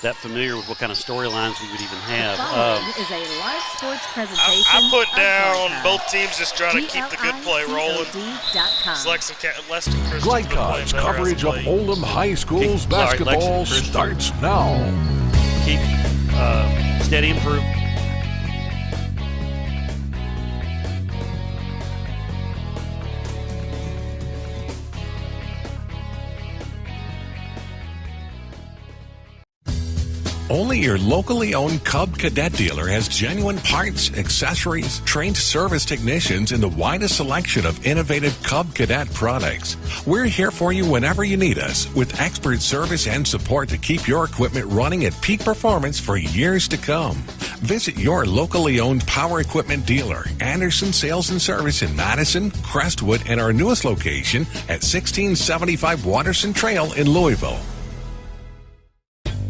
that familiar with what kind of storylines we would even have. Is a live sports presentation. I put down both teams just trying to keep the good play rolling. Lexington Christian. Glide Codes coverage of Oldham High School's basketball starts now. Keep steady and improve. Only your locally owned Cub Cadet dealer has genuine parts, accessories, trained service technicians, and the widest selection of innovative Cub Cadet products. We're here for you whenever you need us, with expert service and support to keep your equipment running at peak performance for years to come. Visit your locally owned power equipment dealer, Anderson Sales and Service in Madison, Crestwood, and our newest location at 1675 Watterson Trail in Louisville.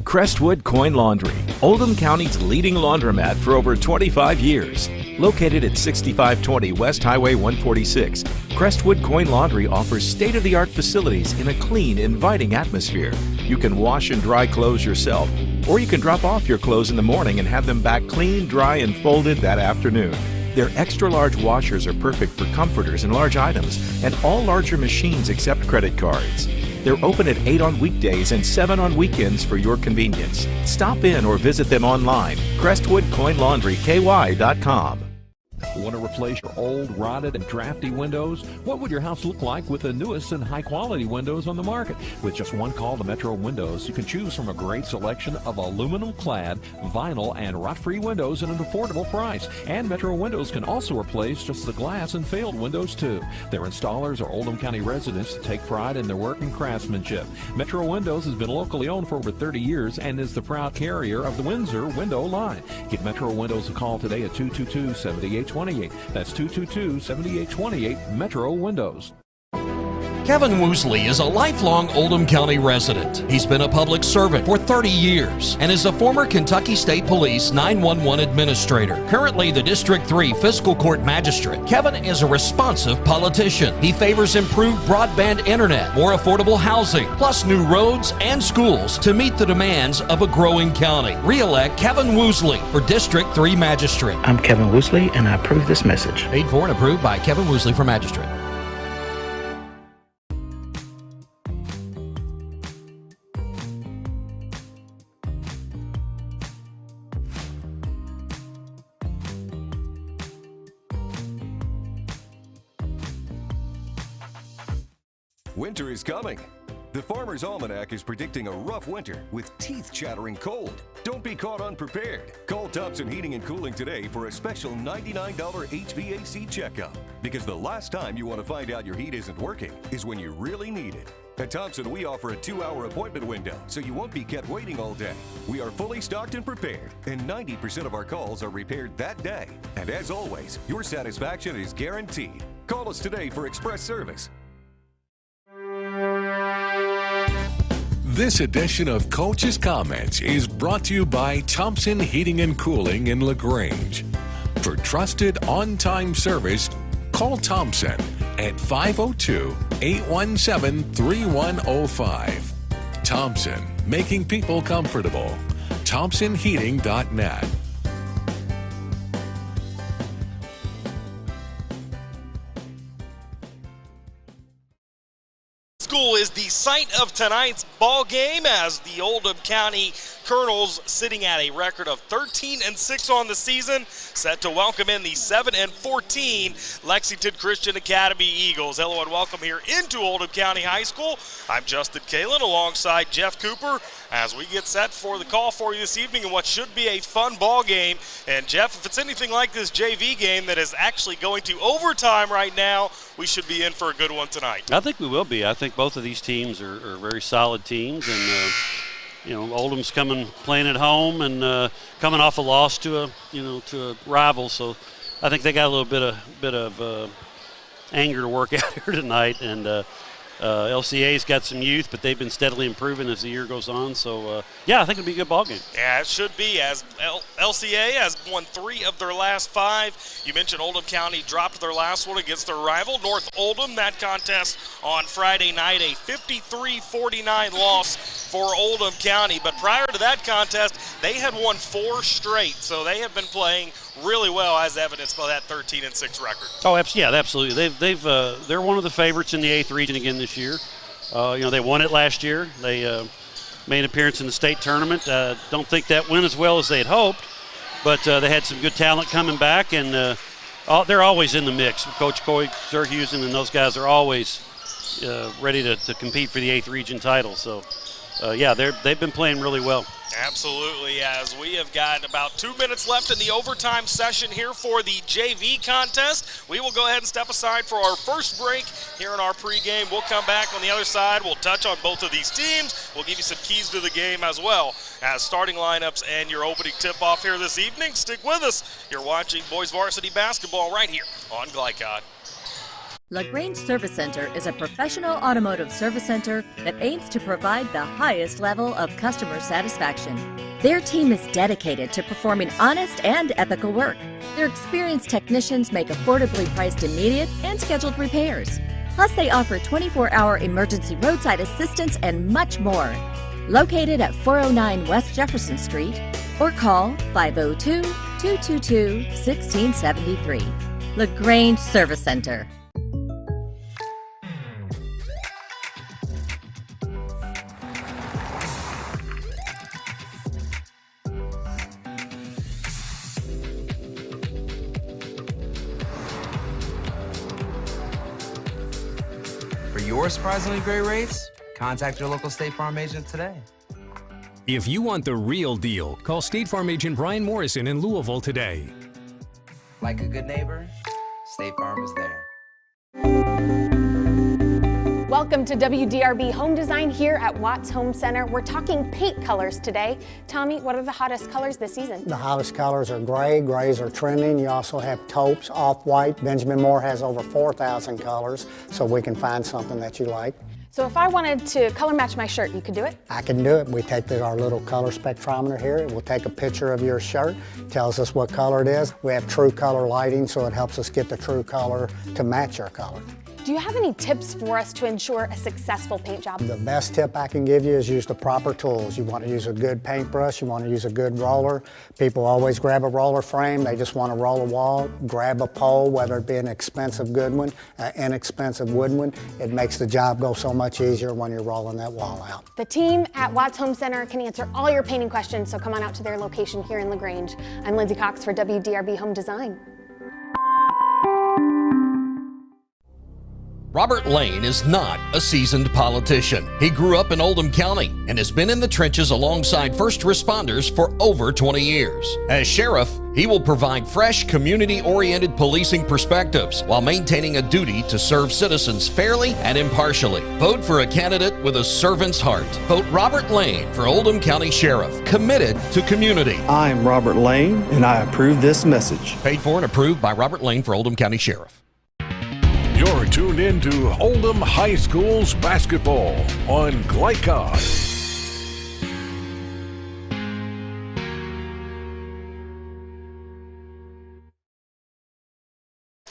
Crestwood Coin Laundry, Oldham County's leading laundromat for over 25 years. Located at 6520 West Highway 146, Crestwood Coin Laundry offers state-of-the-art facilities in a clean, inviting atmosphere. You can wash and dry clothes yourself, or you can drop off your clothes in the morning and have them back clean, dry, and folded that afternoon. Their extra-large washers are perfect for comforters and large items, and all larger machines accept credit cards. They're open at 8 on weekdays and 7 on weekends for your convenience. Stop in or visit them online, CrestwoodCoinLaundryKY.com. Want to replace your old, rotted, and drafty windows? What would your house look like with the newest and high-quality windows on the market? With just one call to Metro Windows, you can choose from a great selection of aluminum-clad, vinyl, and rot-free windows at an affordable price. And Metro Windows can also replace just the glass and failed windows, too. Their installers are Oldham County residents that take pride in their work and craftsmanship. Metro Windows has been locally owned for over 30 years and is the proud carrier of the Windsor window line. Give Metro Windows a call today at 222-7828. That's 222-7828, Metro Windows. Kevin Woosley is a lifelong Oldham County resident. He's been a public servant for 30 years and is a former Kentucky State Police 911 administrator. Currently the District 3 Fiscal Court Magistrate, Kevin is a responsive politician. He favors improved broadband internet, more affordable housing, plus new roads and schools to meet the demands of a growing county. Re-elect Kevin Woosley for District 3 Magistrate. I'm Kevin Woosley, and I approve this message. Paid for and approved by Kevin Woosley for Magistrate. Winter is coming. The Farmer's Almanac is predicting a rough winter with teeth-chattering cold. Don't be caught unprepared. Call Thompson Heating and Cooling today for a special $99 HVAC checkup. Because the last time you want to find out your heat isn't working is when you really need it. At Thompson, we offer a 2-hour appointment window, so you won't be kept waiting all day. We are fully stocked and prepared, and 90% of our calls are repaired that day. And as always, your satisfaction is guaranteed. Call us today for express service. This edition of Coach's Comments is brought to you by Thompson Heating and Cooling in LaGrange. For trusted on-time service, call Thompson at 502-817-3105. Thompson, making people comfortable. ThompsonHeating.net. School is the site of tonight's ball game as the Oldham County Colonels, sitting at a record of 13-6 on the season, set to welcome in the 7-14 Lexington Christian Academy Eagles. Hello and welcome here into Oldham County High School. I'm Justin Kalen alongside Jeff Cooper as we get set for the call for you this evening in what should be a fun ball game. And Jeff, if it's anything like this JV game that is actually going to overtime right now, we should be in for a good one tonight. I think we will be. I think both of these teams are very solid teams, and Oldham's playing at home and coming off a loss to a rival. So I think they got a little bit of anger to work out here tonight. And LCA's got some youth, but they've been steadily improving as the year goes on. So, I think it'll be a good ball game. Yeah, it should be, as LCA has They've won 3 of their last 5. You mentioned Oldham County dropped their last one against their rival, North Oldham. That contest on Friday night, a 53-49 loss for Oldham County. But prior to that contest, they had won 4 straight, so they have been playing really well, as evidenced by that 13-6 record. Oh, absolutely. They're one of the favorites in the 8th region again this year. They won it last year. They made an appearance in the state tournament. Don't think that went as well as they had hoped, but they had some good talent coming back, and they're always in the mix. Coach Coy Zerhusen and those guys are always ready to compete for the 8th region title. So, they've been playing really well. Absolutely, as we have got about 2 minutes left in the overtime session here for the JV contest. We will go ahead and step aside for our first break here in our pregame. We'll come back on the other side. We'll touch on both of these teams. We'll give you some keys to the game as well as starting lineups and your opening tip-off here this evening. Stick with us. You're watching boys varsity basketball right here on Glycod. LaGrange Service Center is a professional automotive service center that aims to provide the highest level of customer satisfaction. Their team is dedicated to performing honest and ethical work. Their experienced technicians make affordably priced immediate and scheduled repairs. Plus, they offer 24-hour emergency roadside assistance and much more. Located at 409 West Jefferson Street, or call 502-222-1673. LaGrange Service Center. For your surprisingly great rates, contact your local State Farm agent today. If you want the real deal, call State Farm agent Brian Morrison in Louisville today. Like a good neighbor, State Farm is there. Welcome to WDRB Home Design here at Watts Home Center. We're talking paint colors today. Tommy, what are the hottest colors this season? The hottest colors are gray. Grays are trending. You also have taupes, off-white. Benjamin Moore has over 4,000 colors, so we can find something that you like. So if I wanted to color match my shirt, you could do it? I can do it. We take our little color spectrometer here. It will take a picture of your shirt, tells us what color it is. We have true color lighting, so it helps us get the true color to match your color. Do you have any tips for us to ensure a successful paint job? The best tip I can give you is use the proper tools. You want to use a good paintbrush, you want to use a good roller. People always grab a roller frame, they just want to roll a wall. Grab a pole, whether it be an expensive good one, an inexpensive wooden one. It makes the job go so much easier when you're rolling that wall out. The team at Watts Home Center can answer all your painting questions, so come on out to their location here in LaGrange. I'm Lindsay Cox for WDRB Home Design. Robert Lane is not a seasoned politician. He grew up in Oldham County and has been in the trenches alongside first responders for over 20 years. As sheriff, he will provide fresh, community-oriented policing perspectives while maintaining a duty to serve citizens fairly and impartially. Vote for a candidate with a servant's heart. Vote Robert Lane for Oldham County Sheriff, committed to community. I'm Robert Lane, and I approve this message. Paid for and approved by Robert Lane for Oldham County Sheriff. You're tuned in to Oldham High School's basketball on Glycod.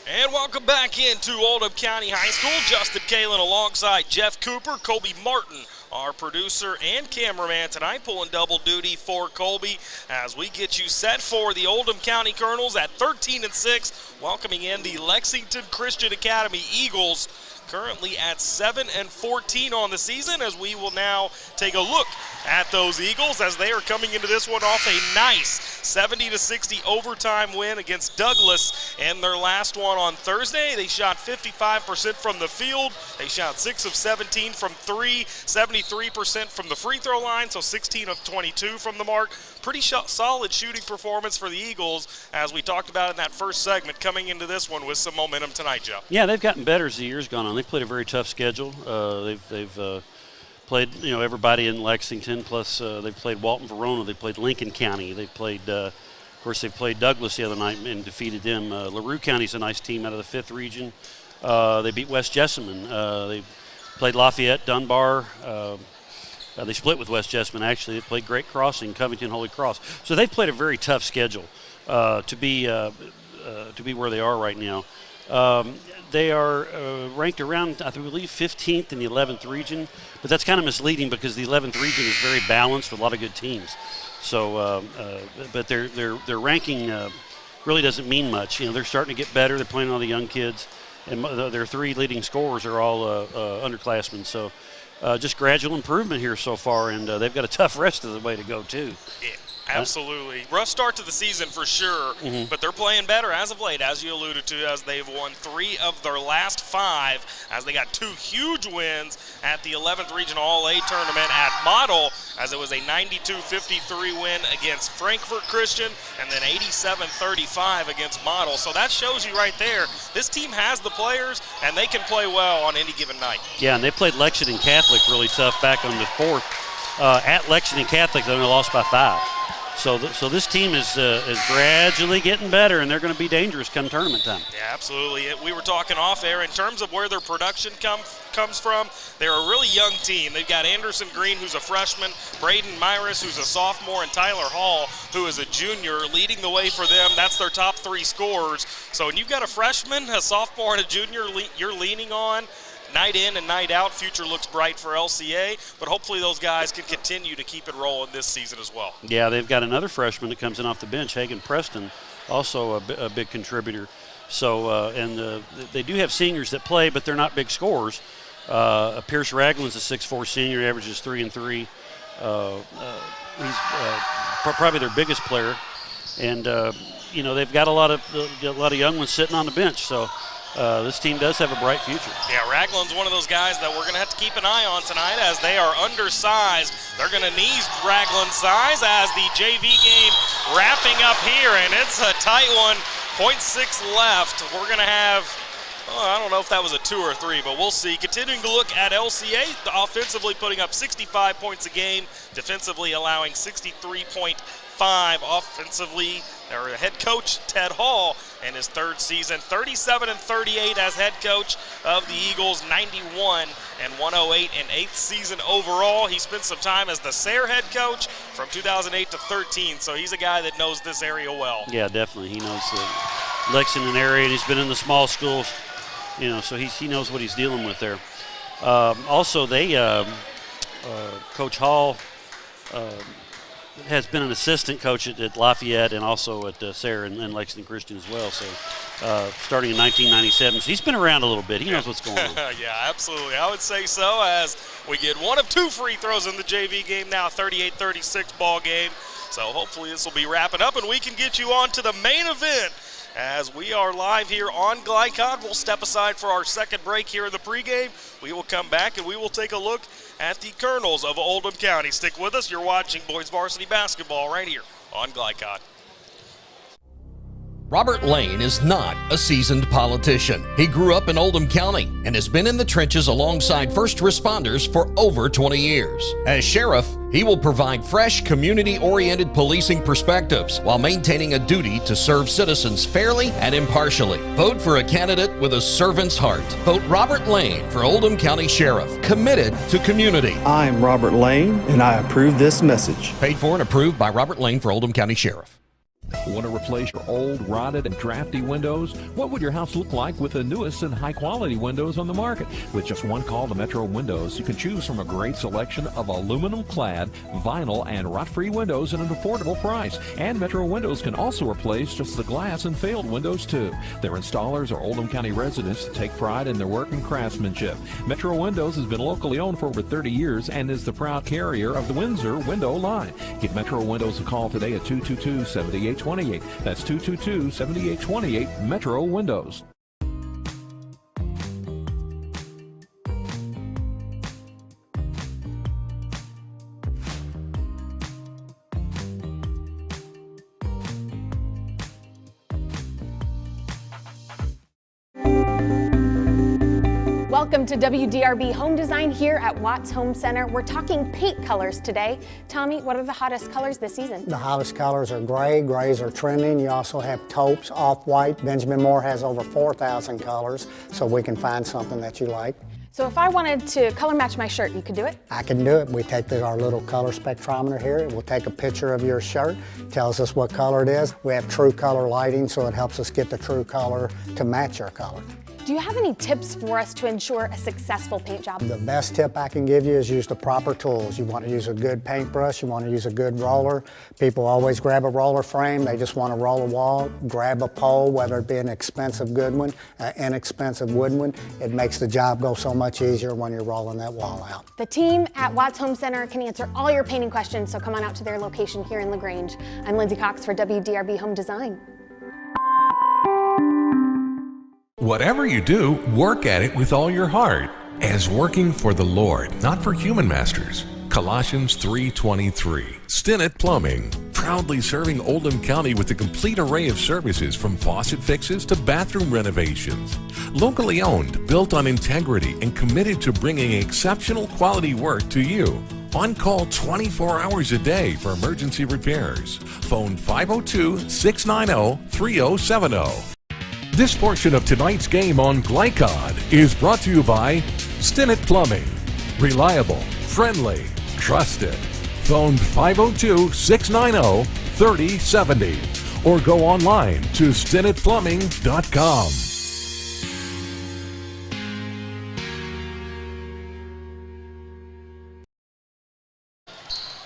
And welcome back into Oldham County High School. Justin Kalen alongside Jeff Cooper, Colby Martin, our producer and cameraman tonight, pulling double duty for Colby as we get you set for the Oldham County Colonels at 13-6, welcoming in the Lexington Christian Academy Eagles, currently at 7-14 on the season, as we will now take a look at those Eagles as they are coming into this one off a nice 70-60 overtime win against Douglas in their last one on Thursday. They shot 55% from the field. They shot 6 of 17 from 3, 73% from the free throw line, so 16 of 22 from the mark. Pretty solid shooting performance for the Eagles, as we talked about in that first segment, coming into this one with some momentum tonight, Joe. Yeah, they've gotten better as the year's gone on. They've played a very tough schedule. They've played, everybody in Lexington, plus they've played Walton Verona, they played Lincoln County, they've played, of course, they played Douglas the other night and defeated them. LaRue County's a nice team out of the 5th region. They beat West Jessamine. They played Lafayette, Dunbar. They split with West Jessamine, actually. They played Great Crossing, Covington, Holy Cross. So they've played a very tough schedule. to be where they are right now. They are ranked around, I believe, 15th in the 11th region, but that's kind of misleading because the 11th region is very balanced with a lot of good teams. So, but their ranking really doesn't mean much. They're starting to get better. They're playing all the young kids, and their 3 leading scorers are all underclassmen. So, just gradual improvement here so far, and they've got a tough rest of the way to go too. Yeah. Absolutely. Rough start to the season for sure, but they're playing better as of late, as you alluded to, as they've won 3 of their last 5, as they got 2 huge wins at the 11th Regional All-A tournament at Model, as it was a 92-53 win against Frankfort Christian, and then 87-35 against Model. So that shows you right there, this team has the players, and they can play well on any given night. Yeah, and they played Lexington Catholic really tough back on the 4th. At Lexington Catholic, they only lost by 5. So this team is gradually getting better, and they're going to be dangerous come tournament time. Yeah, absolutely. We were talking off air in terms of where their production comes from. They're a really young team. They've got Anderson Green, who's a freshman, Braden Myris, who's a sophomore, and Tyler Hall, who is a junior, leading the way for them. That's their top 3 scorers. So when you've got a freshman, a sophomore, and a junior you're leaning on, night in and night out, future looks bright for LCA, but hopefully those guys can continue to keep it rolling this season as well. Yeah, they've got another freshman that comes in off the bench, Hagan Preston, also a big contributor. So, and they do have seniors that play, but they're not big scorers. Pierce Ragland's a 6'4" senior, averages 3 and 3. He's probably their biggest player, and they've got a lot of young ones sitting on the bench. So. This team does have a bright future. Yeah, Ragland's one of those guys that we're going to have to keep an eye on tonight as they are undersized. They're going to need Ragland's size as the JV game wrapping up here, and it's a tight one, 0.6 left. We're going to have, I don't know if that was a 2 or 3, but we'll see. Continuing to look at LCA, offensively putting up 65 points a game, defensively allowing 63.5 offensively. Their head coach, Ted Hall, in his 3rd season, 37-38 as head coach of the Eagles, 91 and 108 in 8th season overall. He spent some time as the Sayre head coach from 2008 to 13, so he's a guy that knows this area well. Yeah, definitely. He knows the Lexington area, and he's been in the small schools, so he knows what he's dealing with there. Also, they Coach Hall has been an assistant coach at Lafayette and also at Sayre and Lexington Christian as well. So starting in 1997, so he's been around a little bit. He knows what's going on. Yeah, absolutely. I would say so, as we get 1 of 2 free throws in the JV game now, 38-36 ball game. So hopefully this will be wrapping up and we can get you on to the main event. As we are live here on Glycod, we'll step aside for our second break here in the pregame. We will come back and we will take a look at the Colonels of Oldham County. Stick with us. You're watching Boys Varsity Basketball right here on Glycod. Robert Lane is not a seasoned politician. He grew up in Oldham County and has been in the trenches alongside first responders for over 20 years. As sheriff, he will provide fresh, community-oriented policing perspectives while maintaining a duty to serve citizens fairly and impartially. Vote for a candidate with a servant's heart. Vote Robert Lane for Oldham County Sheriff, committed to community. I'm Robert Lane, and I approve this message. Paid for and approved by Robert Lane for Oldham County Sheriff. Want to replace your old, rotted, and drafty windows? What would your house look like with the newest and high-quality windows on the market? With just one call to Metro Windows, you can choose from a great selection of aluminum-clad, vinyl, and rot-free windows at an affordable price. And Metro Windows can also replace just the glass and failed windows, too. Their installers are Oldham County residents that take pride in their work and craftsmanship. Metro Windows has been locally owned for over 30 years and is the proud carrier of the Windsor window line. Give Metro Windows a call today at 222-7828. That's 222-7828, Metro Windows. Welcome to WDRB Home Design here at Watts Home Center. We're talking paint colors today. Tommy, what are the hottest colors this season? The hottest colors are gray. Grays are trending. You also have taupes, off-white. Benjamin Moore has over 4,000 colors, so we can find something that you like. So if I wanted to color match my shirt, you could do it? I can do it. We take our little color spectrometer here. It will take a picture of your shirt, tells us what color it is. We have true color lighting, so it helps us get the true color to match your color. Do you have any tips for us to ensure a successful paint job? The best tip I can give you is use the proper tools. You want to use a good paintbrush, you want to use a good roller. People always grab a roller frame, they just want to roll a wall, grab a pole, whether it be an expensive good one, an inexpensive wood one. It makes the job go so much easier when you're rolling that wall out. The team at Watts Home Center can answer all your painting questions, so come on out to their location here in LaGrange. I'm Lindsay Cox for WDRB Home Design. Whatever you do, work at it with all your heart, as working for the Lord, not for human masters. Colossians 3:23. Stinnett Plumbing, proudly serving Oldham County with a complete array of services from faucet fixes to bathroom renovations. Locally owned, built on integrity, and committed to bringing exceptional quality work to you. On call 24 hours a day for emergency repairs. Phone 502-690-3070. This portion of tonight's game on Glycod is brought to you by Stinnett Plumbing. Reliable, friendly, trusted. Phone 502-690-3070 or go online to StinnettPlumbing.com.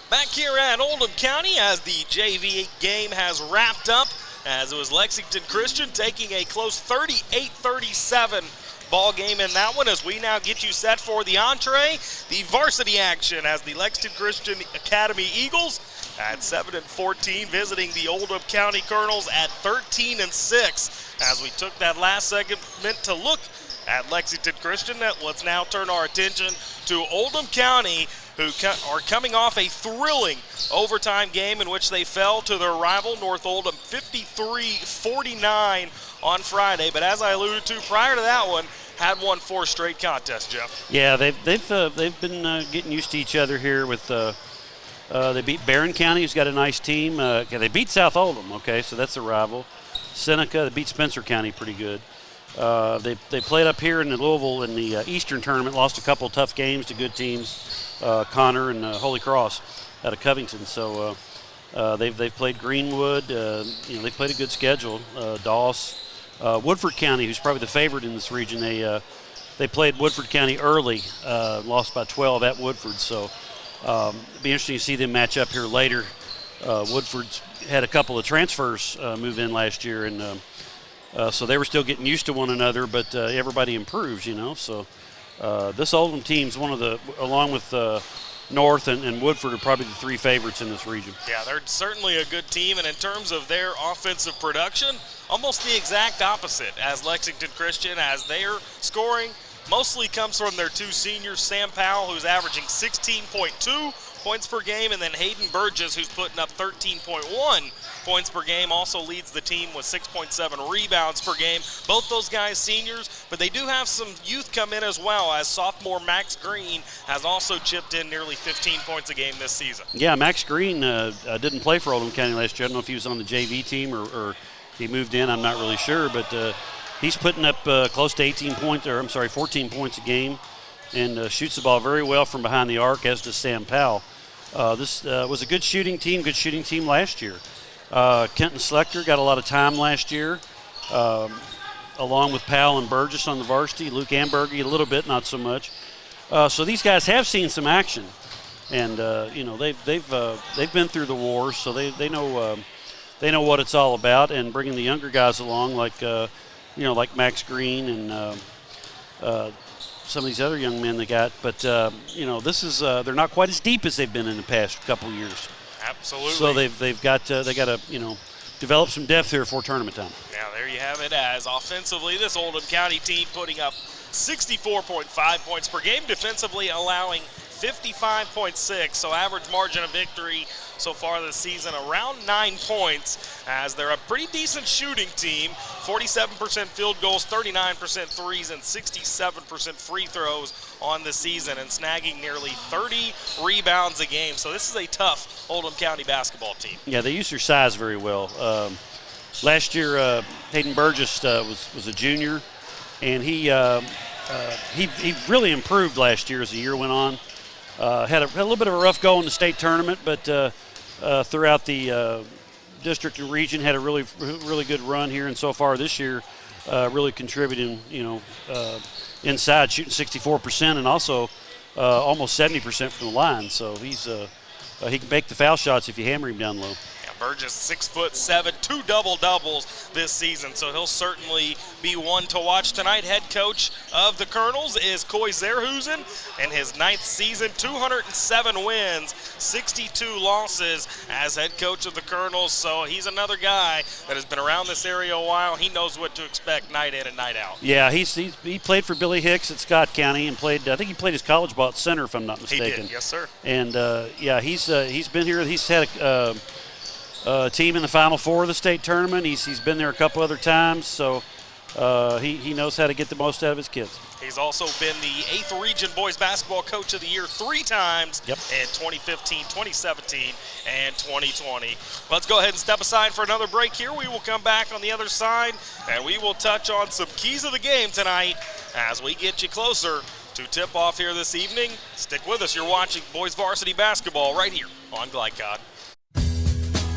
Back here at Oldham County as the JV game has wrapped up, as it was Lexington Christian taking a close 38-37 ball game in that one, as we now get you set for the entree, the varsity action, as the Lexington Christian Academy Eagles at 7-14 visiting the Oldham County Colonels at 13-6. As we took that last segment to look at Lexington Christian, let's now turn our attention to Oldham County, who are coming off a thrilling overtime game in which they fell to their rival North Oldham 53-49 on Friday. But as I alluded to prior to that one, had won 4 straight contests, Jeff. Yeah, they've been getting used to each other here. With they beat Barron County, who's got a nice team. They beat South Oldham, okay, so that's a rival. Seneca, they beat Spencer County pretty good. They played up here in the Louisville in the Eastern tournament, lost a couple tough games to good teams, Connor and Holy Cross out of Covington. So they've played Greenwood. They played a good schedule. Doss, Woodford County, who's probably the favorite in this region. They played Woodford County early, lost by 12 at Woodford. So it'll be interesting to see them match up here later. Woodford's had a couple of transfers move in last year, and so they were still getting used to one another, but everybody improves, So this Oldham team's one of the, along with North and Woodford, are probably the 3 favorites in this region. Yeah, they're certainly a good team, and in terms of their offensive production, almost the exact opposite as Lexington Christian, as their scoring mostly comes from their 2 seniors, Sam Powell, who's averaging 16.2 points per game, and then Hayden Burgess, who's putting up 13.1 points per game, also leads the team with 6.7 rebounds per game. Both those guys seniors, but they do have some youth come in as well, as sophomore Max Green has also chipped in nearly 15 points a game this season. Yeah, Max Green didn't play for Oldham County last year. I don't know if he was on the JV team or he moved in. I'm not really sure, but he's putting up close to 14 points a game, and shoots the ball very well from behind the arc, as does Sam Powell. This was a good shooting team last year. Kenton Slechter got a lot of time last year, along with Powell and Burgess on the varsity. Luke Ambergy a little bit, not so much. So these guys have seen some action, and they've been through the wars, so they know what it's all about. And bringing the younger guys along, like Max Green and some of these other young men they got, but this is they're not quite as deep as they've been in the past couple of years. Absolutely. So they got to develop some depth here for tournament time. Now there you have it, as offensively this Oldham County team putting up 64.5 points per game, defensively allowing 55.6, so average margin of victory so far this season around 9 points, as they're a pretty decent shooting team. 47% field goals, 39% threes, and 67% free throws on the season, and snagging nearly 30 rebounds a game. So this is a tough Oldham County basketball team. Yeah, they use their size very well. Last year, Hayden Burgess was a junior, and he he really improved last year as the year went on. Had a little bit of a rough go in the state tournament, but throughout the district and region had a really good run here, and so far this year really contributing, inside, shooting 64% and also almost 70% from the line. So he can make the foul shots if you hammer him down low. Burgess, 6'7", 2 double-doubles this season, so he'll certainly be one to watch tonight. Head coach of the Colonels is Coy Zerhusen. In his 9th season, 207 wins, 62 losses as head coach of the Colonels, so he's another guy that has been around this area a while. He knows what to expect night in and night out. Yeah, he played for Billy Hicks at Scott County and I think he played his college ball at center, if I'm not mistaken. He did, yes, sir. And, he's been here. He's had a team in the Final Four of the state tournament. He's been there a couple other times, so he knows how to get the most out of his kids. He's also been the 8th Region Boys Basketball Coach of the Year 3 times in 2015, 2017, and 2020. Let's go ahead and step aside for another break here. We will come back on the other side, and we will touch on some keys of the game tonight as we get you closer to tip-off here this evening. Stick with us. You're watching Boys Varsity Basketball right here on Glycod.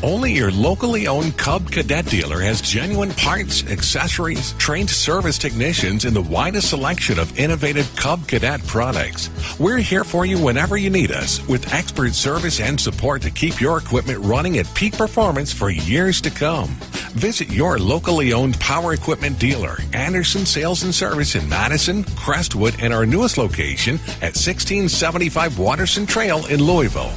Only your locally owned Cub Cadet dealer has genuine parts, accessories, trained service technicians, and the widest selection of innovative Cub Cadet products. We're here for you whenever you need us, with expert service and support to keep your equipment running at peak performance for years to come. Visit your locally owned power equipment dealer, Anderson Sales and Service in Madison, Crestwood, and our newest location at 1675 Waterson Trail in Louisville.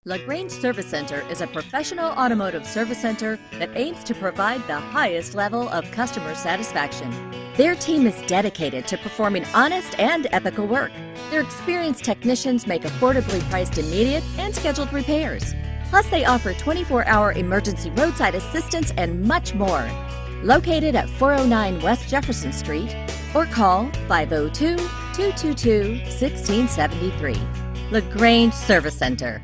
LaGrange Service Center is a professional automotive service center that aims to provide the highest level of customer satisfaction. Their team is dedicated to performing honest and ethical work. Their experienced technicians make affordably priced immediate and scheduled repairs. Plus, they offer 24-hour emergency roadside assistance and much more. Located at 409 West Jefferson Street, or call 502-222-1673. LaGrange Service Center.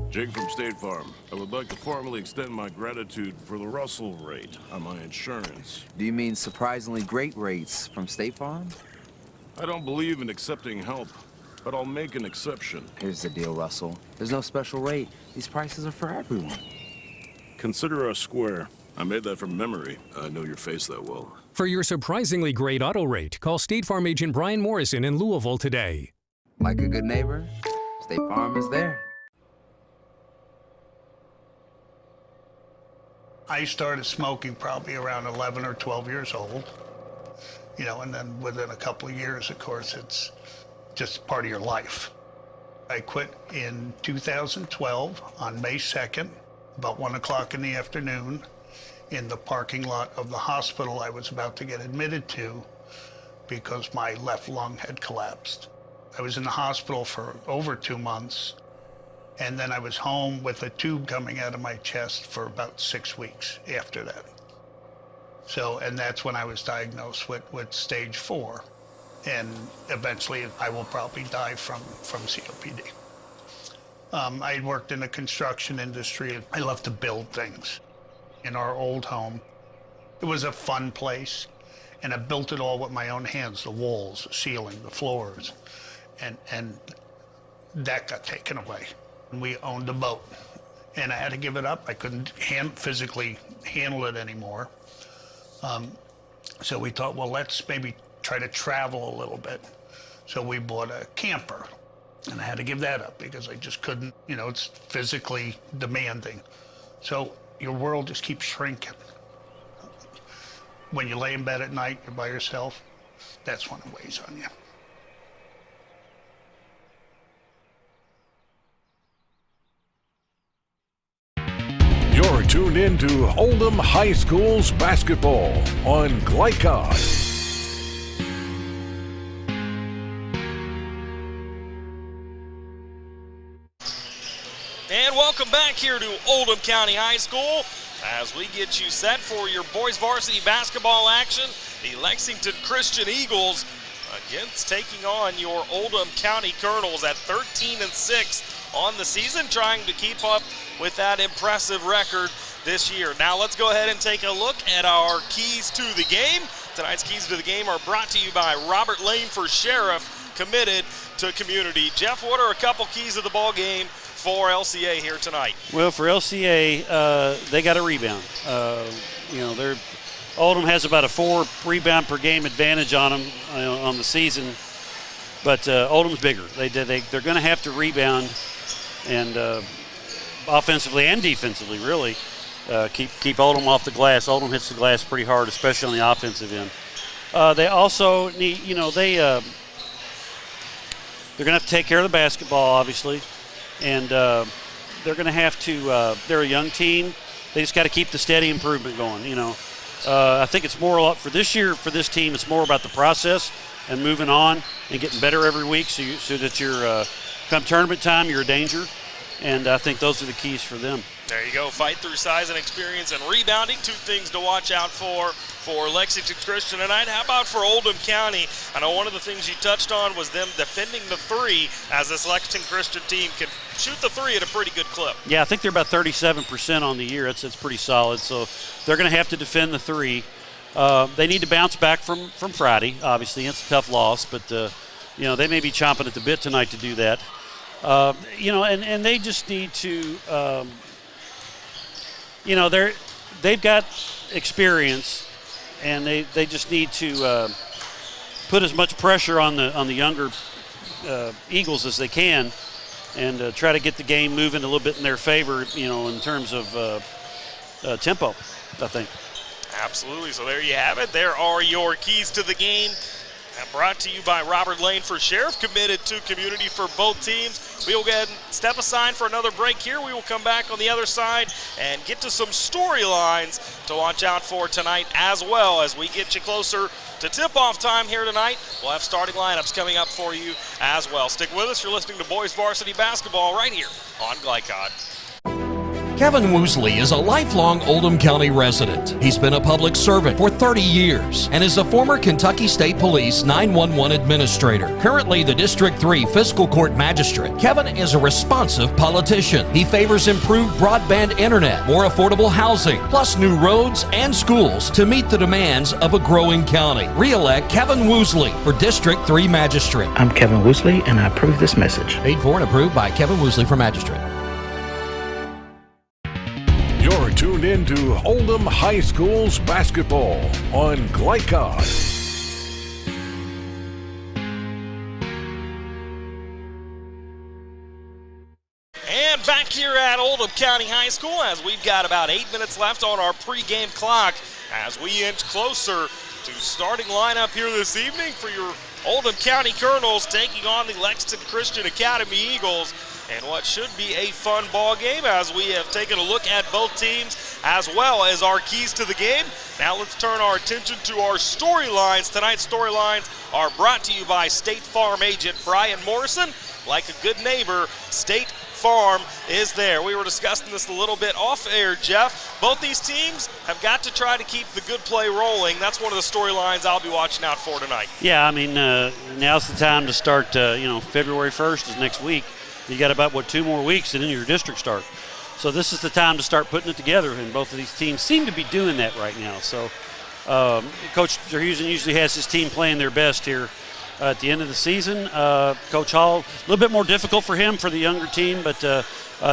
Jake from State Farm. I would like to formally extend my gratitude for the Russell rate on my insurance. Do you mean surprisingly great rates from State Farm? I don't believe in accepting help, but I'll make an exception. Here's the deal, Russell. There's no special rate. These prices are for everyone. Consider us square. I made that from memory. I know your face that well. For your surprisingly great auto rate, call State Farm agent Brian Morrison in Louisville today. Like a good neighbor, State Farm is there. I started smoking probably around 11 or 12 years old, and then within a couple of years, of course, it's just part of your life. I quit in 2012 on May 2nd, about 1 o'clock in the afternoon, in the parking lot of the hospital I was about to get admitted to because my left lung had collapsed. I was in the hospital for over 2 months. And then I was home with a tube coming out of my chest for about 6 weeks after that. And that's when I was diagnosed with stage 4. And eventually I will probably die from COPD. I worked in the construction industry. I love to build things. In our old home, it was a fun place. And I built it all with my own hands, the walls, the ceiling, the floors. And that got taken away. We owned a boat, and I had to give it up. I couldn't physically handle it anymore. So we thought, well, let's maybe try to travel a little bit. So we bought a camper, and I had to give that up because I just couldn't, it's physically demanding. So your world just keeps shrinking. When you lay in bed at night, you're by yourself, that's when it weighs on you. You're tuned in to Oldham High School's basketball on Glycod. And welcome back here to Oldham County High School as we get you set for your boys varsity basketball action. The Lexington Christian Eagles taking on your Oldham County Colonels at 13-6 on the season, trying to keep up with that impressive record this year. Now let's go ahead and take a look at our keys to the game Tonight's keys to the game are brought to you by Robert Lane for Sheriff, committed to community. Jeff, what are a couple keys of the ball game for LCA here tonight? Well, for LCA, they got a rebound. Oldham has about a 4 rebound per game advantage on them on the season, but Oldham's bigger. They're going to have to rebound, and offensively and defensively, really, keep Oldham off the glass. Oldham hits the glass pretty hard, especially on the offensive end. They also need, they're going to have to take care of the basketball, obviously, and they're going to have to. They're a young team. They just got to keep the steady improvement going. I think it's more for this year for this team. It's more about the process and moving on and getting better every week, so that you're come tournament time, you're a danger. And I think those are the keys for them. There you go. Fight through size and experience and rebounding. 2 things to watch out for Lexington Christian tonight. How about for Oldham County? I know one of the things you touched on was them defending the 3, as this Lexington Christian team can shoot the 3 at a pretty good clip. Yeah, I think they're about 37% on the year. That's pretty solid. So they're going to have to defend the 3. They need to bounce back from Friday, obviously. It's a tough loss, but they may be chomping at the bit tonight to do that. And they just need to, they've got experience, and they just need to put as much pressure on the younger Eagles as they can, and try to get the game moving a little bit in their favor, in terms of tempo, I think. Absolutely. So there you have it. There are your keys to the game. And brought to you by Robert Lane for Sheriff, committed to community for both teams. We will go ahead and step aside for another break here. We will come back on the other side and get to some storylines to watch out for tonight, as well as we get you closer to tip-off time here tonight. We'll have starting lineups coming up for you as well. Stick with us. You're listening to Boys Varsity Basketball right here on Glycod. Kevin Woosley is a lifelong Oldham County resident. He's been a public servant for 30 years and is a former Kentucky State Police 911 administrator. Currently the District 3 Fiscal Court Magistrate, Kevin is a responsive politician. He favors improved broadband internet, more affordable housing, plus new roads and schools to meet the demands of a growing county. Re-elect Kevin Woosley for District 3 Magistrate. I'm Kevin Woosley, and I approve this message. Paid for and approved by Kevin Woosley for Magistrate. You're tuned in to Oldham High School's basketball on Glycod. And back here at Oldham County High School, as we've got about 8 minutes left on our pregame clock, as we inch closer to starting lineup here this evening for your Oldham County Colonels taking on the Lexington Christian Academy Eagles. And what should be a fun ball game, as we have taken a look at both teams as well as our keys to the game. Now let's turn our attention to our storylines. Tonight's storylines are brought to you by State Farm agent Brian Morrison. Like a good neighbor, State Farm is there. We were discussing this a little bit off air, Jeff. Both these teams have got to try to keep the good play rolling. That's one of the storylines I'll be watching out for tonight. Yeah, I mean, now's the time to start. February 1st is next week. You got about, 2 more weeks and then your district start. So this is the time to start putting it together, and both of these teams seem to be doing that right now. So Coach Terhusen usually has his team playing their best here at the end of the season. Coach Hall, a little bit more difficult for him for the younger team, but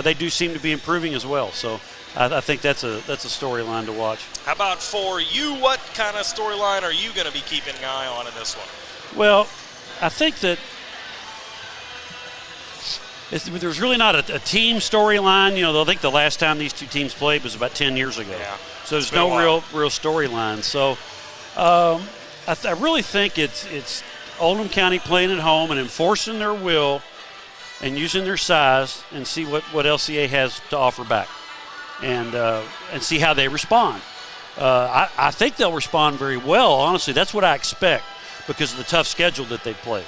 they do seem to be improving as well. So I think that's a storyline to watch. How about for you? What kind of storyline are you going to be keeping an eye on in this one? Well, I think that there's really not a team storyline. I think the last time these two teams played was about 10 years ago. Yeah, so there's no real storyline. So I really think it's Oldham County playing at home and enforcing their will and using their size, and see what LCA has to offer back, and see how they respond. I think they'll respond very well, honestly. That's what I expect because of the tough schedule that they've played.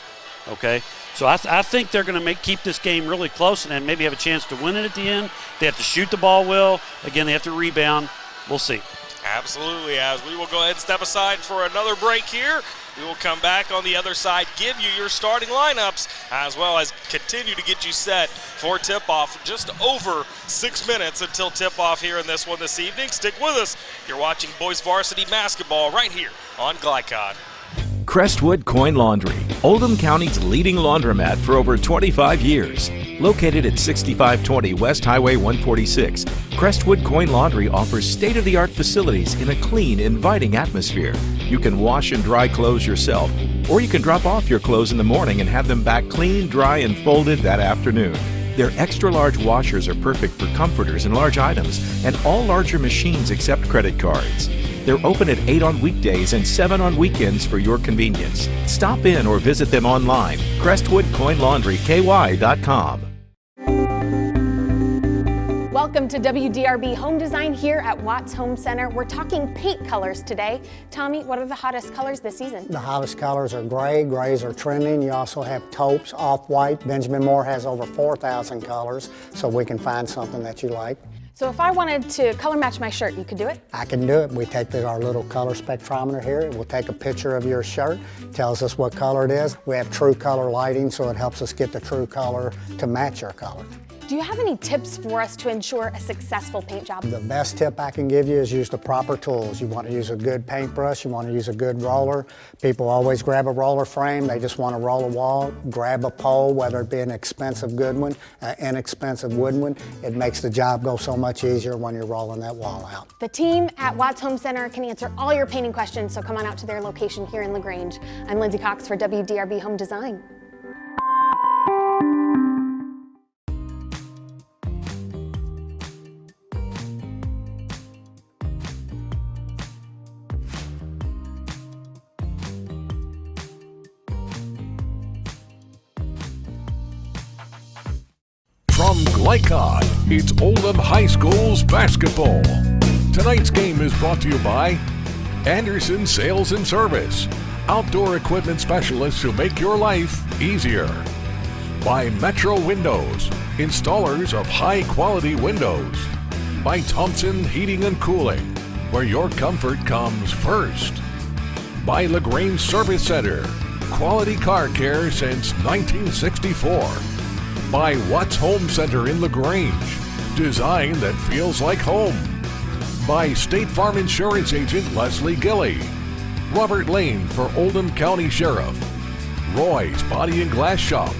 Okay, so I think they're going to keep this game really close and maybe have a chance to win it at the end. They have to shoot the ball well. Again, they have to rebound. We'll see. Absolutely. As we will go ahead and step aside for another break here. We will come back on the other side, give you your starting lineups, as well as continue to get you set for tip-off. Just over 6 minutes until tip-off here in this one this evening. Stick with us. You're watching boys varsity basketball right here on Glycod. Crestwood Coin Laundry, Oldham County's leading laundromat for over 25 years. Located at 6520 West Highway 146, Crestwood Coin Laundry offers state-of-the-art facilities in a clean, inviting atmosphere. You can wash and dry clothes yourself, or you can drop off your clothes in the morning and have them back clean, dry, and folded that afternoon. Their extra-large washers are perfect for comforters and large items, and all larger machines accept credit cards. They're open at 8 on weekdays and 7 on weekends for your convenience. Stop in or visit them online, crestwoodcoinlaundryky.com. Welcome to WDRB Home Design here at Watts Home Center. We're talking paint colors today. Tommy, what are the hottest colors this season? The hottest colors are gray. Grays are trending. You also have taupes, off-white. Benjamin Moore has over 4,000 colors, so we can find something that you like. So if I wanted to color match my shirt, you could do it? I can do it. We take our little color spectrometer here. We'll take a picture of your shirt, tells us what color it is. We have true color lighting, so it helps us get the true color to match your color. Do you have any tips for us to ensure a successful paint job? The best tip I can give you is use the proper tools. You want to use a good paintbrush, you want to use a good roller. People always grab a roller frame, they just want to roll a wall. Grab a pole, whether it be an expensive good one, an inexpensive wooden one. It makes the job go so much easier when you're rolling that wall out. The team at Watts Home Center can answer all your painting questions, so come on out to their location here in LaGrange. I'm Lindsay Cox for WDRB Home Design. From Glycod, it's Oldham High School's basketball. Tonight's game is brought to you by Anderson Sales and Service, outdoor equipment specialists who make your life easier. By Metro Windows, installers of high-quality windows. By Thompson Heating and Cooling, where your comfort comes first. By LaGrange Service Center, quality car care since 1964. By Watts Home Center in LaGrange, design that feels like home. By State Farm Insurance Agent Leslie Gilley. Robert Lane for Oldham County Sheriff. Roy's Body and Glass Shop.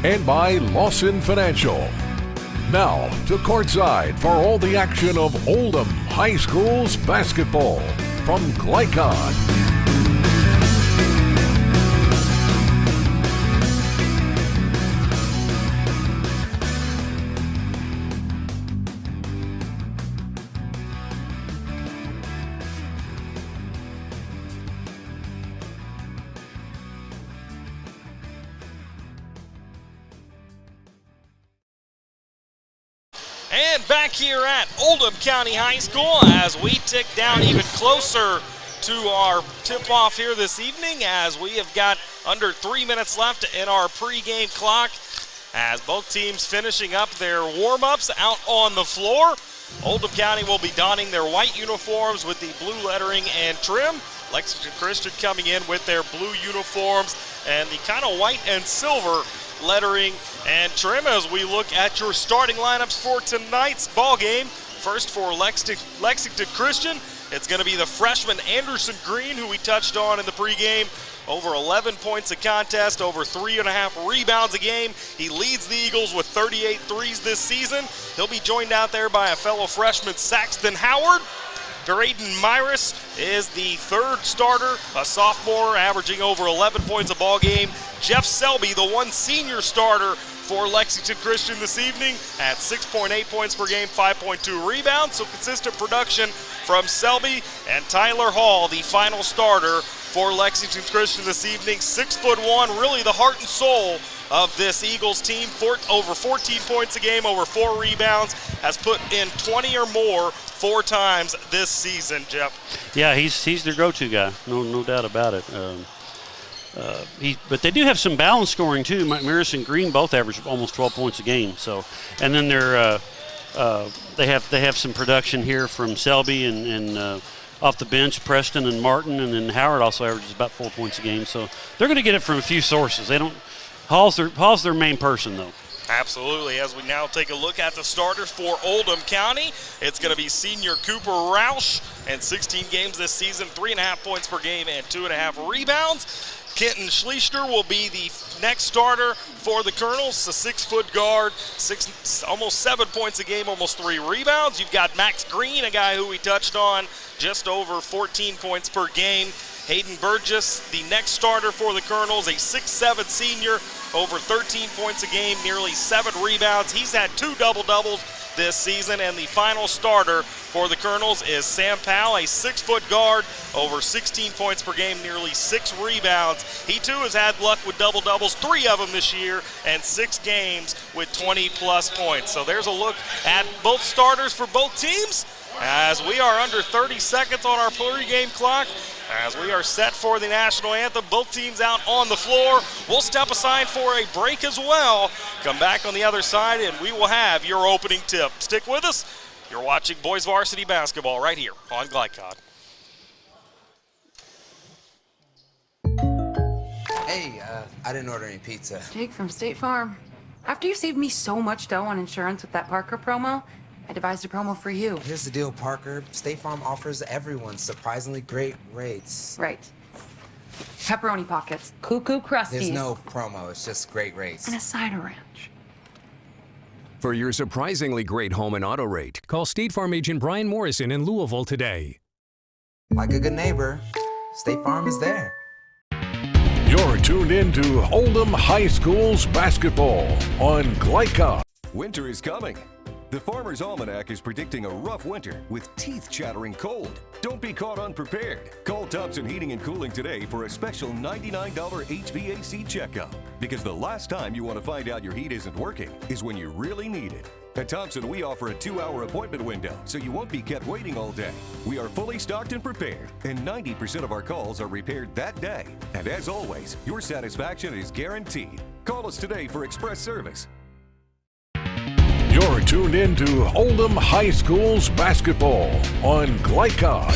And by Lawson Financial. Now to courtside for all the action of Oldham High School's basketball from Glycod. And back here at Oldham County High School as we tick down even closer to our tip-off here this evening, as we have got under 3 minutes left in our pregame clock, as both teams finishing up their warm-ups out on the floor. Oldham County will be donning their white uniforms with the blue lettering and trim. Lexington Christian coming in with their blue uniforms and the kind of white and silver lettering and trim as we look at your starting lineups for tonight's ball game. First for Lexington Christian, it's going to be the freshman Anderson Green, who we touched on in the pregame. Over 11 points a contest, over 3.5 rebounds a game. He leads the Eagles with 38 threes this season. He'll be joined out there by a fellow freshman, Saxton Howard. Graydon Myris is the third starter, a sophomore averaging over 11 points a ball game. Jeff Selby, the one senior starter for Lexington Christian this evening at 6.8 points per game, 5.2 rebounds. So consistent production from Selby. And Tyler Hall, the final starter for Lexington Christian this evening. 6'1", really the heart and soul of this Eagles team. Over 14 points a game, over 4 rebounds, has put in 20 or more 4 times this season, Jeff. Yeah, he's their go-to guy, no doubt about it. But they do have some balance scoring too. Myris and Green both average almost 12 points a game. So, and then they have some production here from Selby and off the bench, Preston and Martin, and then Howard also averages about 4 points a game. So they're going to get it from a few sources. Hall's their main person, though. Absolutely. As we now take a look at the starters for Oldham County, it's going to be senior Cooper Roush, and 16 games this season, 3.5 points per game and 2.5 rebounds. Kenton Schleister will be the next starter for the Colonels, a 6-foot guard, almost 7 points a game, almost 3 rebounds. You've got Max Green, a guy who we touched on, just over 14 points per game. Hayden Burgess, the next starter for the Colonels, a 6'7 senior, over 13 points a game, nearly 7 rebounds. He's had 2 double-doubles this season, and the final starter for the Colonels is Sam Powell, a 6-foot guard, over 16 points per game, nearly 6 rebounds. He too has had luck with double-doubles, 3 of them this year, and 6 games with 20-plus points. So there's a look at both starters for both teams as we are under 30 seconds on our pregame clock. As we are set for the national anthem, both teams out on the floor. We'll step aside for a break as well. Come back on the other side, and we will have your opening tip. Stick with us. You're watching boys varsity basketball right here on Glycod. Hey, I didn't order any pizza. Jake from State Farm. After you saved me so much dough on insurance with that Parker promo, I devised a promo for you. Here's the deal, Parker. State Farm offers everyone surprisingly great rates. Right. Pepperoni pockets, cuckoo crusties. There's no promo, it's just great rates. And a cider ranch. For your surprisingly great home and auto rate, call State Farm agent Brian Morrison in Louisville today. Like a good neighbor, State Farm is there. You're tuned in to Oldham High School's basketball on Glycod. Winter is coming. The Farmer's Almanac is predicting a rough winter with teeth-chattering cold. Don't be caught unprepared. Call Thompson Heating and Cooling today for a special $99 HVAC checkup. Because the last time you want to find out your heat isn't working is when you really need it. At Thompson, we offer a 2-hour appointment window, so you won't be kept waiting all day. We are fully stocked and prepared, and 90% of our calls are repaired that day. And as always, your satisfaction is guaranteed. Call us today for express service. You're tuned in to Oldham High School's basketball on Glycod.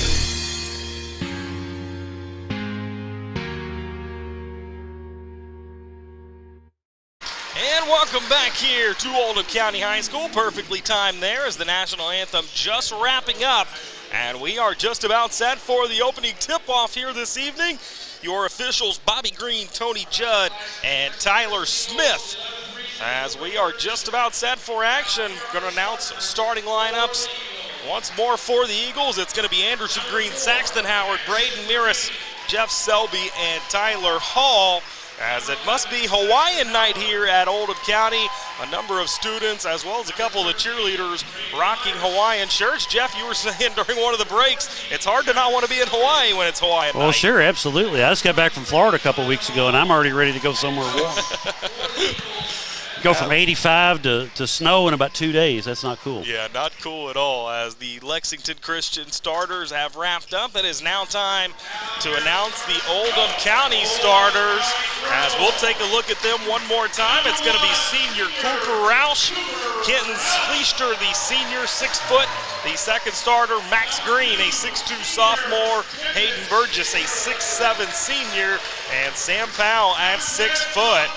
And welcome back here to Oldham County High School. Perfectly timed there as the national anthem just wrapping up. And we are just about set for the opening tip-off here this evening. Your officials, Bobby Green, Tony Judd, and Tyler Smith. As we are just about set for action, going to announce starting lineups once more for the Eagles. It's going to be Anderson Green, Saxton Howard, Braden Miras, Jeff Selby, and Tyler Hall. As it must be Hawaiian night here at Oldham County. A number of students, as well as a couple of the cheerleaders, rocking Hawaiian shirts. Jeff, you were saying during one of the breaks, it's hard to not want to be in Hawaii when it's Hawaiian night. Well, sure, absolutely. I just got back from Florida a couple of weeks ago, and I'm already ready to go somewhere warm. Go from 85 to snow in about 2 days. That's not cool. Yeah, not cool at all. As the Lexington Christian starters have wrapped up, it is now time to announce the Oldham County starters. As we'll take a look at them one more time, it's going to be senior Cooper Roush, Kenton Schleister, the senior 6 foot. The second starter, Max Green, a 6'2 sophomore, Hayden Burgess, a 6'7 senior, and Sam Powell at 6 foot.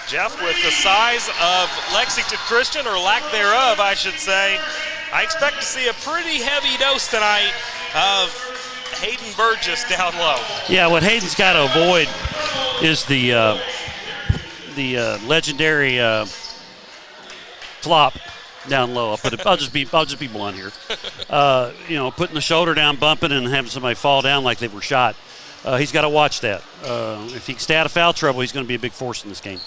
Jeff, with the size of Lexington Christian, or lack thereof, I should say, I expect to see a pretty heavy dose tonight of Hayden Burgess down low. Yeah, what Hayden's got to avoid is the legendary flop down low. I'll just be blunt here. Putting the shoulder down, bumping, and having somebody fall down like they were shot. He's got to watch that. If he can stay out of foul trouble, he's going to be a big force in this game.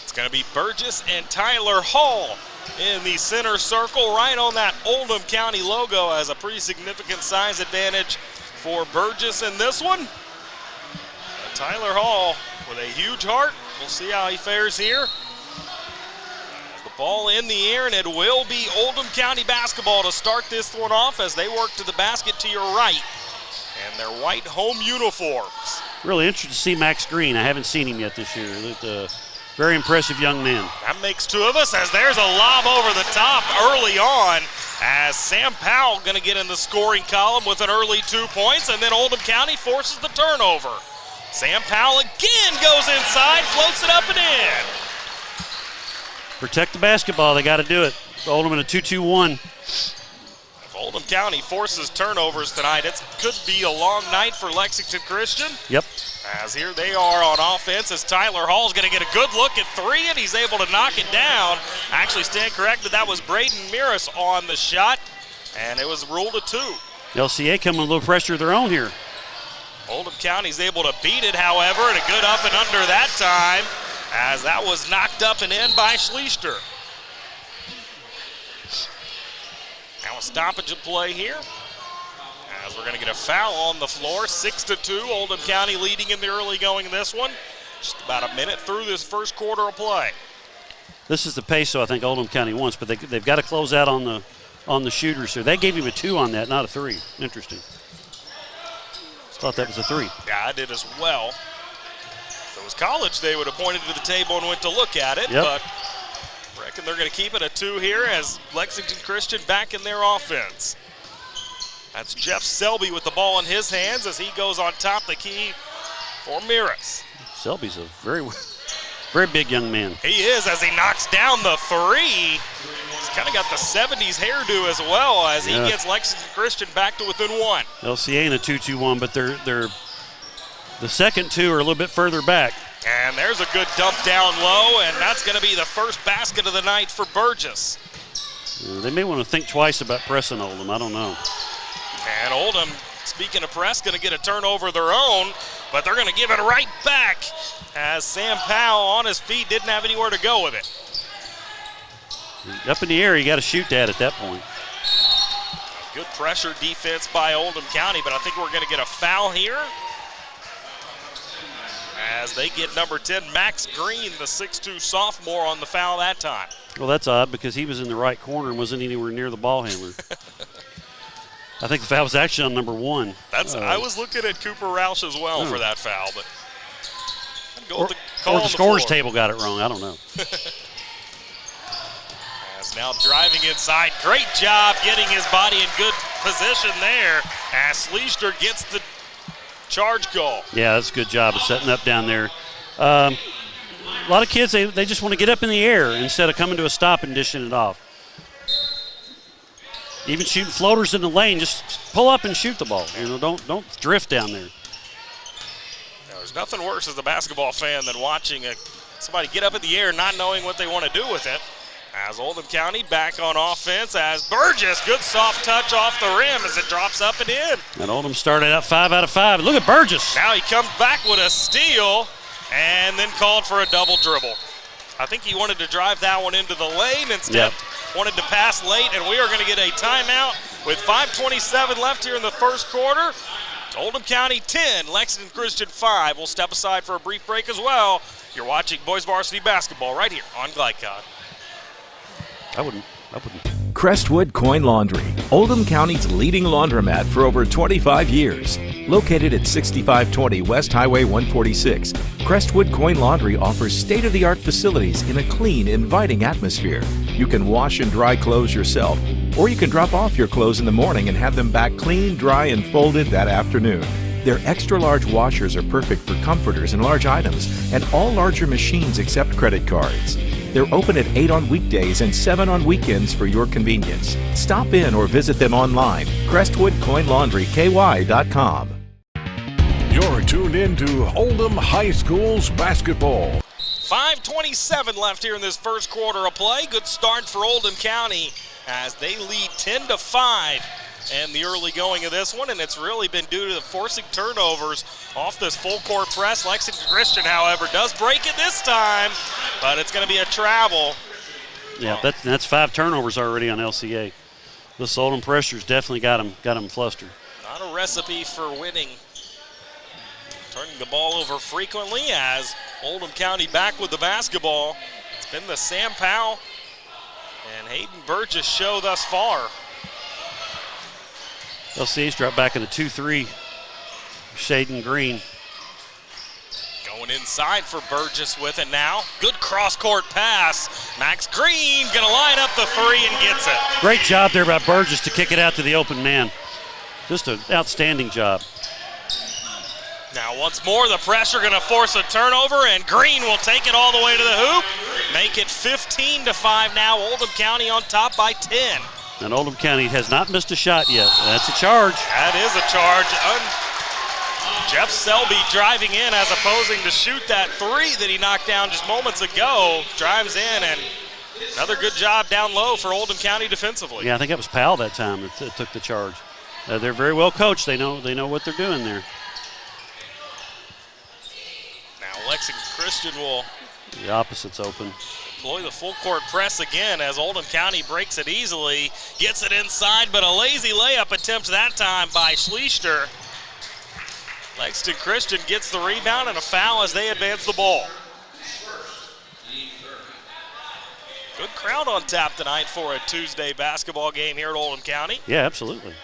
It's going to be Burgess and Tyler Hall in the center circle, right on that Oldham County logo, as a pretty significant size advantage for Burgess in this one. Tyler Hall with a huge heart. We'll see how he fares here. The ball in the air, and it will be Oldham County basketball to start this one off as they work to the basket to your right in their white home uniforms. Really interested to see Max Green. I haven't seen him yet this year. Very impressive young man. That makes 2 of us, as there's a lob over the top early on. as Sam Powell going to get in the scoring column with an early 2 points, and then Oldham County forces the turnover. Sam Powell again goes inside, floats it up and in. Protect the basketball. They got to do it. Oldham in a 2-2-1. If Oldham County forces turnovers tonight, it could be a long night for Lexington Christian. Yep. As here they are on offense, as Tyler Hall's going to get a good look at three, and he's able to knock it down. Actually, stand corrected, that was Braden Miras on the shot, and it was ruled a 2. LCA coming with a little pressure of their own here. Oldham County's able to beat it, however, and a good up and under that time, as that was knocked up and in by Schleister. Now a stoppage of play here, as we're going to get a foul on the floor. 6-2, Oldham County leading in the early going in this one. Just about a minute through this first quarter of play. This is the pace, so I think Oldham County wants, but they've got to close out on the shooters here. They gave him a 2 on that, not a 3. Interesting. Thought that was a 3. Yeah, I did as well. If it was college, they would have pointed to the table and went to look at it, yep. But I reckon they're going to keep it a 2 here as Lexington Christian back in their offense. That's Jeff Selby with the ball in his hands as he goes on top the key for Miras. Selby's a very, very big young man. He is, as he knocks down the 3. He's kind of got the 70s hairdo as well, as he gets Lexington Christian back to within 1. LCA in a 2-2-1, but they're the second 2 are a little bit further back. And there's a good dump down low, and that's going to be the first basket of the night for Burgess. They may want to think twice about pressing Oldham. I don't know. And Oldham, speaking of press, going to get a turnover of their own, but they're going to give it right back as Sam Powell on his feet didn't have anywhere to go with it. Up in the air, you got to shoot that at that point. Good pressure defense by Oldham County, but I think we're going to get a foul here as they get number 10, Max Green, the 6'2 sophomore, on the foul that time. Well, that's odd because he was in the right corner and wasn't anywhere near the ball handler. I think the foul was actually on number 1. I was looking at Cooper Roush as well for that foul, but or the scores table got it wrong. I don't know. As now driving inside. Great job getting his body in good position there as Schleister gets the charge goal. Yeah, that's a good job of setting up down there. A lot of kids, they just want to get up in the air instead of coming to a stop and dishing it off. Even shooting floaters in the lane, just pull up and shoot the ball. Don't drift down there. There's nothing worse as a basketball fan than watching somebody get up in the air not knowing what they want to do with it. As Oldham County back on offense as Burgess, good soft touch off the rim as it drops up and in. And Oldham started out 5 out of 5. Look at Burgess. Now he comes back with a steal and then called for a double dribble. I think he wanted to drive that one into the lane instead. Wanted to pass late, and we are going to get a timeout with 5:27 left here in the first quarter. Oldham County 10, Lexington Christian 5. We'll step aside for a brief break as well. You're watching boys varsity basketball right here on Glycod. I wouldn't. Crestwood Coin Laundry, Oldham County's leading laundromat for over 25 years. Located at 6520 West Highway 146, Crestwood Coin Laundry offers state-of-the-art facilities in a clean, inviting atmosphere. You can wash and dry clothes yourself, or you can drop off your clothes in the morning and have them back clean, dry, and folded that afternoon. Their extra-large washers are perfect for comforters and large items, and all larger machines accept credit cards. They're open at 8 on weekdays and 7 on weekends for your convenience. Stop in or visit them online, CrestwoodCoinLaundryKY.com. You're tuned in to Oldham High School's basketball. 5:27 left here in this first quarter of play. Good start for Oldham County as they lead 10-5 in the early going of this one, and it's really been due to the forcing turnovers off this full court press. Lexington Christian, however, does break it this time, but it's going to be a travel. Yeah, that's 5 turnovers already on LCA. This Oldham pressure's definitely got them flustered. Not a recipe for winning. Turning the ball over frequently as Oldham County back with the basketball. It's been the Sam Powell and Hayden Burgess show thus far. LCA's dropped back in the 2-3. Shaden Green. Going Going inside for Burgess with it now. Good cross-court pass. Max Green going to line up the three and gets it. Great job there by Burgess to kick it out to the open man. Just an outstanding job. Now once more the pressure going to force a turnover, and Green will take it all the way to the hoop. Make it 15-5 now. Oldham County on top by 10. And Oldham County has not missed a shot yet. That's a charge. That is a charge. Jeff Selby driving in as opposing to shoot that three that he knocked down just moments ago. Drives in, and another good job down low for Oldham County defensively. Yeah, I think that was Powell that time that took the charge. They're very well coached. They know what they're doing there. Now Lexington Christian will The opposite's open. Employ the full court press again as Oldham County breaks it easily. Gets it inside, but a lazy layup attempt that time by Schleister. Lexington Christian gets the rebound and a foul as they advance the ball. Good crowd on tap tonight for a Tuesday basketball game here at Oldham County. Yeah, absolutely.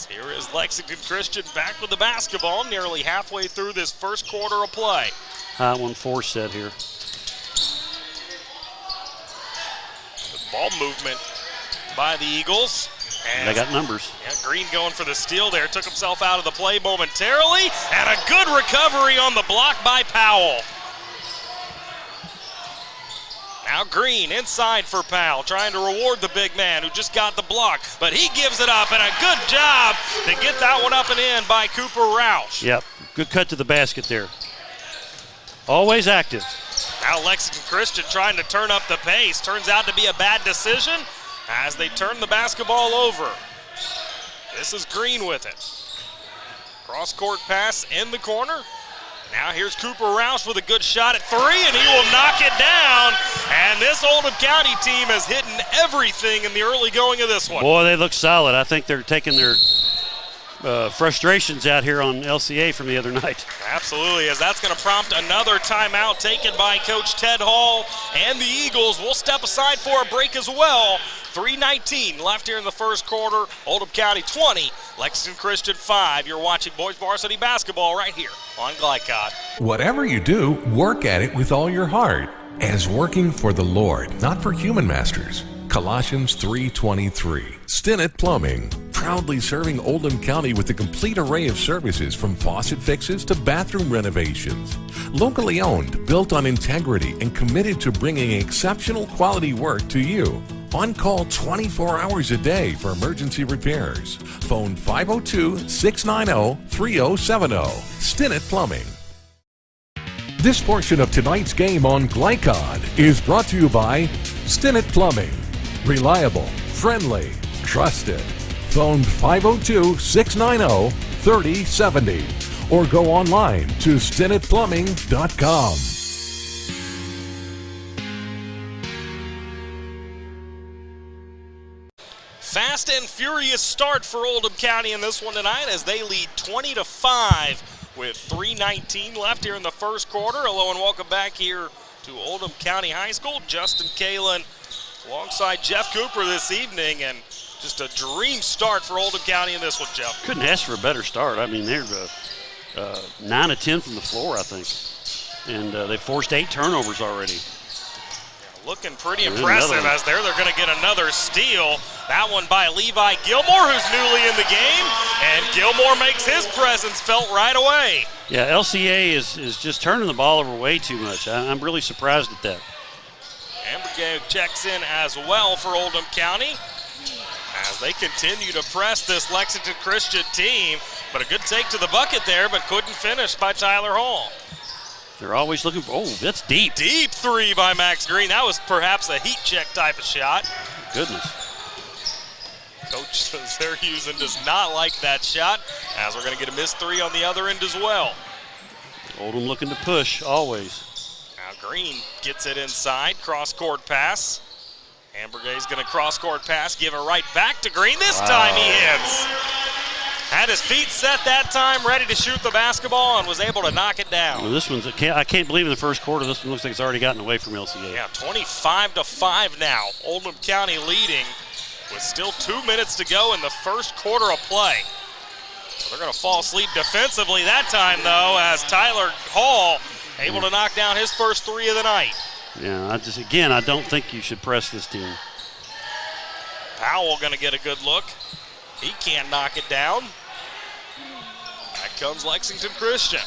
Here is Lexington Christian back with the basketball nearly halfway through this first quarter of play. High 1-4 set here. Good ball movement by the Eagles. And they got numbers. Yeah, Green going for the steal there. Took himself out of the play momentarily. And a good recovery on the block by Powell. Now Green inside for Powell, trying to reward the big man who just got the block. But he gives it up, and a good job to get that one up and in by Cooper Roush. Yep, good cut to the basket there. Always active. Now Lexington Christian trying to turn up the pace. Turns out to be a bad decision as they turn the basketball over. This is Green with it. Cross-court pass in the corner. Now here's Cooper Roush with a good shot at three, and he will knock it down. And this Oldham County team has hit everything in the early going of this one. Boy, they look solid. I think they're taking their frustrations out here on LCA from the other night. Absolutely, as that's going to prompt another timeout taken by Coach Ted Hall and the Eagles. We'll step aside for a break as well. 3:19 left here in the first quarter. Oldham County 20, Lexington Christian 5. You're watching boys varsity basketball right here on Glycod. Whatever you do, work at it with all your heart, as working for the Lord, not for human masters. Colossians 3:23. Stinnett Plumbing, proudly serving Oldham County with a complete array of services from faucet fixes to bathroom renovations. Locally owned, built on integrity, and committed to bringing exceptional quality work to you. On call 24 hours a day for emergency repairs. Phone 502-690-3070. Stinnett Plumbing. This portion of tonight's game on Glycod is brought to you by Stinnett Plumbing. Reliable, friendly, trusted. Phone 502-690-3070 or go online to StinnettPlumbing.com. Fast and furious start for Oldham County in this one tonight as they lead 20-5 with 3:19 left here in the first quarter. Hello and welcome back here to Oldham County High School. Justin Kalen alongside Jeff Cooper this evening, and just a dream start for Oldham County in this one, Jeff. Couldn't ask for a better start. I mean, they're 9 of 10 from the floor, I think. And they forced 8 turnovers already. Looking pretty impressive as they're going to get another steal. That one by Levi Gilmore, who's newly in the game. And Gilmore makes his presence felt right away. Yeah, LCA is just turning the ball over way too much. I'm really surprised at that. Ambergay checks in as well for Oldham County as they continue to press this Lexington Christian team. But a good take to the bucket there, but couldn't finish by Tyler Hall. They're always looking for, that's deep. Deep three by Max Green. That was perhaps a heat check type of shot. Goodness. Coach Zerhusen does not like that shot, as we're going to get a missed three on the other end as well. Oldham looking to push, always. Now Green gets it inside, cross-court pass. Ambergay's going to cross-court pass, give it right back to Green. This time he hits. Had his feet set that time, ready to shoot the basketball, and was able to knock it down. Well, this one's, I can't believe in the first quarter, this one looks like it's already gotten away from LCA. Yeah, 25-5 now. Oldham County leading with still 2 minutes to go in the first quarter of play. They're going to fall asleep defensively that time, though, as Tyler Hall able to knock down his first 3 of the night. Yeah, I don't think you should press this team. Powell going to get a good look. He can't knock it down. Back comes Lexington Christian.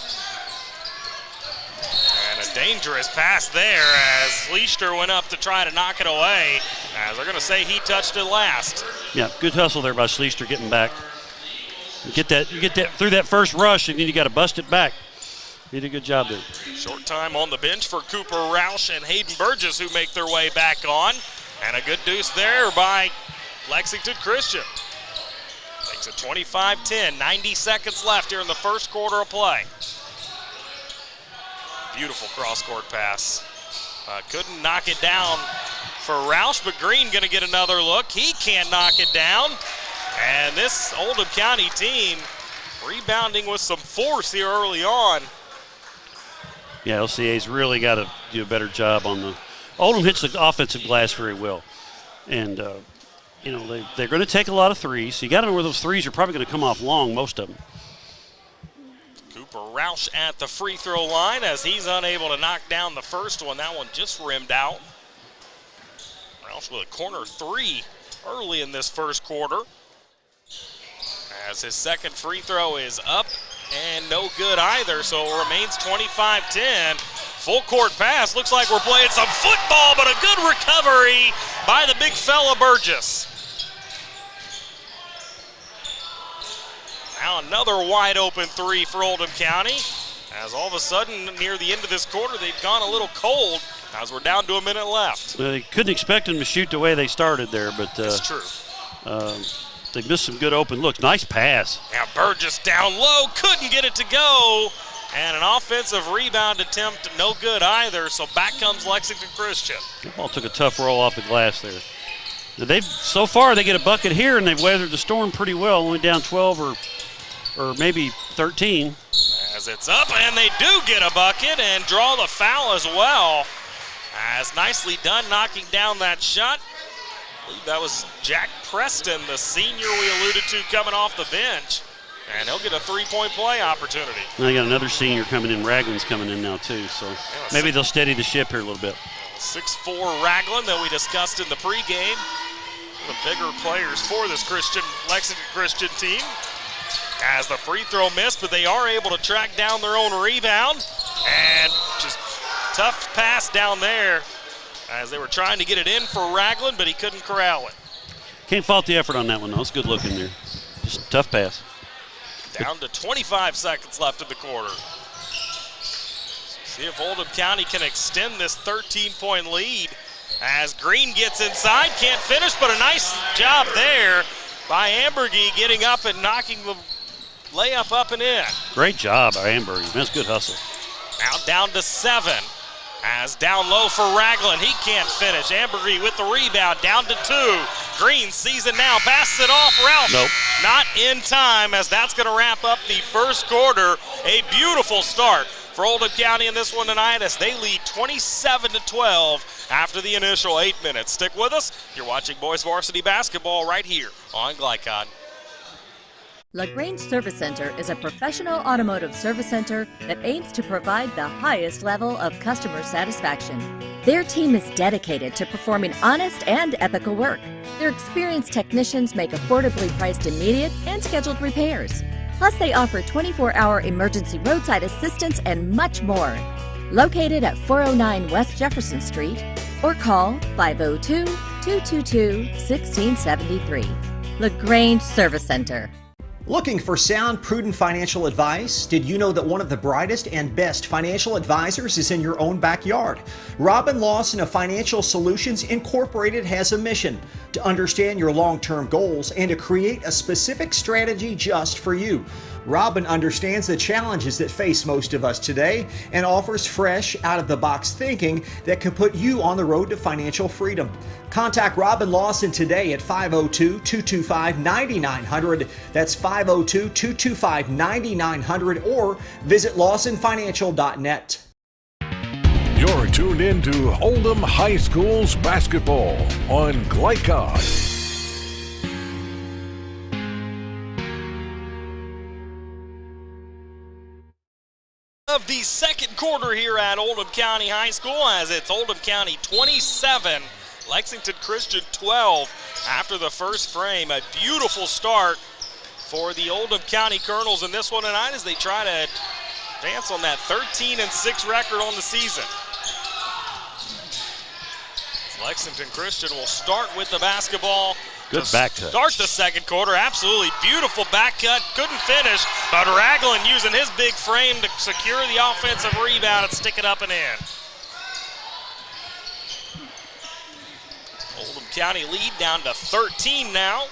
And a dangerous pass there as Schleister went up to try to knock it away, as they're going to say he touched it last. Yeah, good hustle there by Schleister getting back. You get that through that first rush, and then you got to bust it back. He did a good job there. Short time on the bench for Cooper Roush and Hayden Burgess, who make their way back on. And a good deuce there by Lexington Christian. Makes it 25-10, 90 seconds left here in the first quarter of play. Beautiful cross-court pass. Couldn't knock it down for Roush, but Green gonna get another look. He can't knock it down. And this Oldham County team rebounding with some force here early on. Yeah, LCA's really got to do a better job on the. Oldham hits the offensive glass very well. And, they're going to take a lot of threes. So you got to know where those threes are probably going to come off long, most of them. Cooper Roush at the free throw line as he's unable to knock down the first one. That one just rimmed out. Roush with a corner 3 early in this first quarter. As his second free throw is up and no good either, so it remains 25-10. Full court pass. Looks like we're playing some football, but a good recovery by the big fella Burgess. Now another wide open 3 for Oldham County. As all of a sudden, near the end of this quarter, they've gone a little cold as we're down to a minute left. They couldn't expect them to shoot the way they started there, but it's true. They missed some good open looks. Nice pass. Now Burgess down low, couldn't get it to go. And an offensive rebound attempt, no good either, so back comes Lexington Christian. The ball took a tough roll off the glass there. So far, they get a bucket here, and they've weathered the storm pretty well, only down 12 or maybe 13. As it's up, and they do get a bucket and draw the foul as well. As nicely done knocking down that shot. I believe that was Jack Preston, the senior we alluded to, coming off the bench. And he'll get a 3-point play opportunity. Now they got another senior coming in. Ragland's coming in now too, so maybe they'll steady the ship here a little bit. 6'4" Ragland that we discussed in the pregame. The bigger players for this Lexington Christian team. As the free throw missed, but they are able to track down their own rebound. And just tough pass down there as they were trying to get it in for Ragland, but he couldn't corral it. Can't fault the effort on that one, though. It's good looking there. Just a tough pass. Down to 25 seconds left in the quarter. See if Oldham County can extend this 13-point lead as Green gets inside. Can't finish, but a nice job there by Ambergy getting up and knocking the layup up and in. Great job by Ambergy. That's good hustle. Now down to 7. As down low for Ragland, he can't finish. Ambergy with the rebound, down to 2. Green sees it now, passes it off. Roush nope. Not in time, as that's going to wrap up the first quarter. A beautiful start for Oldham County in this one tonight as they lead 27-12 after the initial 8 minutes. Stick with us. You're watching boys varsity basketball right here on Glycon. LaGrange Service Center is a professional automotive service center that aims to provide the highest level of customer satisfaction. Their team is dedicated to performing honest and ethical work. Their experienced technicians make affordably priced immediate and scheduled repairs. Plus, they offer 24-hour emergency roadside assistance and much more. Located at 409 West Jefferson Street, or call 502-222-1673. LaGrange Service Center. Looking for sound, prudent financial advice? Did you know that one of the brightest and best financial advisors is in your own backyard? Robin Lawson of Financial Solutions Incorporated has a mission to understand your long-term goals and to create a specific strategy just for you. Robin understands the challenges that face most of us today and offers fresh, out-of-the-box thinking that can put you on the road to financial freedom. Contact Robin Lawson today at 502-225-9900. That's 502-225-9900 or visit lawsonfinancial.net. You're tuned in to Oldham High School's basketball on Glycon. the second quarter here at Oldham County High School, as it's Oldham County 27, Lexington Christian 12 after the first frame. A beautiful start for the Oldham County Colonels in this one tonight as they try to advance on that 13-6 record on the season. Lexington Christian will start with the basketball. Good back cut. Start the second quarter. Absolutely beautiful back cut. Couldn't finish, but Ragland using his big frame to secure the offensive rebound and stick it up and in. Oldham County lead down to 13 now.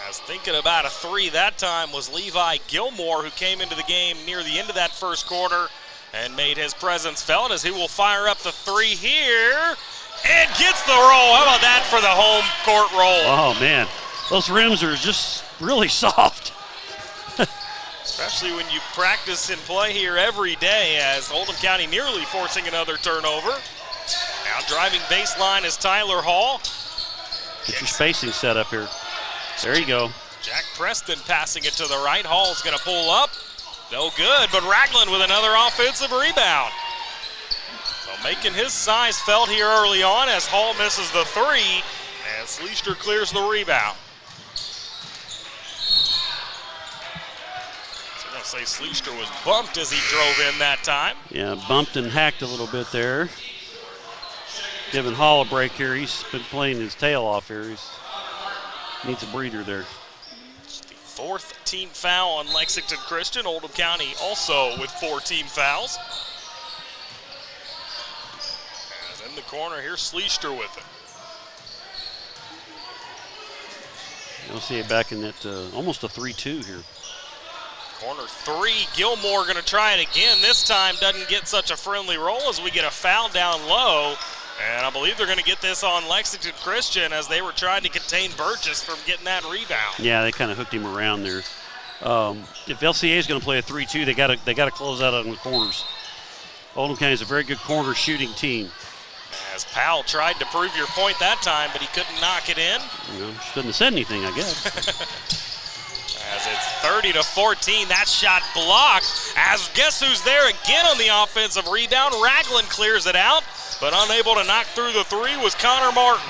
As thinking about a three that time was Levi Gilmore, who came into the game near the end of that first quarter and made his presence felt, as he will fire up the three here and gets the roll. How about that for the home court roll? Oh, man. Those rims are just really soft. Especially when you practice and play here every day, as Oldham County nearly forcing another turnover. Now driving baseline is Tyler Hall. Get your spacing set up here. There you go. Jack Preston passing it to the right. Hall's going to pull up. No good, but Ragland with another offensive rebound. So making his size felt here early on as Hall misses the three, and Sleester clears the rebound. So I'm going to say Sleester was bumped as he drove in that time. Yeah, bumped and hacked a little bit there. Giving Hall a break here. He's been playing his tail off here. He needs a breather there. Fourth team foul on Lexington Christian. Oldham County also with 4 team fouls. As in the corner, here's Sleester with it. You'll see it back in that almost a 3-2 here. Corner three, Gilmore going to try it again. This time doesn't get such a friendly roll as we get a foul down low. And I believe they're going to get this on Lexington Christian as they were trying to contain Burgess from getting that rebound. Yeah, they kind of hooked him around there. If LCA is going to play a 3-2, they got to close out on the corners. Oldham County is a very good corner shooting team. As Powell tried to prove your point that time, but he couldn't knock it in. Shouldn't have said anything, I guess. As it's 30-14, that shot blocked. As guess who's there again on the offensive rebound? Ragland clears it out, but unable to knock through the three was Connor Martin.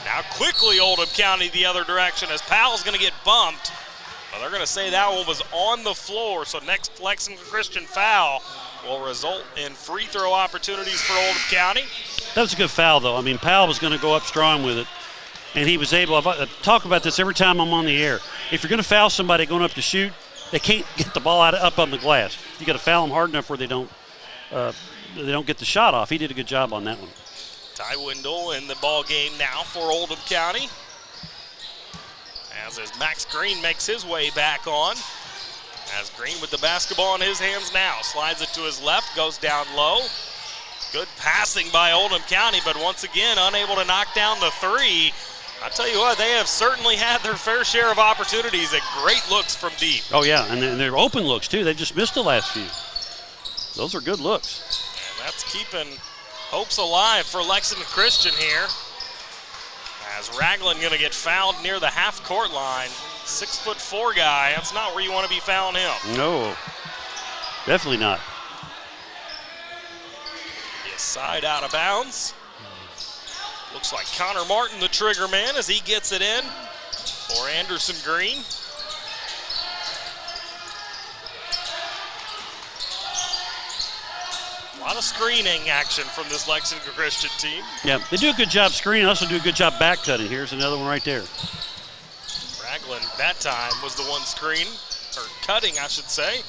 Now quickly Oldham County the other direction as Powell's going to get bumped. Well, they're going to say that one was on the floor, so next Lexington Christian foul will result in free throw opportunities for Oldham County. That was a good foul, though. I mean, Powell was going to go up strong with it, and he was able – I talk about this every time I'm on the air. If you're going to foul somebody going up to shoot, they can't get the ball up on the glass. You got to foul them hard enough where they don't get the shot off. He did a good job on that one. Ty Wendell in the ball game now for Oldham County. As Max Green makes his way back on. As Green with the basketball in his hands now. Slides it to his left, goes down low. Good passing by Oldham County, but once again unable to knock down the three. I tell you what, they have certainly had their fair share of opportunities at great looks from deep. Oh, yeah, and they're open looks, too. They just missed the last few. Those are good looks. And that's keeping hopes alive for Lexington Christian here. As Ragland going to get fouled near the half-court line. 6'4" guy, that's not where you want to be fouling him. No, definitely not. He is side out of bounds. Looks like Connor Martin, the trigger man, as he gets it in for Anderson Green. A lot of screening action from this Lexington Christian team. Yeah, they do a good job screening, also do a good job back cutting. Here's another one right there. Ragland that time was the one screen, or cutting I should say.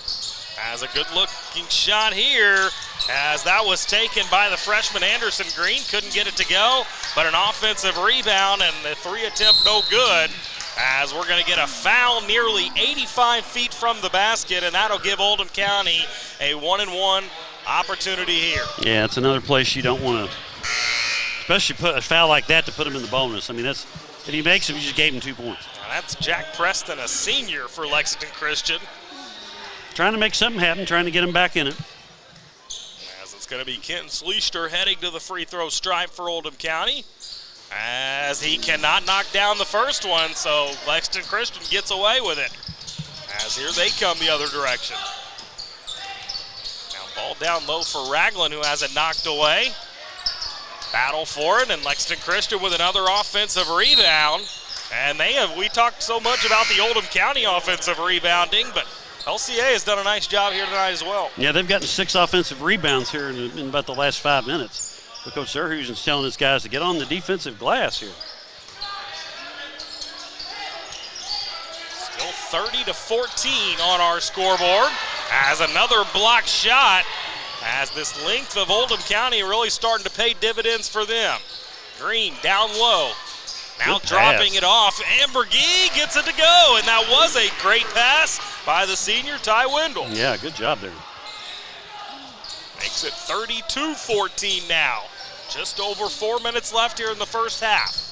As a good looking shot here, as that was taken by the freshman Anderson Green. Couldn't get it to go, but an offensive rebound and the three attempt no good. As we're going to get a foul nearly 85 feet from the basket, and that'll give Oldham County a 1-and-1 opportunity here. Yeah, it's another place you don't want to, especially put a foul like that to put him in the bonus. I mean, that's if he makes him, you just gave him 2 points. Now that's Jack Preston, a senior for Lexington Christian. Trying to make something happen, trying to get him back in it. As it's going to be Kenton Sleester heading to the free throw stripe for Oldham County. As he cannot knock down the first one, so Lexington Christian gets away with it. As here they come the other direction. Ball down low for Ragland, who has it knocked away. Battle for it, and Lexington Christian with another offensive rebound. And we talked so much about the Oldham County offensive rebounding, but LCA has done a nice job here tonight as well. Yeah, they've gotten 6 offensive rebounds here in about the last 5 minutes. But Coach Zerhusen's telling his guys to get on the defensive glass here. Still 30-14 on our scoreboard as another block shot, as this length of Oldham County really starting to pay dividends for them. Green down low. Now dropping it off. Amber Gee gets it to go, and that was a great pass by the senior Ty Wendell. Yeah, good job there. Makes it 32-14 now. Just over 4 minutes left here in the first half.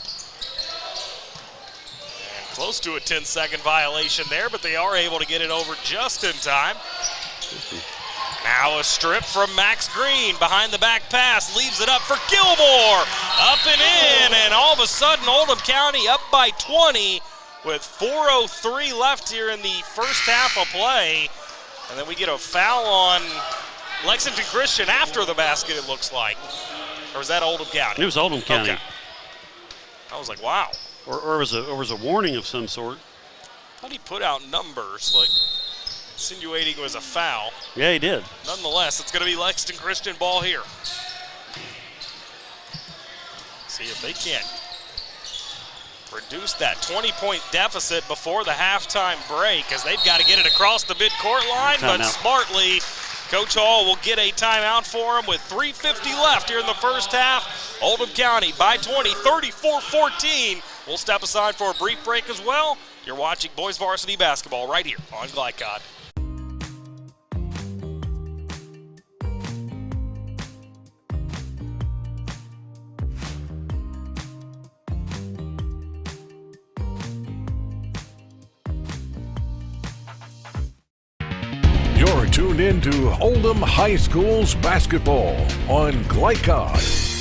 And close to a 10-second violation there, but they are able to get it over just in time. Now a strip from Max Green, behind the back pass, leaves it up for Gilmore. Up and in, and all of a sudden Oldham County up by 20 with 4:03 left here in the first half of play. And then we get a foul on Lexington Christian after the basket, it looks like. Or was that Oldham County? It was Oldham County. Okay. I was like, wow. Or it was a warning of some sort. I thought he put out numbers, like insinuating it was a foul. Yeah, he did. Nonetheless, it's going to be Lexington Christian ball here. See if they can reduce that 20-point deficit before the halftime break, as they've got to get it across the midcourt line, but smartly, Coach Hall will get a timeout for him with 3:50 left here in the first half. Oldham County by 20, 34-14. We'll step aside for a brief break as well. You're watching boys varsity basketball right here on Glycod. You're tuned in to Oldham High School's basketball on Glycod.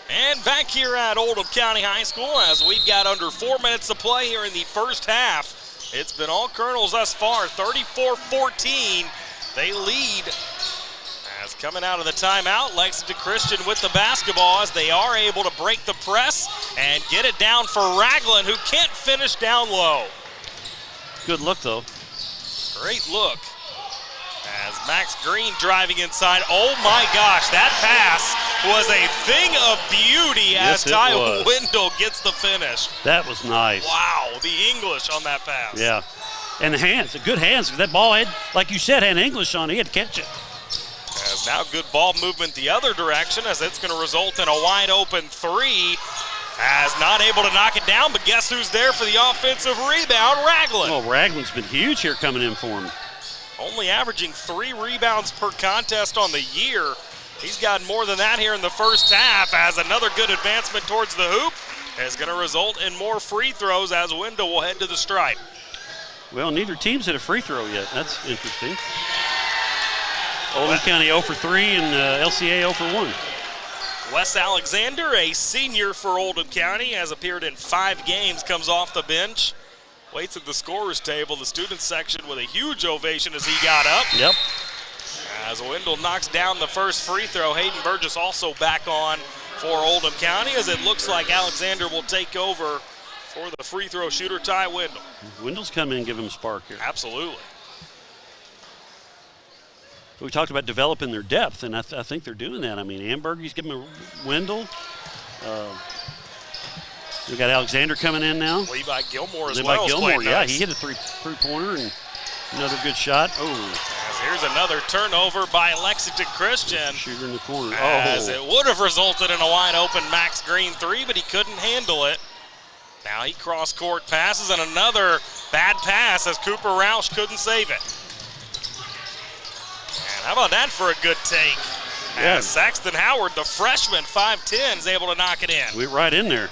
And back here at Oldham County High School, as we've got under 4 minutes to play here in the first half. It's been all Colonels thus far, 34-14. They lead. As coming out of the timeout, Lexington Christian with the basketball, as they are able to break the press and get it down for Ragland, who can't finish down low. Good look, though. Great look. As Max Green driving inside. Oh my gosh, that pass was a thing of beauty as Ty Wendell gets the finish. That was nice. Wow, the English on that pass. Yeah, and the hands, good hands. That ball had, like you said, had English on it. He had to catch it. As now good ball movement the other direction, as it's going to result in a wide open three. As not able to knock it down, but guess who's there for the offensive rebound? Ragland. Well, Ragland's been huge here coming in for him. Only averaging 3 rebounds per contest on the year. He's got more than that here in the first half, as another good advancement towards the hoop is going to result in more free throws, as Wendell will head to the stripe. Well, neither team's hit a free throw yet. That's interesting. Oldham County 0 for 3 and LCA 0 for 1. Wes Alexander, a senior for Oldham County, has appeared in 5 games, comes off the bench. Waits at the scorer's table, the student section, with a huge ovation as he got up. Yep. As Wendell knocks down the first free throw, Hayden Burgess also back on for Oldham County, as it looks like Alexander will take over for the free throw shooter, Ty Wendell. Wendell's come in and give him a spark here. Absolutely. We talked about developing their depth, and I think they're doing that. I mean, Ambergy's giving a Wendell. We got Alexander coming in now. Levi Gilmore as well. Levi Gilmore, yeah, nice. He hit a three-pointer and another good shot. Oh. As here's another turnover by Lexington Christian. Shooter in the corner. As it would have resulted in a wide open Max Green 3, but he couldn't handle it. Now he cross-court passes, and another bad pass as Cooper Roush couldn't save it. And how about that for a good take? Yeah. As Saxton Howard, the freshman, 5'10", is able to knock it in. We're right in there.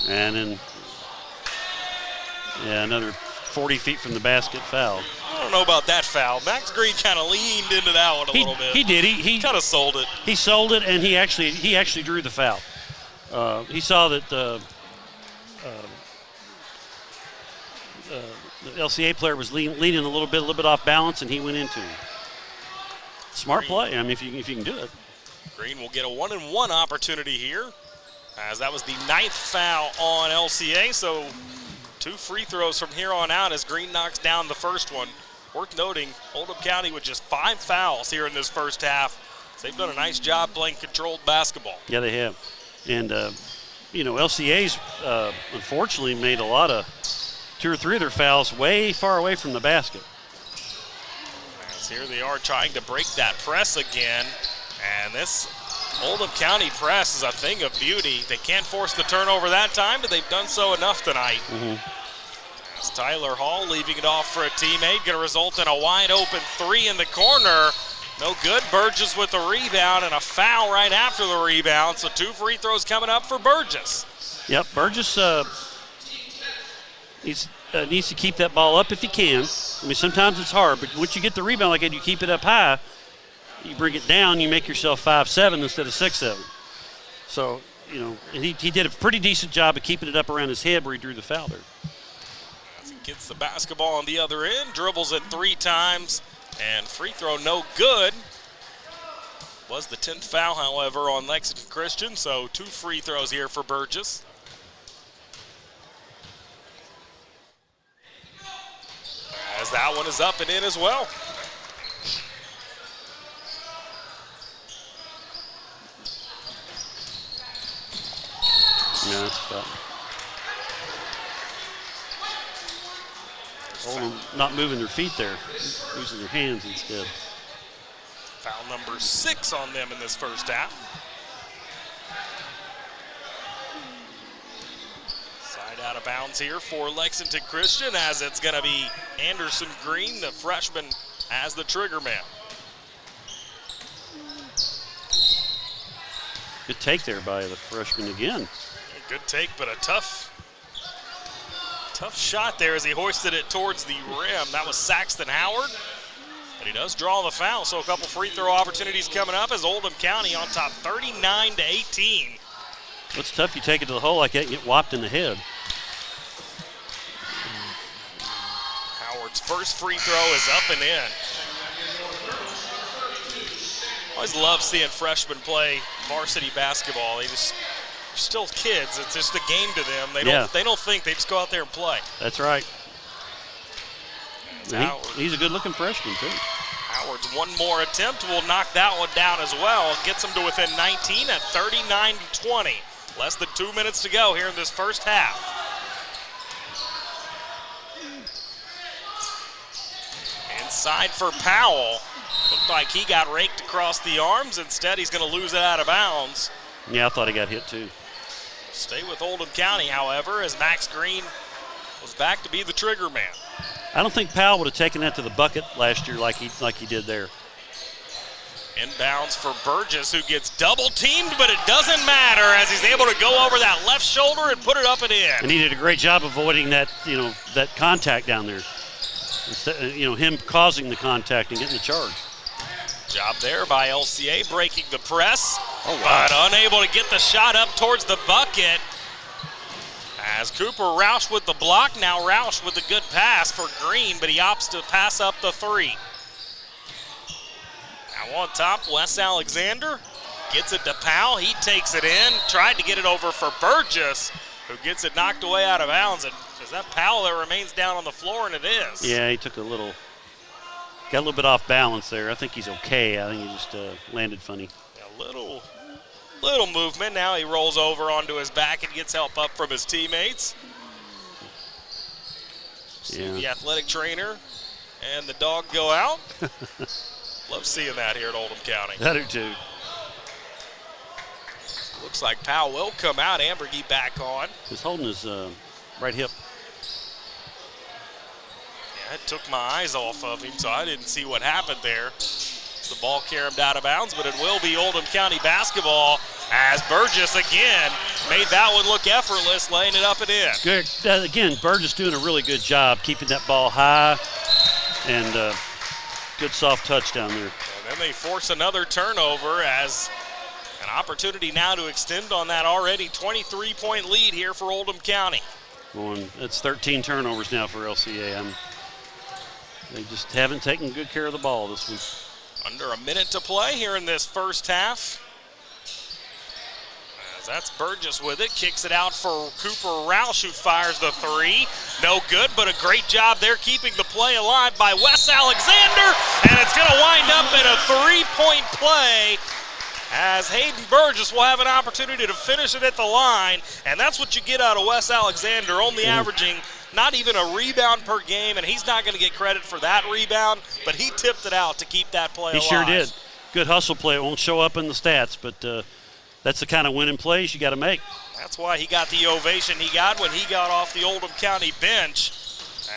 And then, yeah, another 40 feet from the basket foul. I don't know about that foul. Max Green kind of leaned into that one a little bit. He did. He kind of sold it. He sold it, and he actually drew the foul. He saw that the LCA player was leaning a little bit off balance, and he went into him. Smart play. I mean, if you can do it. Green will get a 1-and-1 opportunity here, as that was the 9th foul on LCA. So 2 free throws from here on out as Green knocks down the first one. Worth noting, Oldham County with just 5 fouls here in this first half. They've done a nice job playing controlled basketball. Yeah, they have. And, LCA's unfortunately made a lot of 2 or 3 of their fouls way far away from the basket. As here they are trying to break that press again. And this Oldham County press is a thing of beauty. They can't force the turnover that time, but they've done so enough tonight. As Tyler Hall leaving it off for a teammate, going to result in a wide open 3 in the corner. No good. Burgess with the rebound and a foul right after the rebound. So 2 free throws coming up for Burgess. Yep, Burgess needs to keep that ball up if he can. I mean, sometimes it's hard, but once you get the rebound like that, you keep it up high. You bring it down, you make yourself 5'7" instead of 6'7". So, he did a pretty decent job of keeping it up around his head where he drew the foul there. As he gets the basketball on the other end, dribbles it 3 times. And free throw no good. Was the 10th foul, however, on Lexington Christian, so 2 free throws here for Burgess. As that one is up and in as well. Yeah, that's foul. Not moving their feet there, using their hands instead. Foul number 6 on them in this first half. Side out of bounds here for Lexington Christian, as it's going to be Anderson Green, the freshman, as the trigger man. Good take there by the freshman again. A good take, but a tough shot there as he hoisted it towards the rim. That was Saxton Howard, but he does draw the foul, so a couple free throw opportunities coming up as Oldham County on top 39-18. It's tough. You take it to the hole like that, you get whopped in the head. Howard's first free throw is up and in. Always love seeing freshmen play varsity basketball. They're still kids. It's just a game to them. They don't think. They just go out there and play. That's right. He's a good-looking freshman, too. Howard's one more attempt will knock that one down as well. Gets them to within 19 at 39-20. Less than 2 minutes to go here in this first half. Inside for Powell. Looked like he got raked across the arms. Instead, he's going to lose it out of bounds. Yeah, I thought he got hit, too. Stay with Oldham County, however, as Max Green was back to be the trigger man. I don't think Powell would have taken that to the bucket last year like he did there. Inbounds for Burgess, who gets double teamed, but it doesn't matter as he's able to go over that left shoulder and put it up and in. And he did a great job avoiding that, that contact down there. Him causing the contact and getting the charge. Job there by LCA, breaking the press, but unable to get the shot up towards the bucket. As Cooper Roush with the block, now Roush with a good pass for Green, but he opts to pass up the 3. Now on top, Wes Alexander gets it to Powell. He takes it in, tried to get it over for Burgess, who gets it knocked away out of bounds. And is that Powell that remains down on the floor? And it is. Yeah, he got a little bit off balance there. I think he's okay. I think he just landed funny. A little movement. Now he rolls over onto his back and gets help up from his teammates. See the athletic trainer and the dog go out. Love seeing that here at Oldham County. I do too. Looks like Powell will come out. Ambergy back on. He's holding his right hip. Yeah, it took my eyes off of him, so I didn't see what happened there. The ball carried out of bounds, but it will be Oldham County basketball as Burgess again made that one look effortless, laying it up and in. Good. Again, Burgess doing a really good job keeping that ball high and good soft touch down there. And then they force another turnover as, and An opportunity now to extend on that already 23-point lead here for Oldham County. It's 13 turnovers now for LCA. They just haven't taken good care of the ball this week. Under a minute to play here in this first half. As that's Burgess with it, kicks it out for Cooper Roush, who fires the three. No good, but a great job there keeping the play alive by Wes Alexander, and it's going to wind up in a three-point play as Hayden Burgess will have an opportunity to finish it at the line, and that's what you get out of Wes Alexander, only averaging not even a rebound per game, and he's not going to get credit for that rebound, but he tipped it out to keep that play alive. He sure did. Good hustle play. It won't show up in the stats, but that's the kind of winning plays you got to make. That's why he got the ovation he got when he got off the Oldham County bench.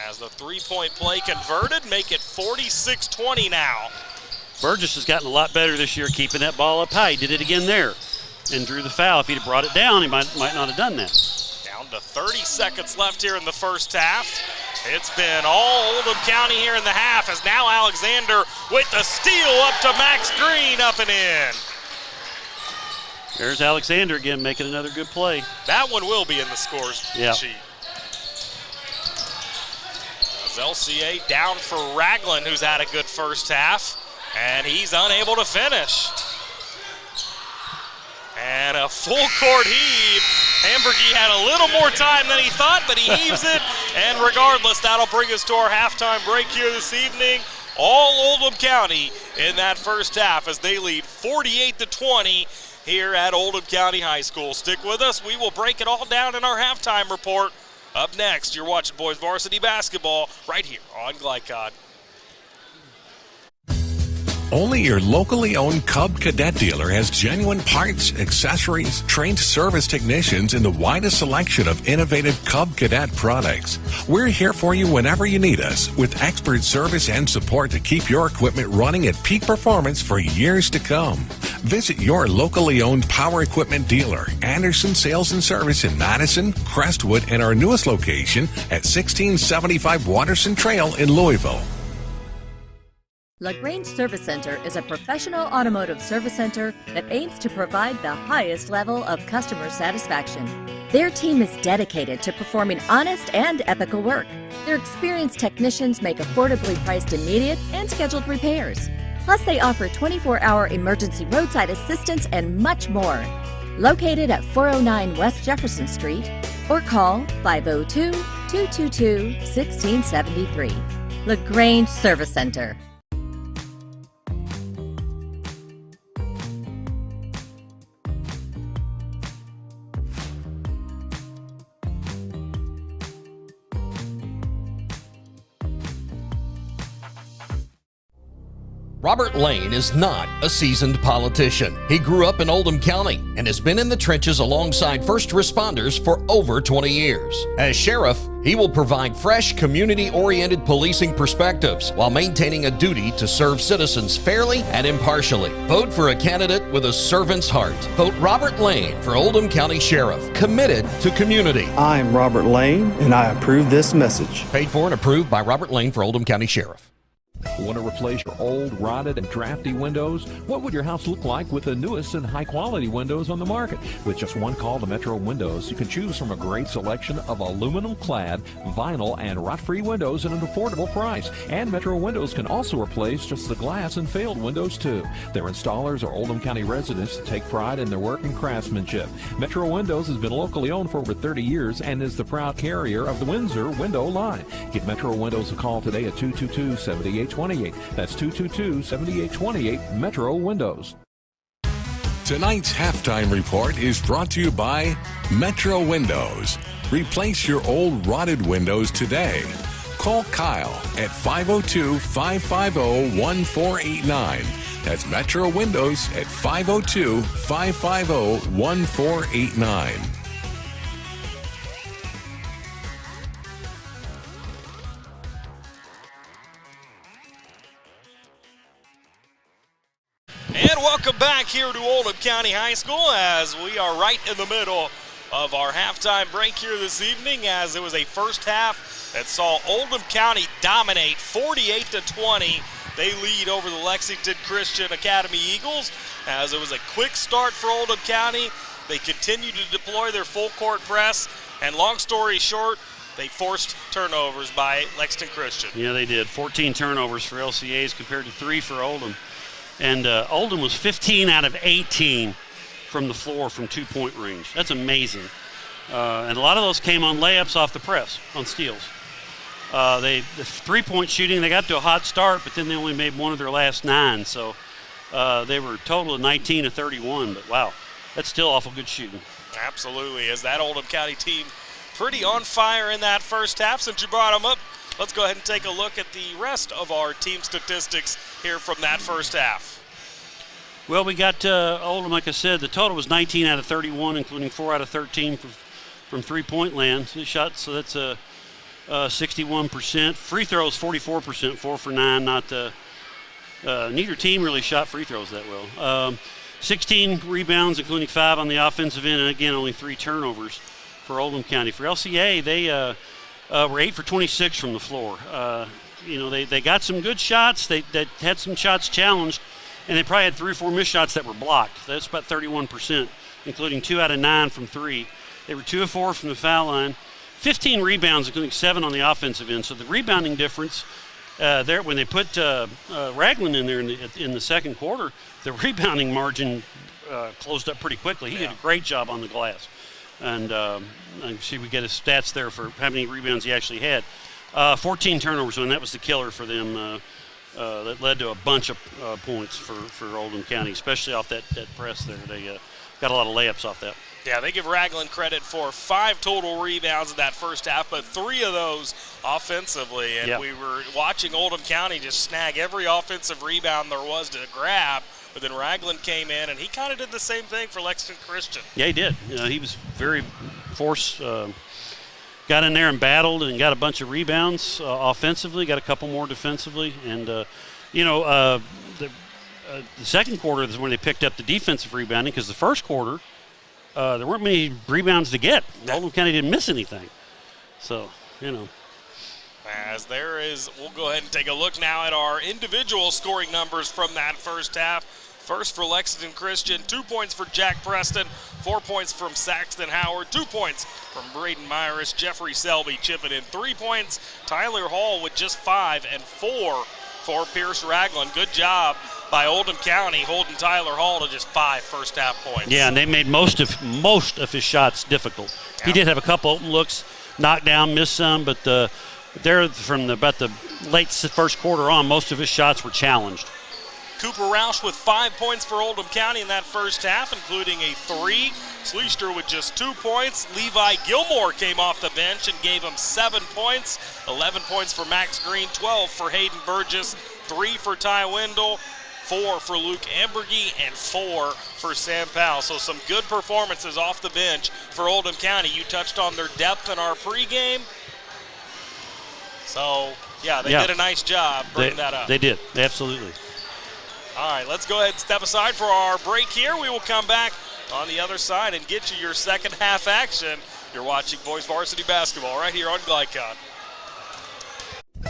As the three-point play converted, make it 46-20 now. Burgess has gotten a lot better this year keeping that ball up high. He did it again there and drew the foul. If he'd have brought it down, he might not have done that. Down to 30 seconds left here in the first half. It's been all Oldham County here in the half, as now Alexander with the steal up to Max Green, up and in. There's Alexander again making another good play. That one will be in the scores sheet. As LCA down for Ragland, who's had a good first half, and he's unable to finish. And a full court heave. Hamburgie had a little more time than he thought, but he heaves it. And regardless, that'll bring us to our halftime break here this evening. All Oldham County in that first half as they lead 48-20 here at Oldham County High School. Stick with us. We will break it all down in our halftime report. Up next, you're watching Boys Varsity Basketball right here on Glycod. Only your locally owned Cub Cadet dealer has genuine parts, accessories, trained service technicians, and the widest selection of innovative Cub Cadet products. We're here for you whenever you need us, with expert service and support to keep your equipment running at peak performance for years to come. Visit your locally owned power equipment dealer, Anderson Sales and Service in Madison, Crestwood, and our newest location at 1675 Watterson Trail in Louisville. LaGrange Service Center is a professional automotive service center that aims to provide the highest level of customer satisfaction. Their team is dedicated to performing honest and ethical work. Their experienced technicians make affordably priced immediate and scheduled repairs. Plus, they offer 24-hour emergency roadside assistance and much more. Located at 409 West Jefferson Street, or call 502-222-1673. LaGrange Service Center. Robert Lane is not a seasoned politician. He grew up in Oldham County and has been in the trenches alongside first responders for over 20 years. As sheriff, he will provide fresh, community-oriented policing perspectives while maintaining a duty to serve citizens fairly and impartially. Vote for a candidate with a servant's heart. Vote Robert Lane for Oldham County Sheriff, committed to community. I'm Robert Lane, and I approve this message. Paid for and approved by Robert Lane for Oldham County Sheriff. Want to replace your old, rotted, and drafty windows? What would your house look like with the newest and high-quality windows on the market? With just one call to Metro Windows, you can choose from a great selection of aluminum-clad, vinyl, and rot-free windows at an affordable price. And Metro Windows can also replace just the glass and failed windows, too. Their installers are Oldham County residents that take pride in their work and craftsmanship. Metro Windows has been locally owned for over 30 years and is the proud carrier of the Windsor window line. Give Metro Windows a call today at 222-7828. That's 222-7828 Metro Windows. Tonight's halftime report is brought to you by Metro Windows. Replace your old rotted windows today. Call Kyle at 502-550-1489. That's Metro Windows at 502-550-1489. And welcome back here to Oldham County High School as we are right in the middle of our halftime break here this evening, as it was a first half that saw Oldham County dominate 48-20 They lead over the Lexington Christian Academy Eagles as it was a quick start for Oldham County. They continue to deploy their full court press, and long story short, they forced turnovers by Lexington Christian. Yeah, they did. 14 turnovers for LCAs compared to 3 for Oldham. And Oldham was 15 out of 18 from the floor from 2-point range. That's amazing. And a lot of those came on layups off the press, on steals. The 3-point shooting, they got to a hot start, but then they only made one of their last 9. So they were a total of 19 of 31, but wow, that's still awful good shooting. Absolutely, as that Oldham County team pretty on fire in that first half. Since you brought them up, let's go ahead and take a look at the rest of our team statistics here from that first half. Well, we got Oldham, like I said, the total was 19 out of 31, including 4 out of 13 from three-point land. Shots, so that's a 61%. Free throws, 44%, 4 for 9. Neither team really shot free throws that well. 16 rebounds, including 5 on the offensive end, and again, only 3 turnovers for Oldham County. For LCA, they were 8 for 26 from the floor. They got some good shots. They had some shots challenged, and they probably had 3 or 4 missed shots that were blocked. That's about 31%, including 2 out of 9 from 3. They were 2 of 4 from the foul line. 15 rebounds, including 7 on the offensive end. So the rebounding difference there, when they put Ragland in there in the second quarter, the rebounding margin closed up pretty quickly. He did a great job on the glass. And see, we get his stats there for how many rebounds he actually had. 14 turnovers, and that was the killer for them. That led to a bunch of points for Oldham County, especially off that press there. They got a lot of layups off that. Yeah, they give Ragland credit for 5 total rebounds in that first half, but 3 of those offensively. And we were watching Oldham County just snag every offensive rebound there was to grab. But then Ragland came in, and he kind of did the same thing for Lexington Christian. Yeah, he did. He was very got in there and battled and got a bunch of rebounds offensively, got a couple more defensively. And, the second quarter is when they picked up the defensive rebounding, because the first quarter, there weren't many rebounds to get. Oldham County didn't miss anything. So, As there is, we'll go ahead and take a look now at our individual scoring numbers from that first half. First for Lexington Christian, 2 points for Jack Preston, 4 points from Saxton Howard, 2 points from Braden Myris, Jeffrey Selby chipping in 3 points, Tyler Hall with just 5, and 4 for Pierce Ragland. Good job by Oldham County holding Tyler Hall to just 5 first half points. Yeah, and they made most of his shots difficult. Yeah. He did have a couple open looks, knocked down, missed some, but there from about the late first quarter on, most of his shots were challenged. Cooper Roush with 5 points for Oldham County in that first half, including a 3. Sleester with just 2 points. Levi Gilmore came off the bench and gave him 7 points. 11 points for Max Green, 12 for Hayden Burgess, 3 for Ty Wendell, 4 for Luke Ambergy, and 4 for Sam Powell. So some good performances off the bench for Oldham County. You touched on their depth in our pregame. So, they did a nice job bringing that up. They did, absolutely. All right, let's go ahead and step aside for our break here. We will come back on the other side and get you your second half action. You're watching Boys Varsity Basketball right here on Glycon.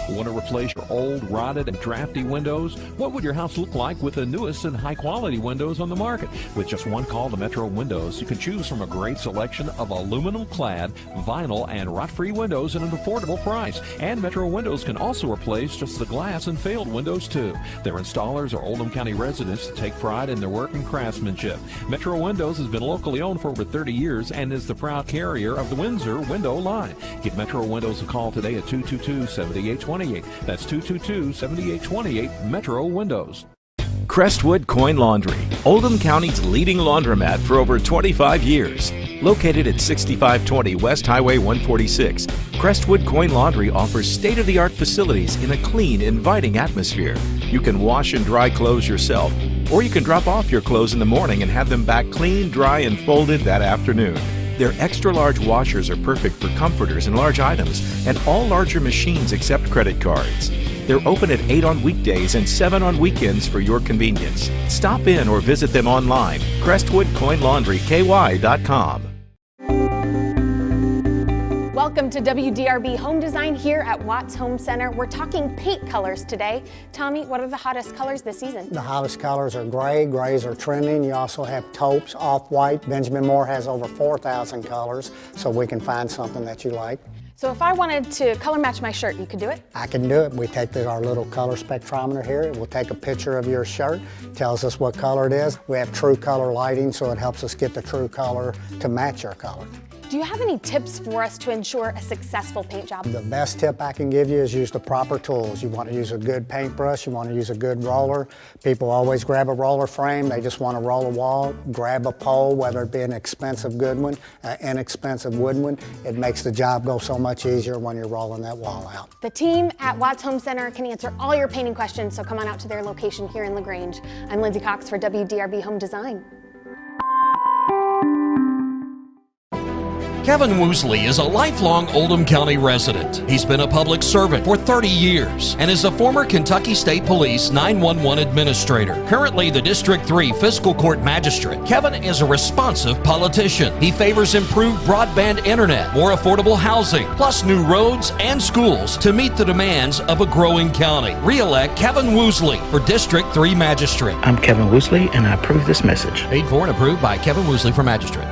Want to replace your old, rotted, and drafty windows? What would your house look like with the newest and high-quality windows on the market? With just one call to Metro Windows, you can choose from a great selection of aluminum-clad, vinyl, and rot-free windows at an affordable price. And Metro Windows can also replace just the glass and failed windows, too. Their installers are Oldham County residents that take pride in their work and craftsmanship. Metro Windows has been locally owned for over 30 years and is the proud carrier of the Windsor window line. Give Metro Windows a call today at 222-7828. That's 222-7828, Metro Windows. Crestwood Coin Laundry, Oldham County's leading laundromat for over 25 years. Located at 6520 West Highway 146, Crestwood Coin Laundry offers state-of-the-art facilities in a clean, inviting atmosphere. You can wash and dry clothes yourself, or you can drop off your clothes in the morning and have them back clean, dry, and folded that afternoon. Their extra-large washers are perfect for comforters and large items, and all larger machines accept credit cards. They're open at 8 on weekdays and 7 on weekends for your convenience. Stop in or visit them online, crestwoodcoinlaundryky.com. Welcome to WDRB Home Design here at Watts Home Center. We're talking paint colors today. Tommy, what are the hottest colors this season? The hottest colors are gray. Grays are trending. You also have taupes, off-white. Benjamin Moore has over 4,000 colors, so we can find something that you like. So if I wanted to color match my shirt, you could do it? I can do it. We take our little color spectrometer here. It will take a picture of your shirt, tells us what color it is. We have true color lighting, so it helps us get the true color to match your color. Do you have any tips for us to ensure a successful paint job? The best tip I can give you is use the proper tools. You want to use a good paintbrush, you want to use a good roller. People always grab a roller frame, they just want to roll a wall. Grab a pole, whether it be an expensive good one, an inexpensive wooden one. It makes the job go so much easier when you're rolling that wall out. The team at Watts Home Center can answer all your painting questions, so come on out to their location here in LaGrange. I'm Lindsay Cox for WDRB Home Design. Kevin Woosley is a lifelong Oldham County resident. He's been a public servant for 30 years and is a former Kentucky State Police 911 administrator. Currently the District 3 Fiscal Court Magistrate, Kevin is a responsive politician. He favors improved broadband internet, more affordable housing, plus new roads and schools to meet the demands of a growing county. Re-elect Kevin Woosley for District 3 Magistrate. I'm Kevin Woosley, and I approve this message. Paid for and approved by Kevin Woosley for Magistrate.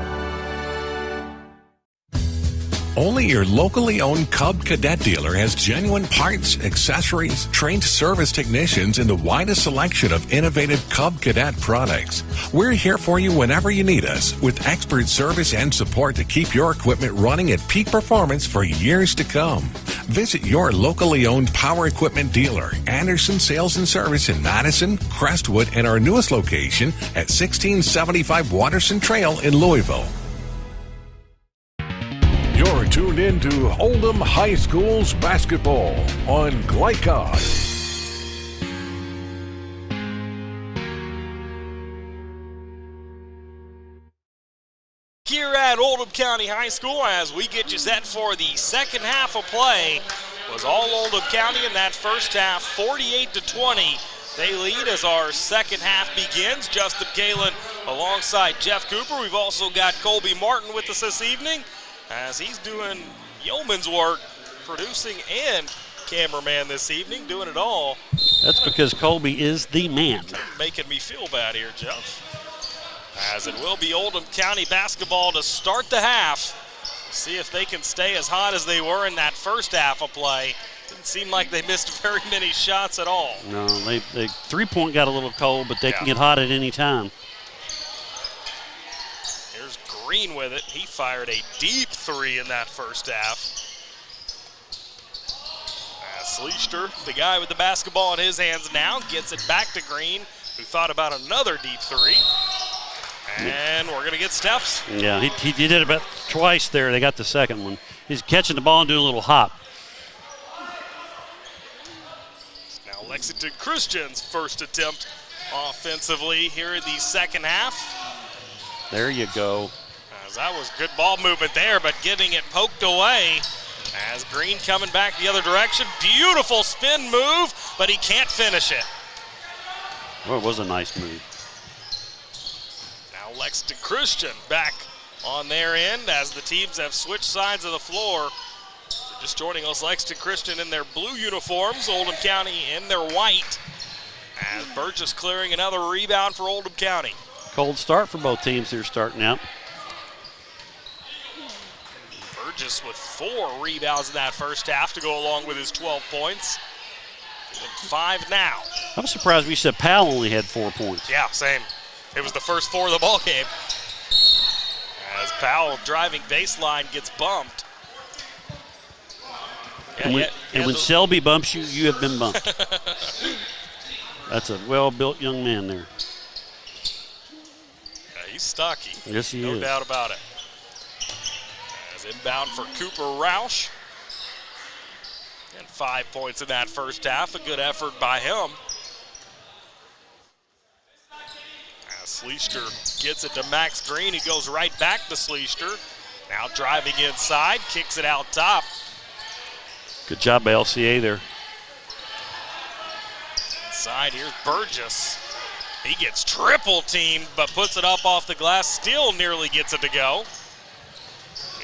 Only your locally owned Cub Cadet dealer has genuine parts, accessories, trained service technicians, and the widest selection of innovative Cub Cadet products. We're here for you whenever you need us, with expert service and support to keep your equipment running at peak performance for years to come. Visit your locally owned power equipment dealer, Anderson Sales and Service in Madison, Crestwood, and our newest location at 1675 Watterson Trail in Louisville. You're tuned in to Oldham High School's basketball on Glycod. Here at Oldham County High School, as we get you set for the second half of play, was all Oldham County in that first half, 48-20. They lead as our second half begins. Justin Kalen alongside Jeff Cooper. We've also got Colby Martin with us this evening, as he's doing yeoman's work, producing and cameraman this evening, doing it all. That's because Colby is the man. Making me feel bad here, Jeff. As it will be Oldham County basketball to start the half. See if they can stay as hot as they were in that first half of play. Didn't seem like they missed very many shots at all. No, they three-point got a little cold, but they can get hot at any time. Green with it. He fired a deep three in that first half. Sleester, the guy with the basketball in his hands now, gets it back to Green, who thought about another deep three. And we're going to get steps. Yeah, he did it about twice there. They got the second one. He's catching the ball and doing a little hop. Now Lexington Christian's first attempt offensively here in the second half. There you go. That was good ball movement there, but getting it poked away as Green coming back the other direction. Beautiful spin move, but he can't finish it. Well, it was a nice move. Now Lexington Christian back on their end as the teams have switched sides of the floor. So just joining us, Lexington Christian in their blue uniforms, Oldham County in their white. As Burgess clearing another rebound for Oldham County. Cold start for both teams here starting out. Burgess with 4 rebounds in that first half to go along with his 12 points. And 5 now. I'm surprised we said Powell only had 4 points. Yeah, same. It was the first 4 of the ball game. As Powell driving baseline gets bumped. Yeah, and when Selby bumps you, you have been bumped. That's a well-built young man there. Yeah, he's stocky. Yes, he is. No doubt about it. As inbound for Cooper Roush. And 5 points in that first half. A good effort by him. As Sleester gets it to Max Green. He goes right back to Sleester. Now driving inside, kicks it out top. Good job by LCA there. Inside, here's Burgess. He gets triple teamed, but puts it up off the glass. Still nearly gets it to go.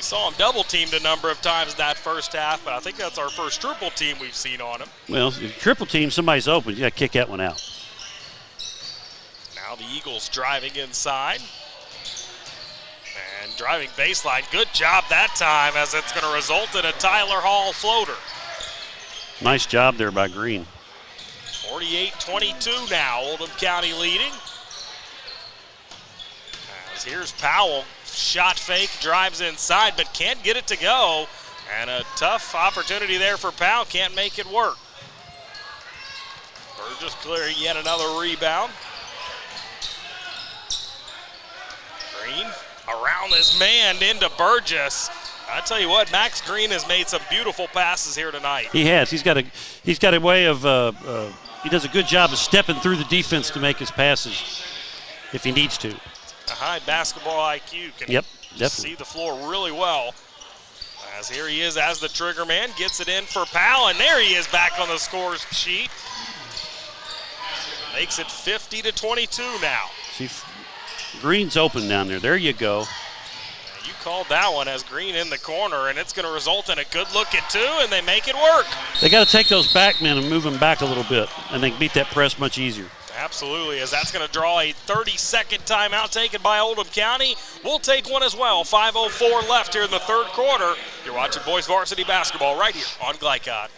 saw him double teamed a number of times that first half, but I think that's our first triple team we've seen on him. Well, if you triple team, somebody's open. You got to kick that one out. Now the Eagles driving inside. And driving baseline. Good job that time, as it's going to result in a Tyler Hall floater. Nice job there by Green. 48-22 now, Oldham County leading. As here's Powell. Shot fake, drives inside, but can't get it to go. And a tough opportunity there for Powell, can't make it work. Burgess clearing yet another rebound. Green around this man into Burgess. I tell you what, Max Green has made some beautiful passes here tonight. He has. He's got a way of, he does a good job of stepping through the defense to make his passes if he needs to. A high basketball IQ can see the floor really well. As here he is as the trigger man, gets it in for Powell, and there he is back on the score sheet. Makes it 50-22 now. See, Green's open down there. There you go. You called that one as Green in the corner, and it's going to result in a good look at two, and they make it work. They got to take those back men and move them back a little bit, and they can beat that press much easier. Absolutely, as that's going to draw a 30-second timeout taken by Oldham County. We'll take one as well. 5:04 left here in the third quarter. You're watching boys varsity basketball right here on Glycod.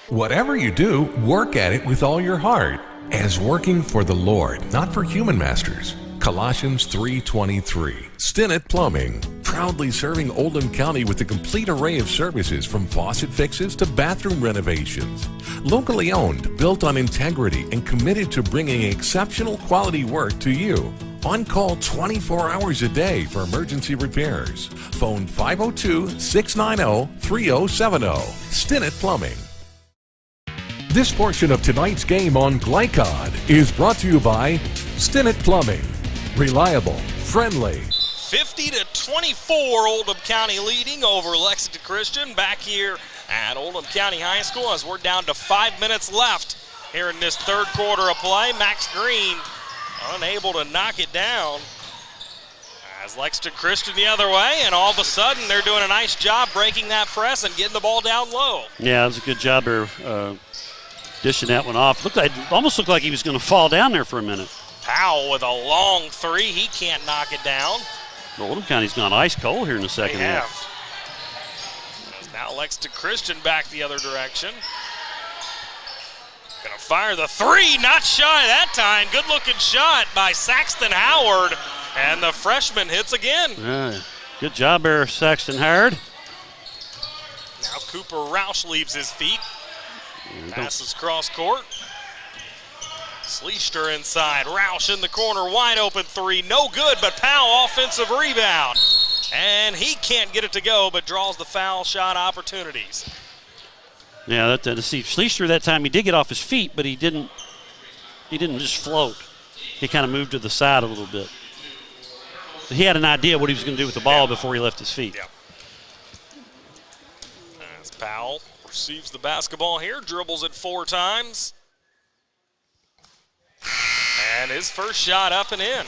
Whatever you do, work at it with all your heart, as working for the Lord, not for human masters. Colossians 3:23. Stinnett Plumbing, proudly serving Oldham County with a complete array of services from faucet fixes to bathroom renovations. Locally owned, built on integrity, and committed to bringing exceptional quality work to you. On call 24 hours a day for emergency repairs. Phone 502-690-3070. Stinnett Plumbing. This portion of tonight's game on Glycod is brought to you by Stinnett Plumbing. Reliable, friendly. 50-24, Oldham County leading over Lexington Christian back here at Oldham County High School as we're down to 5 minutes left here in this third quarter of play. Max Green unable to knock it down as Lexington Christian the other way, and all of a sudden they're doing a nice job breaking that press and getting the ball down low. Yeah, it was a good job there dishing that one off. Almost looked like he was going to fall down there for a minute. Powell with a long three. He can't knock it down. Oldham County's gone ice cold here in the second half. Now Lexington Christian back the other direction. Gonna fire the three. Not shy that time. Good looking shot by Saxton Howard. And the freshman hits again. Good job there, Saxton Howard. Now Cooper Roush leaves his feet. Passes cross court. Sleester inside, Roush in the corner, wide open three, no good, but Powell offensive rebound. And he can't get it to go, but draws the foul shot opportunities. Yeah, see, Sleester that time, he did get off his feet, but he didn't just float. He kind of moved to the side a little bit. He had an idea what he was going to do with the ball before he left his feet. Yeah. As Powell receives the basketball here, dribbles it 4 times. And his first shot up and in.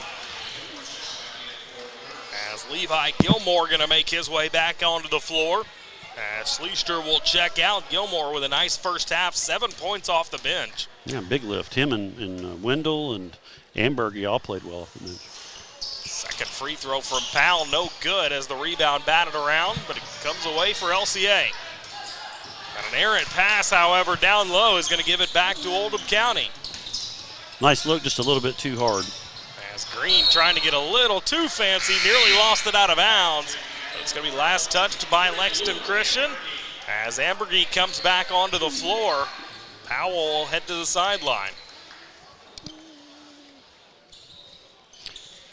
As Levi Gilmore going to make his way back onto the floor. As Sleester will check out. Gilmore with a nice first half, 7 points off the bench. Yeah, big lift. Him and Wendell and Ambergy all played well off the bench. Second free throw from Powell, no good as the rebound batted around, but it comes away for LCA. And an errant pass, however, down low is going to give it back to Oldham County. Nice look, just a little bit too hard. As Green trying to get a little too fancy, nearly lost it out of bounds. But it's going to be last touched by Lexington Christian. As Ambergy comes back onto the floor, Powell will head to the sideline.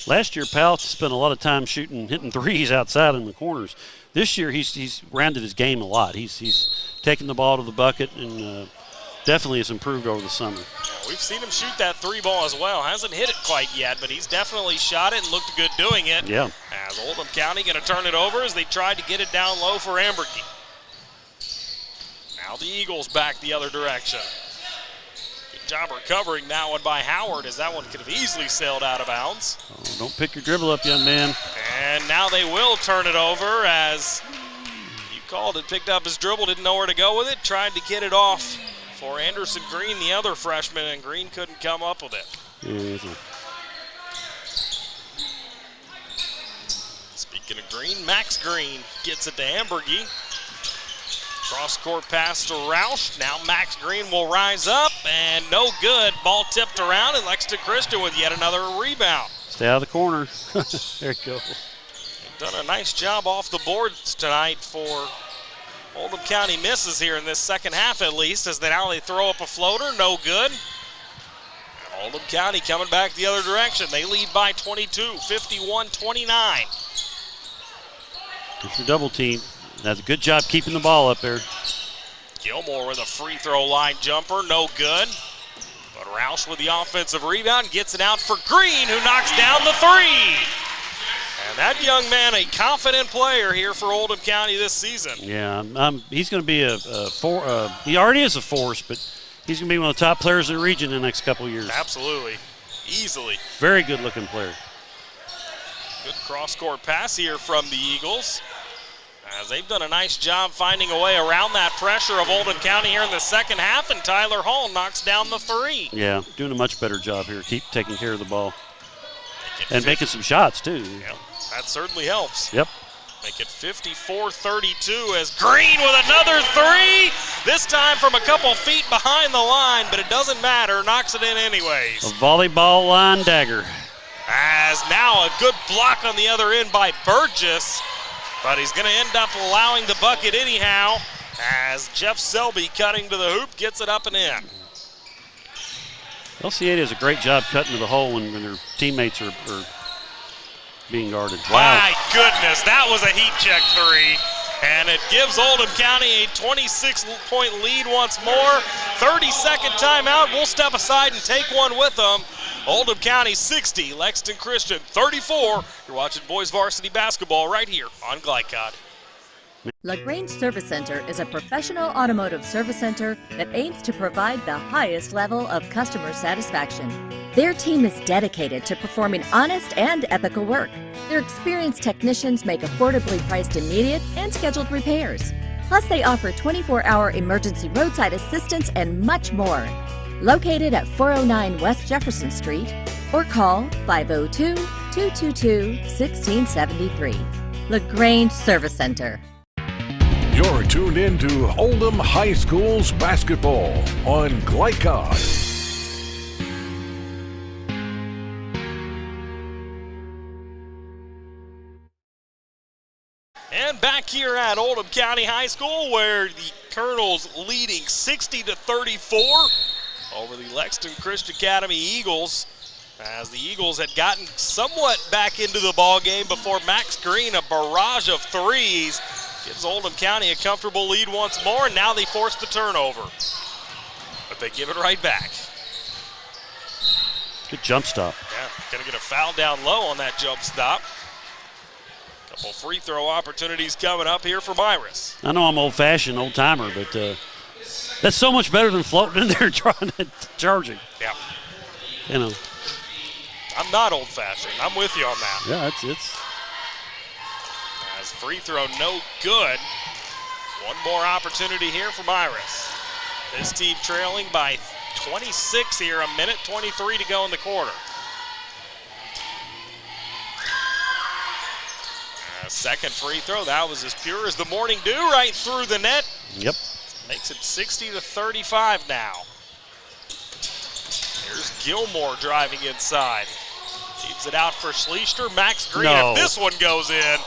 Last year, Powell spent a lot of time hitting threes outside in the corners. This year, he's rounded his game a lot. He's taken the ball to the bucket and definitely has improved over the summer. Yeah, we've seen him shoot that three ball as well. Hasn't hit it quite yet, but he's definitely shot it and looked good doing it. Yeah. As Oldham County going to turn it over as they tried to get it down low for Ambergy. Now the Eagles back the other direction. Good job recovering that one by Howard, as that one could have easily sailed out of bounds. Oh, don't pick your dribble up, young man. And now they will turn it over as you called it, picked up his dribble, didn't know where to go with it, tried to get it off for Anderson Green, the other freshman, and Green couldn't come up with it. Speaking of Green, Max Green gets it to Ambergy. Cross-court pass to Roush. Now Max Green will rise up, and no good. Ball tipped around, and Lexington Christian with yet another rebound. Stay out of the corner. There you go. They've done a nice job off the boards tonight for Oldham County misses here in this second half at least, as now they throw up a floater, no good. And Oldham County coming back the other direction. They lead by 22, 51-29. It's your double team. That's a good job keeping the ball up there. Gilmore with a free throw line jumper, no good. But Roush with the offensive rebound gets it out for Green, who knocks down the three. And that young man, a confident player here for Oldham County this season. Yeah, he's going to be he already is a force, but he's going to be one of the top players in the region in the next couple of years. Absolutely, easily. Very good-looking player. Good cross-court pass here from the Eagles, as they've done a nice job finding a way around that pressure of Oldham County here in the second half, and Tyler Hall knocks down the three. Yeah, doing a much better job here. Keep taking care of the ball. And making some shots, too. Yeah, that certainly helps. Yep. Make it 54-32 as Green with another three. This time from a couple feet behind the line, but it doesn't matter. Knocks it in anyways. A volleyball line dagger. As now a good block on the other end by Burgess, but he's going to end up allowing the bucket anyhow, as Jeff Selby cutting to the hoop gets it up and in. LCA does a great job cutting to the hole when their teammates are being guarded. Wow. My goodness, that was a heat check three. And it gives Oldham County a 26-point lead once more. 30-second timeout. We'll step aside and take one with them. Oldham County 60, Lexington Christian 34. You're watching boys varsity basketball right here on Glycod. LaGrange Service Center is a professional automotive service center that aims to provide the highest level of customer satisfaction. Their team is dedicated to performing honest and ethical work. Their experienced technicians make affordably priced immediate and scheduled repairs. Plus, they offer 24-hour emergency roadside assistance and much more. Located at 409 West Jefferson Street, or call 502-222-1673. LaGrange Service Center. You're tuned in to Oldham High School's basketball on Glycod. And back here at Oldham County High School, where the Colonels leading 60-34 over the Lexington Christian Academy Eagles, as the Eagles had gotten somewhat back into the ball game before Max Green, a barrage of threes, gives Oldham County a comfortable lead once more, and now they force the turnover. But they give it right back. Good jump stop. Yeah, gonna get a foul down low on that jump stop. Couple free throw opportunities coming up here for Myris. I know I'm old-fashioned, old-timer, but that's so much better than floating in there and trying to charging. Yeah. You know. I'm not old-fashioned. I'm with you on that. Yeah, it's. As free throw no good. One more opportunity here for Myris. This team trailing by 26 here, a minute 23 to go in the quarter. Second free throw, that was as pure as the morning dew right through the net. Yep. Makes it 60-35 now. Here's Gilmore driving inside. Keeps it out for Schleister. Max Green, no. If this one goes in,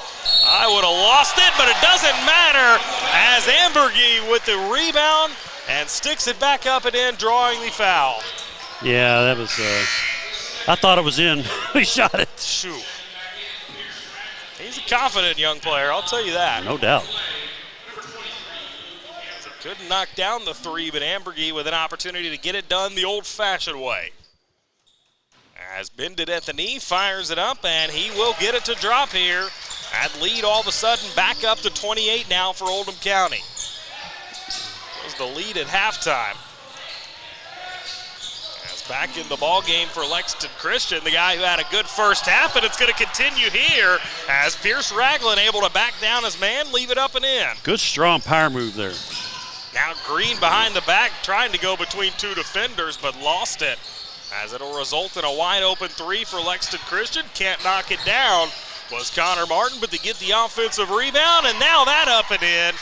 I would have lost it, but it doesn't matter as Ambergy with the rebound and sticks it back up and in, drawing the foul. Yeah, that was, I thought it was in. We shot it. Shoot. He's a confident young player, I'll tell you that. No doubt. So couldn't knock down the three, but Ambergy with an opportunity to get it done the old-fashioned way. As Bendit at the knee, fires it up, and he will get it to drop here. That lead all of a sudden back up to 28 now for Oldham County. That was the lead at halftime. As back in the ball game for Lexington Christian, the guy who had a good first half, and it's going to continue here as Pierce Ragland able to back down his man, leave it up and in. Good strong power move there. Now Green behind the back trying to go between two defenders, but lost it, as it'll result in a wide open three for Lexington Christian. Can't knock it down was Connor Martin, but they get the offensive rebound, and now that up and in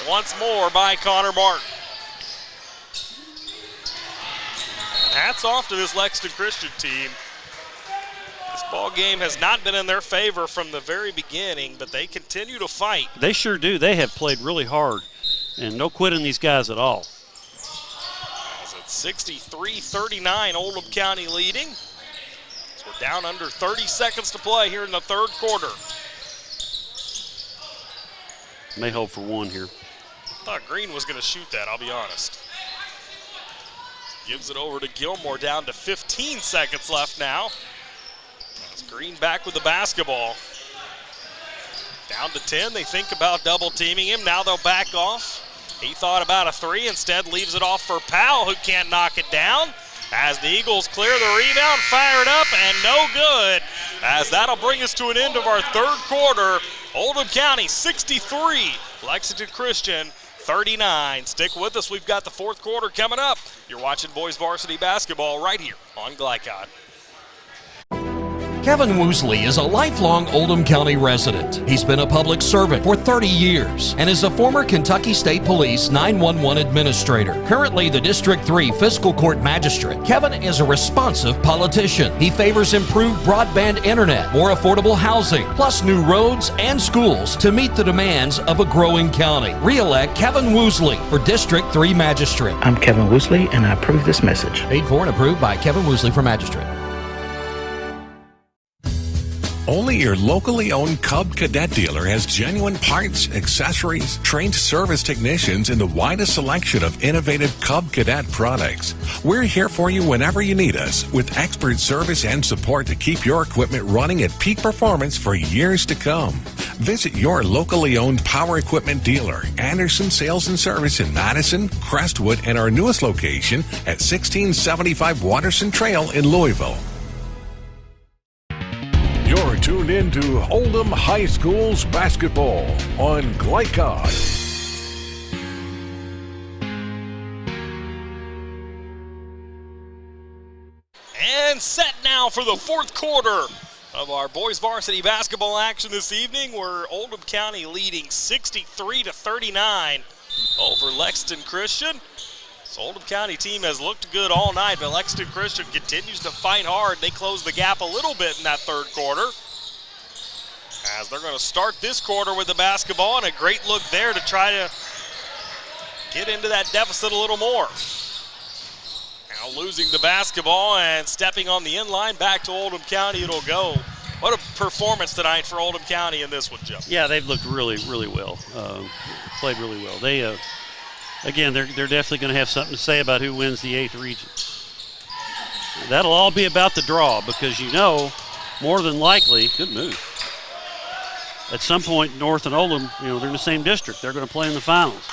once more by Connor Martin. And hats off to this Lexington Christian team. This ball game has not been in their favor from the very beginning, but they continue to fight. They sure do. They have played really hard, and no quitting these guys at all. As it's 63-39, Oldham County leading. So we're down under 30 seconds to play here in the third quarter. May hope for one here. I thought Green was going to shoot that, I'll be honest. Gives it over to Gilmore, down to 15 seconds left now. As Green back with the basketball. Down to 10, they think about double teaming him. Now they'll back off. He thought about a three, instead leaves it off for Powell, who can't knock it down. As the Eagles clear the rebound, fire it up, and no good. As that'll bring us to an end of our third quarter. Oldham County 63, Lexington Christian 39. Stick with us, we've got the fourth quarter coming up. You're watching boys varsity basketball right here on Glycod. Kevin Woosley is a lifelong Oldham County resident. He's been a public servant for 30 years and is a former Kentucky State Police 911 administrator. Currently the District 3 Fiscal Court Magistrate, Kevin is a responsive politician. He favors improved broadband internet, more affordable housing, plus new roads and schools to meet the demands of a growing county. Re-elect Kevin Woosley for District 3 Magistrate. I'm Kevin Woosley, and I approve this message. Paid for and approved by Kevin Woosley for Magistrate. Only your locally owned Cub Cadet dealer has genuine parts, accessories, trained service technicians, and the widest selection of innovative Cub Cadet products. We're here for you whenever you need us, with expert service and support to keep your equipment running at peak performance for years to come. Visit your locally owned power equipment dealer, Anderson Sales and Service in Madison, Crestwood, and our newest location at 1675 Watterson Trail in Louisville. You're tuned in to Oldham High School's basketball on Glycod. And set now for the fourth quarter of our boys varsity basketball action this evening. We're Oldham County leading 63-39 over Lexington Christian. This Oldham County team has looked good all night, but Lexington Christian continues to fight hard. They close the gap a little bit in that third quarter, as they're going to start this quarter with the basketball, and a great look there to try to get into that deficit a little more. Now losing the basketball and stepping on the inline, back to Oldham County it'll go. What a performance tonight for Oldham County in this one, Joe. Yeah, they've looked really, really well. Played really well. They, again, they're definitely going to have something to say about who wins the 8th region. That'll all be about the draw, because you know, more than likely, good move. At some point, North and Oldham, you know, they're in the same district. They're going to play in the finals.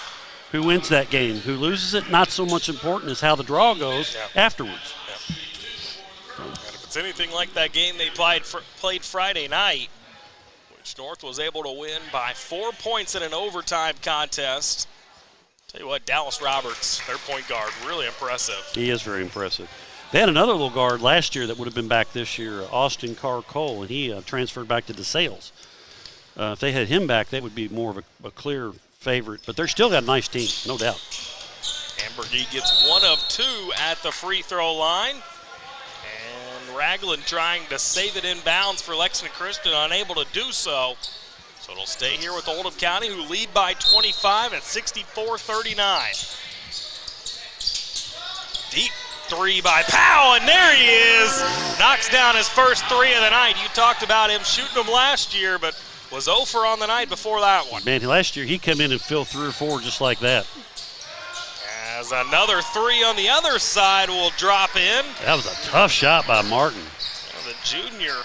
Who wins that game? Who loses it? Not so much important as how the draw goes afterwards. And if it's anything like that game they played Friday night, which North was able to win by 4 points in an overtime contest. Tell you what, Dallas Roberts, their point guard, really impressive. He is very impressive. They had another little guard last year that would have been back this year, Austin Carr Cole, and he transferred back to DeSales. If they had him back, they would be more of a clear favorite, but they're still got a nice team, no doubt. Ambergy gets 1 of 2 at the free throw line. And Ragland trying to save it in bounds for Lexington Christian, unable to do so. So it'll stay here with Oldham County, who lead by 25 at 64-39. Deep three by Powell, and there he is. Knocks down his first three of the night. You talked about him shooting them last year, but was 0 for on the night before that one. Man, last year he come in and filled 3 or 4 just like that. As another three on the other side will drop in. That was a tough shot by Martin. The junior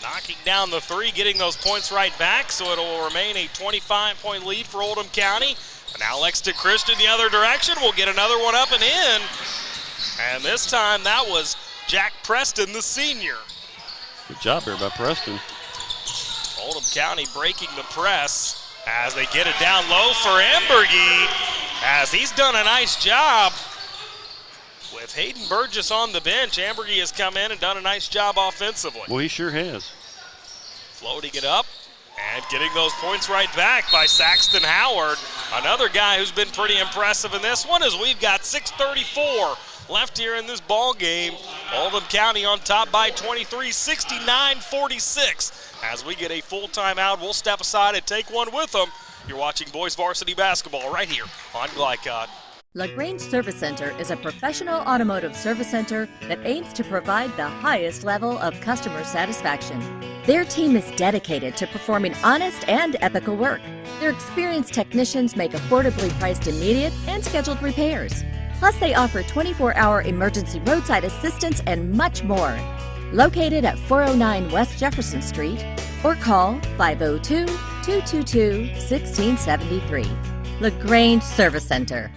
knocking down the three, getting those points right back, so it'll remain a 25-point lead for Oldham County. And now Lexington Christian the other direction will get another one up and in, And this time that was Jack Preston, the senior. Good job here by Preston. Oldham County breaking the press as they get it down low for Ambergy, as he's done a nice job. With Hayden Burgess on the bench, Ambergy has come in and done a nice job offensively. Well, he sure has. Floating it up and getting those points right back by Saxton Howard. Another guy who's been pretty impressive in this one, as we've got 6:34 left here in this ball game. Oldham County on top by 23, 69-46. As we get a full timeout, we'll step aside and take one with them. You're watching boys varsity basketball right here on Glycod. LaGrange Service Center is a professional automotive service center that aims to provide the highest level of customer satisfaction. Their team is dedicated to performing honest and ethical work. Their experienced technicians make affordably priced immediate and scheduled repairs. Plus, they offer 24-hour emergency roadside assistance and much more. Located at 409 West Jefferson Street, or call 502-222-1673. LaGrange Service Center.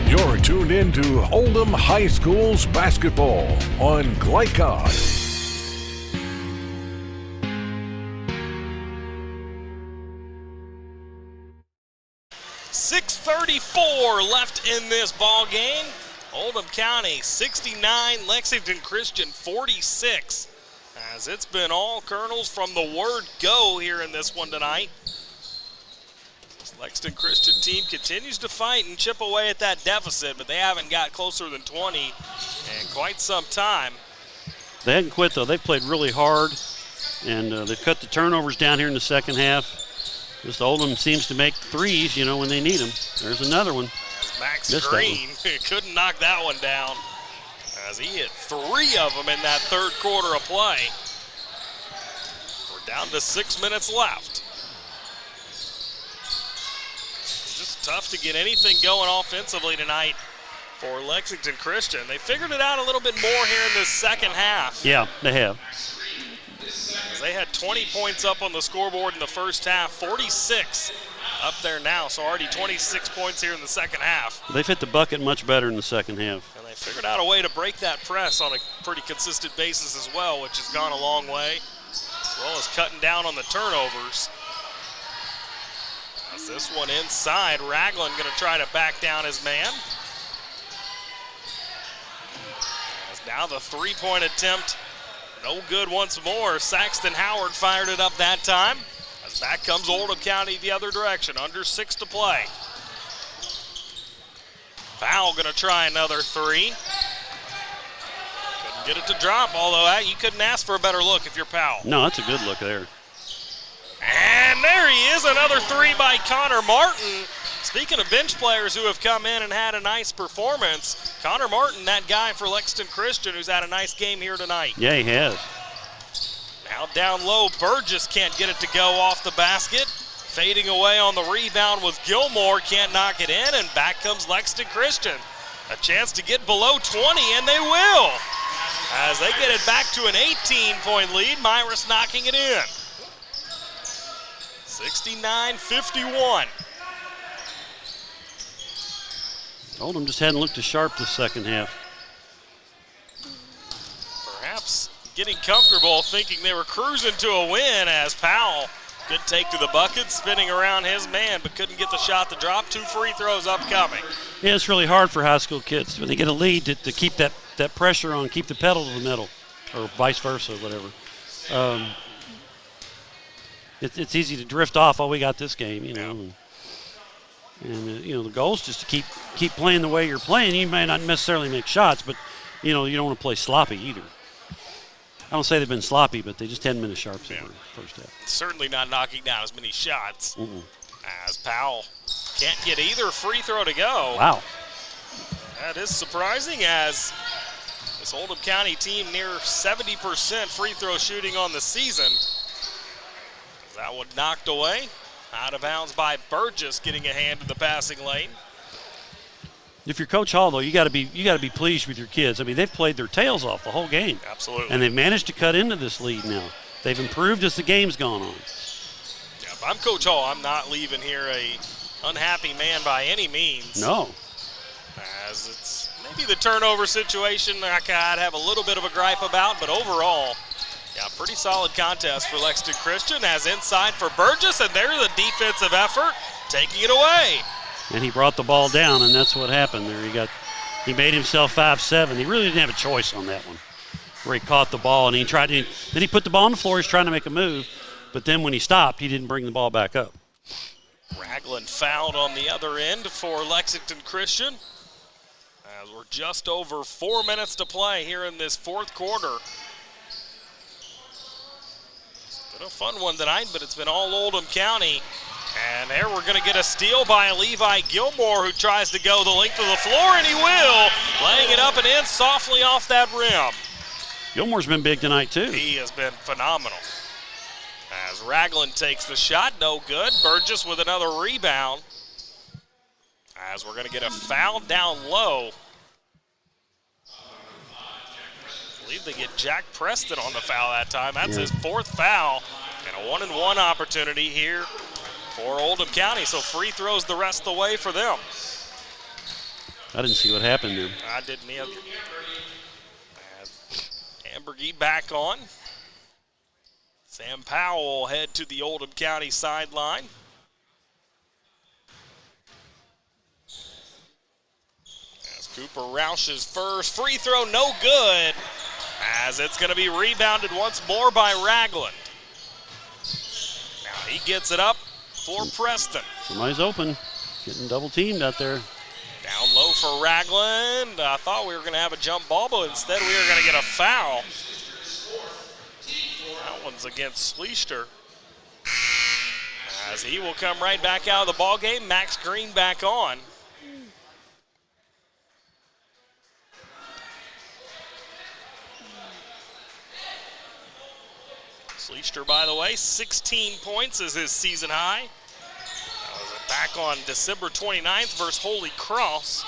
You're tuned in to Oldham High School's basketball on Glycod. 6:34 left in this ball game. Oldham County 69, Lexington Christian 46. As it's been all Colonels from the word go here in this one tonight. This Lexington Christian team continues to fight and chip away at that deficit, but they haven't got closer than 20 in quite some time. They hadn't quit, though. They've played really hard, and they've cut the turnovers down here in the second half. Just Oldham seems to make threes, you know, when they need them. There's another one. Max Missed Green couldn't knock that one down, as he hit 3 of them in that third quarter of play. We're down to 6 minutes left. It's just tough to get anything going offensively tonight for Lexington Christian. They figured it out a little bit more here in the second half. Yeah, they have. As they had 20 points up on the scoreboard in the first half, 46 up there now, so already 26 points here in the second half. They've hit the bucket much better in the second half. And they figured out a way to break that press on a pretty consistent basis as well, which has gone a long way, as well as cutting down on the turnovers. As this one inside, Ragland going to try to back down his man. As now the three-point attempt, no good once more. Saxton Howard fired it up that time. As back comes Oldham County the other direction, under 6 to play. Powell going to try another three. Couldn't get it to drop, although you couldn't ask for a better look if you're Powell. No, that's a good look there. And there he is, another three by Connor Martin. Speaking of bench players who have come in and had a nice performance, Connor Martin, that guy for Lexington Christian who's had a nice game here tonight. Yeah, he has. Now down low, Burgess can't get it to go off the basket. Fading away on the rebound was Gilmore, can't knock it in, and back comes Lexington Christian. A chance to get below 20, and they will. As they get it back to an 18-point lead, Myris knocking it in. 69-51. Oldham just hadn't looked as sharp this second half. Perhaps getting comfortable, thinking they were cruising to a win, as Powell, good take to the bucket, spinning around his man, but couldn't get the shot to drop. 2 free throws upcoming. Yeah, it's really hard for high school kids when they get a lead to keep that pressure on, keep the pedal to the metal, or vice versa, whatever. It's easy to drift off. Oh, we got this game, you know. And you know, the goal is just to keep playing the way you're playing. You may not necessarily make shots, but you know, you don't want to play sloppy either. I don't say they've been sloppy, but they just hadn't been as sharp as they were first half. Certainly not knocking down as many shots. As Powell can't get either free throw to go. Wow. That is surprising, as this Oldham County team near 70% free throw shooting on the season. That one knocked away. Out of bounds by Burgess, getting a hand in the passing lane. If you're Coach Hall, though, you got to be pleased with your kids. I mean, they've played their tails off the whole game. Absolutely. And they've managed to cut into this lead now. They've improved as the game's gone on. Yeah, if I'm Coach Hall, I'm not leaving here a unhappy man by any means. No. As it's maybe the turnover situation I'd have a little bit of a gripe about, but overall, yeah, pretty solid contest for Lexington Christian. As inside for Burgess, and there's a defensive effort taking it away. And he brought the ball down, and that's what happened there. He made himself 5'7". He really didn't have a choice on that one, where he caught the ball and then he put the ball on the floor. He's trying to make a move, but then when he stopped, he didn't bring the ball back up. Ragland fouled on the other end for Lexington Christian. As we're just over 4 minutes to play here in this fourth quarter. It's been a fun one tonight, but it's been all Oldham County. And there we're going to get a steal by Levi Gilmore, who tries to go the length of the floor, and he will, laying it up and in softly off that rim. Gilmore's been big tonight, too. He has been phenomenal. As Ragland takes the shot, no good. Burgess with another rebound. As we're going to get a foul down low. I believe they get Jack Preston on the foul that time. That's his fourth foul, and a 1-and-1 opportunity here for Oldham County, so free throws the rest of the way for them. I didn't see what happened there. I didn't either. Ambergy back on. Sam Powell will head to the Oldham County sideline. As Cooper Roush's first free throw, no good. As it's going to be rebounded once more by Ragland. Now he gets it up for Preston. Somebody's open, getting double teamed out there. Down low for Ragland. I thought we were going to have a jump ball, but instead we are going to get a foul. That one's against Schleister. As he will come right back out of the ball game. Max Green back on. Schleister, by the way, 16 points is his season high. That was back on December 29th versus Holy Cross.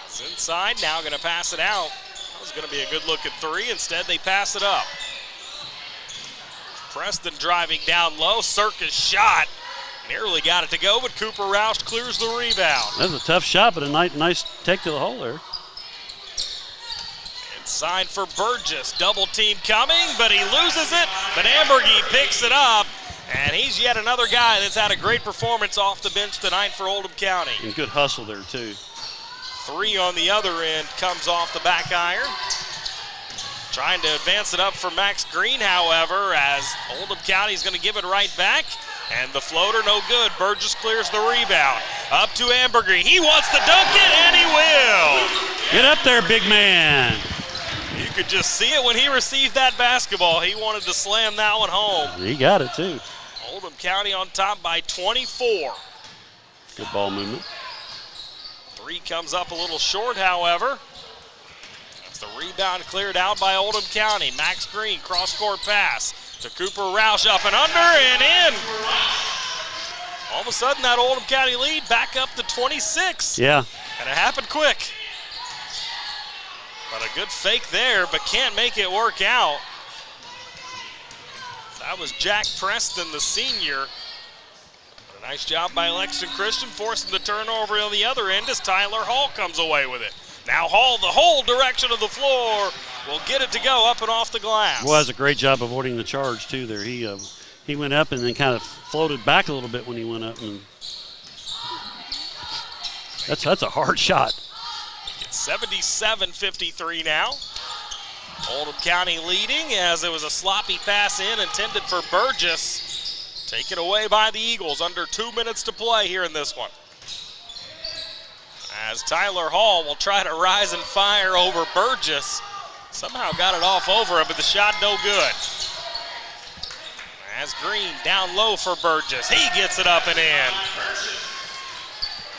It's inside, now going to pass it out. That was going to be a good look at three. Instead, they pass it up. Preston driving down low. Circus shot. Nearly got it to go, but Cooper Roush clears the rebound. That was a tough shot, but a nice take to the hole there. Inside for Burgess. Double team coming, but he loses it. But Ambergy picks it up, and he's yet another guy that's had a great performance off the bench tonight for Oldham County. And good hustle there, too. Three on the other end comes off the back iron. Trying to advance it up for Max Green, however, as Oldham County's going to give it right back. And the floater, no good. Burgess clears the rebound. Up to Ambergy. He wants to dunk it, and he will. Get up there, big man. You could just see it when he received that basketball. He wanted to slam that one home. He got it, too. Oldham County on top by 24. Good ball movement. Three comes up a little short, however. That's the rebound cleared out by Oldham County. Max Green, cross-court pass to Cooper Roush, up and under and in. All of a sudden, that Oldham County lead back up to 26. Yeah. And it happened quick. But a good fake there, but can't make it work out. That was Jack Preston, the senior. A nice job by Lexington Christian, forcing the turnover on the other end as Tyler Hall comes away with it. Now Hall, the whole direction of the floor, will get it to go up and off the glass. Well, that's a great job avoiding the charge, too, there. He went up and then kind of floated back a little bit when he went up. And that's a hard shot. It's 77-53 now. Oldham County leading as it was a sloppy pass in intended for Burgess. Taken away by the Eagles. Under 2 minutes to play here in this one. As Tyler Hall will try to rise and fire over Burgess. Somehow got it off over him, but the shot no good. As Green down low for Burgess. He gets it up and in.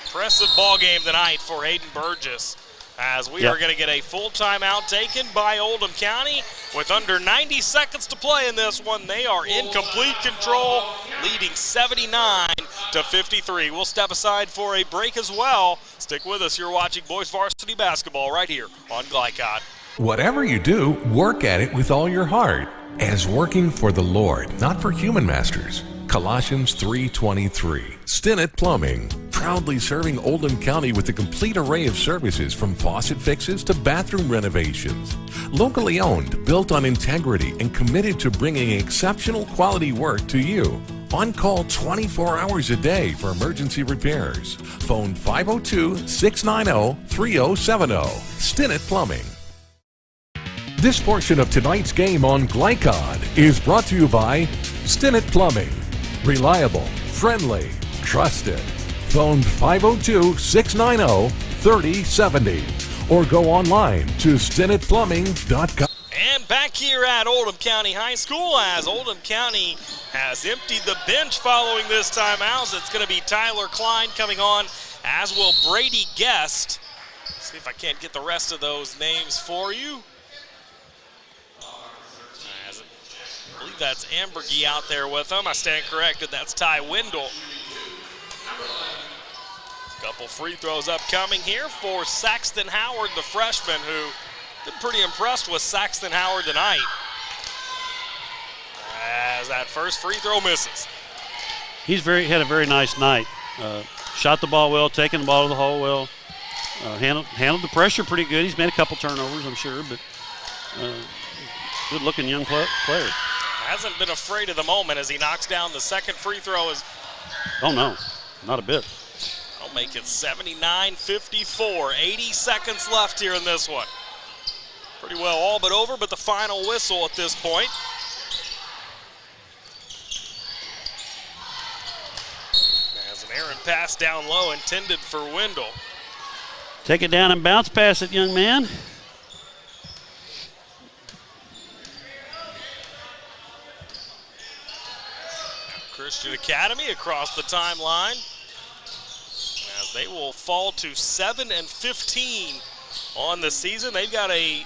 Impressive ball game tonight for Hayden Burgess. As we are going to get a full timeout taken by Oldham County with under 90 seconds to play in this one. They are in complete control, leading 79-53. We'll step aside for a break as well. Stick with us. You're watching Boys Varsity Basketball right here on Glycod. Whatever you do, work at it with all your heart, as working for the Lord, not for human masters. Colossians 3:23. Stinnett Plumbing. proudly serving Oldham County with a complete array of services from faucet fixes to bathroom renovations. Locally owned, built on integrity, and committed to bringing exceptional quality work to you. On call 24 hours a day for emergency repairs. Phone 502-690-3070. Stinnett Plumbing. This portion of tonight's game on Glycod is brought to you by Stinnett Plumbing. Reliable, friendly, trusted. Phone 502-690-3070 or go online to StinnettPlumbing.com. And back here at Oldham County High School, as Oldham County has emptied the bench following this timeout. It's going to be Tyler Klein coming on, as will Brady Guest. See if I can't get the rest of those names for you. I believe that's Ambergy out there with them. I stand corrected, that's Ty Wendell. A couple free throws upcoming here for Saxton Howard, the freshman, who been pretty impressed with Saxton Howard tonight. As that first free throw misses. He's had a very nice night. Shot the ball well, taking the ball to the hole well. Handled the pressure pretty good. He's made a couple turnovers, I'm sure, but good-looking young player. Hasn't been afraid of the moment as he knocks down the second free throw. Oh, no, not a bit. I'll make it 79-54. 80 seconds left here in this one. Pretty well all but over, but the final whistle at this point. As an errant pass down low intended for Wendell. Take it down and bounce pass it, young man. Christian Academy across the timeline. As they will fall to 7-15 on the season. They've got a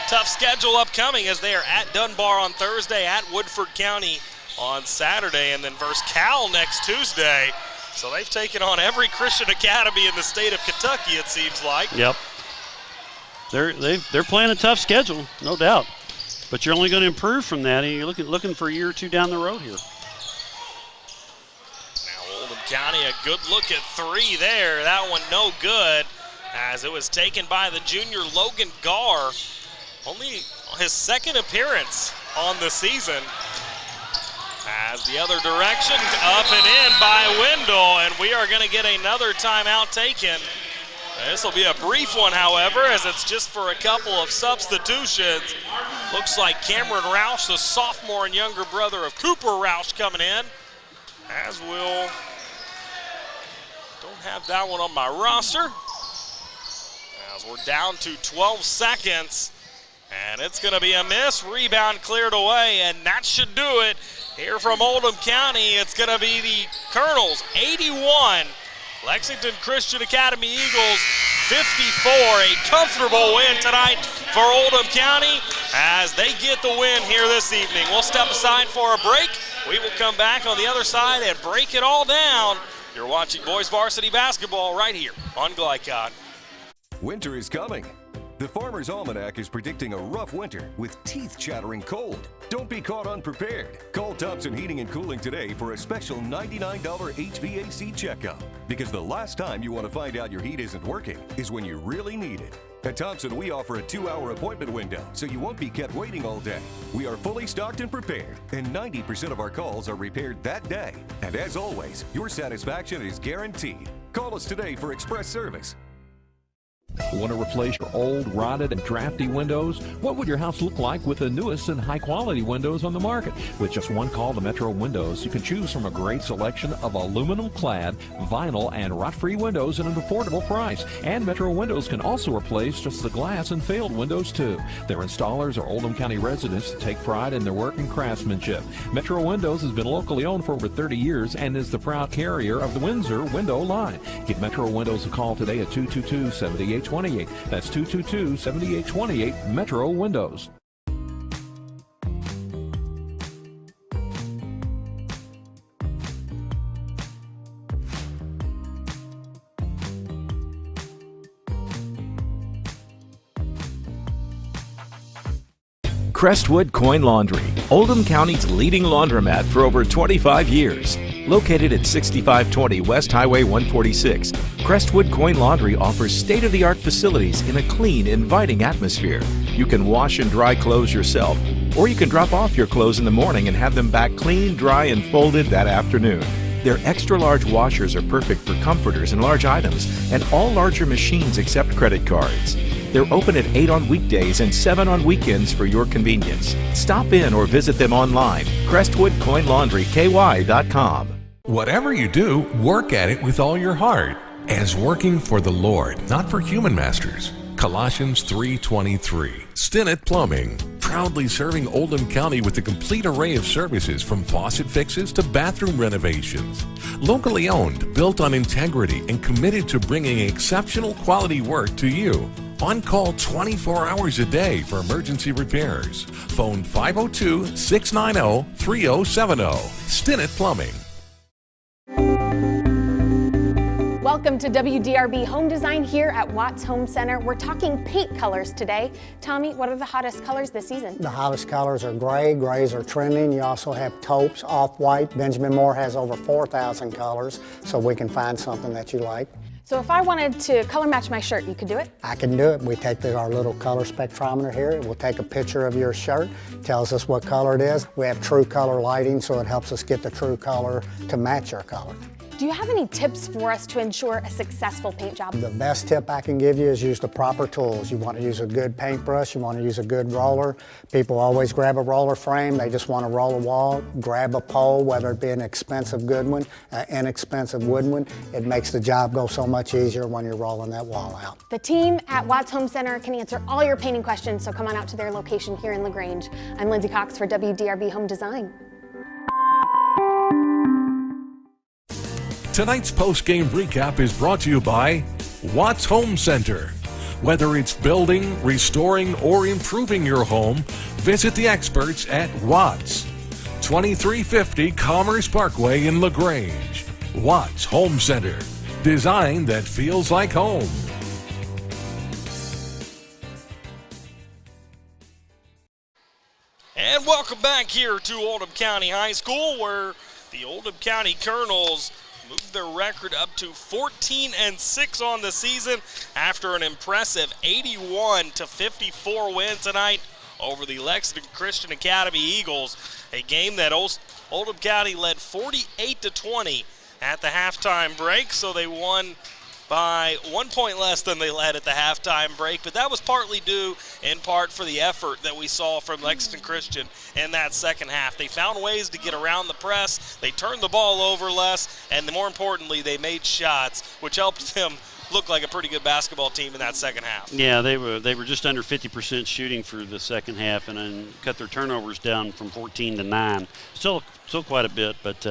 tough schedule upcoming as they are at Dunbar on Thursday, at Woodford County on Saturday, and then versus Cal next Tuesday. So they've taken on every Christian Academy in the state of Kentucky, it seems like. Yep. They're playing a tough schedule, no doubt. But you're only going to improve from that, and you're looking for a year or two down the road here. Now Oldham County, a good look at three there. That one no good, as it was taken by the junior Logan Garr. Only his second appearance on the season. As the other direction, up and in by Wendell, and we are going to get another timeout taken. This will be a brief one, however, as it's just for a couple of substitutions. Looks like Cameron Roush, the sophomore and younger brother of Cooper Roush, coming in. As will, don't have that one on my roster. As we're down to 12 seconds, and it's going to be a miss. Rebound cleared away, and that should do it. Here from Oldham County, it's going to be the Colonels 81, Lexington Christian Academy Eagles 54. A comfortable win tonight for Oldham County as they get the win here this evening. We'll step aside for a break. We will come back on the other side and break it all down. You're watching boys varsity basketball right here on Glycod. Winter is coming. The Farmer's Almanac is predicting a rough winter with teeth-chattering cold. Don't be caught unprepared. Call Thompson Heating and Cooling today for a special $99 HVAC checkup. Because the last time you want to find out your heat isn't working is when you really need it. At Thompson, we offer a 2-hour appointment window, so you won't be kept waiting all day. We are fully stocked and prepared, and 90% of our calls are repaired that day. And as always, your satisfaction is guaranteed. Call us today for express service. Want to replace your old, rotted, and drafty windows? What would your house look like with the newest and high-quality windows on the market? With just one call to Metro Windows, you can choose from a great selection of aluminum-clad, vinyl, and rot-free windows at an affordable price. And Metro Windows can also replace just the glass and failed windows, too. Their installers are Oldham County residents that take pride in their work and craftsmanship. Metro Windows has been locally owned for over 30 years and is the proud carrier of the Windsor window line. Give Metro Windows a call today at 222-7828. That's 222-7828 Metro Windows. Crestwood Coin Laundry, Oldham County's leading laundromat for over 25 years. Located at 6520 West Highway 146, Crestwood Coin Laundry offers state-of-the-art facilities in a clean, inviting atmosphere. You can wash and dry clothes yourself, or you can drop off your clothes in the morning and have them back clean, dry, and folded that afternoon. Their extra-large washers are perfect for comforters and large items, and all larger machines accept credit cards. They're open at 8 on weekdays and 7 on weekends for your convenience. Stop in or visit them online, CrestwoodCoinLaundryKY.com. Whatever you do, work at it with all your heart, as working for the Lord, not for human masters. Colossians 3:23. Stinnett Plumbing, proudly serving Oldham County with a complete array of services from faucet fixes to bathroom renovations. Locally owned, built on integrity, and committed to bringing exceptional quality work to you. On call 24 hours a day for emergency repairs. Phone 502-690-3070. Stinnett Plumbing. Welcome to WDRB Home Design here at Watts Home Center. We're talking paint colors today. Tommy, what are the hottest colors this season? The hottest colors are gray. Grays are trending. You also have taupes, off-white. Benjamin Moore has over 4,000 colors, so we can find something that you like. So if I wanted to color match my shirt, you could do it? I can do it. We take our little color spectrometer here. We'll take a picture of your shirt, tells us what color it is. We have true color lighting, so it helps us get the true color to match your color. Do you have any tips for us to ensure a successful paint job? The best tip I can give you is use the proper tools. You want to use a good paintbrush, you want to use a good roller. People always grab a roller frame, they just want to roll a wall, grab a pole, whether it be an expensive good one, an inexpensive wood one. It makes the job go so much easier when you're rolling that wall out. The team at Watts Home Center can answer all your painting questions, so come on out to their location here in LaGrange. I'm Lindsay Cox for WDRB Home Design. Tonight's post-game recap is brought to you by Watts Home Center. Whether it's building, restoring, or improving your home, visit the experts at Watts. 2350 Commerce Parkway in LaGrange. Watts Home Center. Design that feels like home. And welcome back here to Oldham County High School, where the Oldham County Colonels moved their record up to 14-6 on the season after an impressive 81-54 win tonight over the Lexington Christian Academy Eagles, a game that Oldham County led 48-20 at the halftime break, so they won by 1 point less than they led at the halftime break, but that was partly due in part for the effort that we saw from Lexington Christian in that second half. They found ways to get around the press, they turned the ball over less, and more importantly, they made shots, which helped them look like a pretty good basketball team in that second half. Yeah, they were just under 50% shooting for the second half, and then cut their turnovers down from 14 to 9. Still quite a bit, but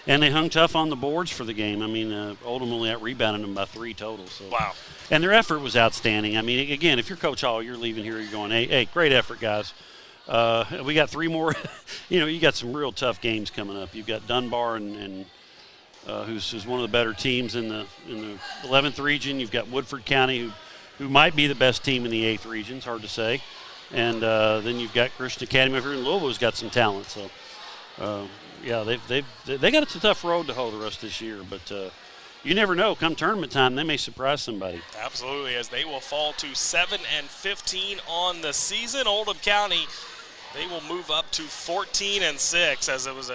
and they hung tough on the boards for the game. I mean, Oldham only out-rebounded them by 3 total. So. Wow. And their effort was outstanding. I mean, again, if you're Coach Hall, you're leaving here, you're going, hey, great effort, guys. We got 3 more. You got some real tough games coming up. You've got Dunbar and who's one of the better teams in the 11th region. You've got Woodford County, who might be the best team in the 8th region. It's hard to say. And then you've got Christian Academy over here in Louisville, who's got some talent. So. Yeah, they got a tough road to hoe the rest of this year, but you never know. Come tournament time, they may surprise somebody. Absolutely, as they will fall to 7-15 on the season. Oldham County, they will move up to 14-6, as it was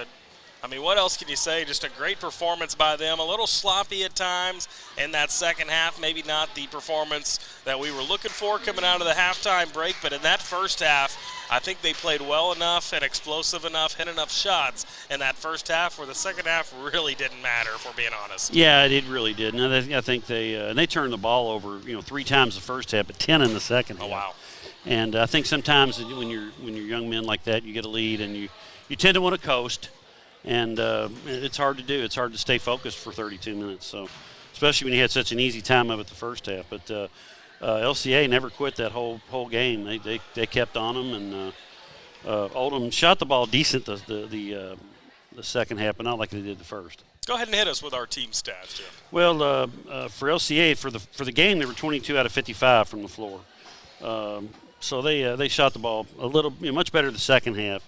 what else can you say? Just a great performance by them. A little sloppy at times in that second half. Maybe not the performance that we were looking for coming out of the halftime break, but in that first half, I think they played well enough and explosive enough, hit enough shots in that first half where the second half really didn't matter, if we're being honest. Yeah, it really did. And I think they turned the ball over, 3 times the first half, but 10 in the second half. Oh, wow. And I think sometimes when you're young men like that, you get a lead and you tend to want to coast. And it's hard to do. It's hard to stay focused for 32 minutes. So, especially when you had such an easy time of it the first half. But LCA never quit that whole game. They kept on them, and Oldham shot the ball decent the second half, but not like they did the first. Go ahead and hit us with our team stats, Jeff. Well, for LCA for the game, they were 22 out of 55 from the floor. So they shot the ball a little much better the second half.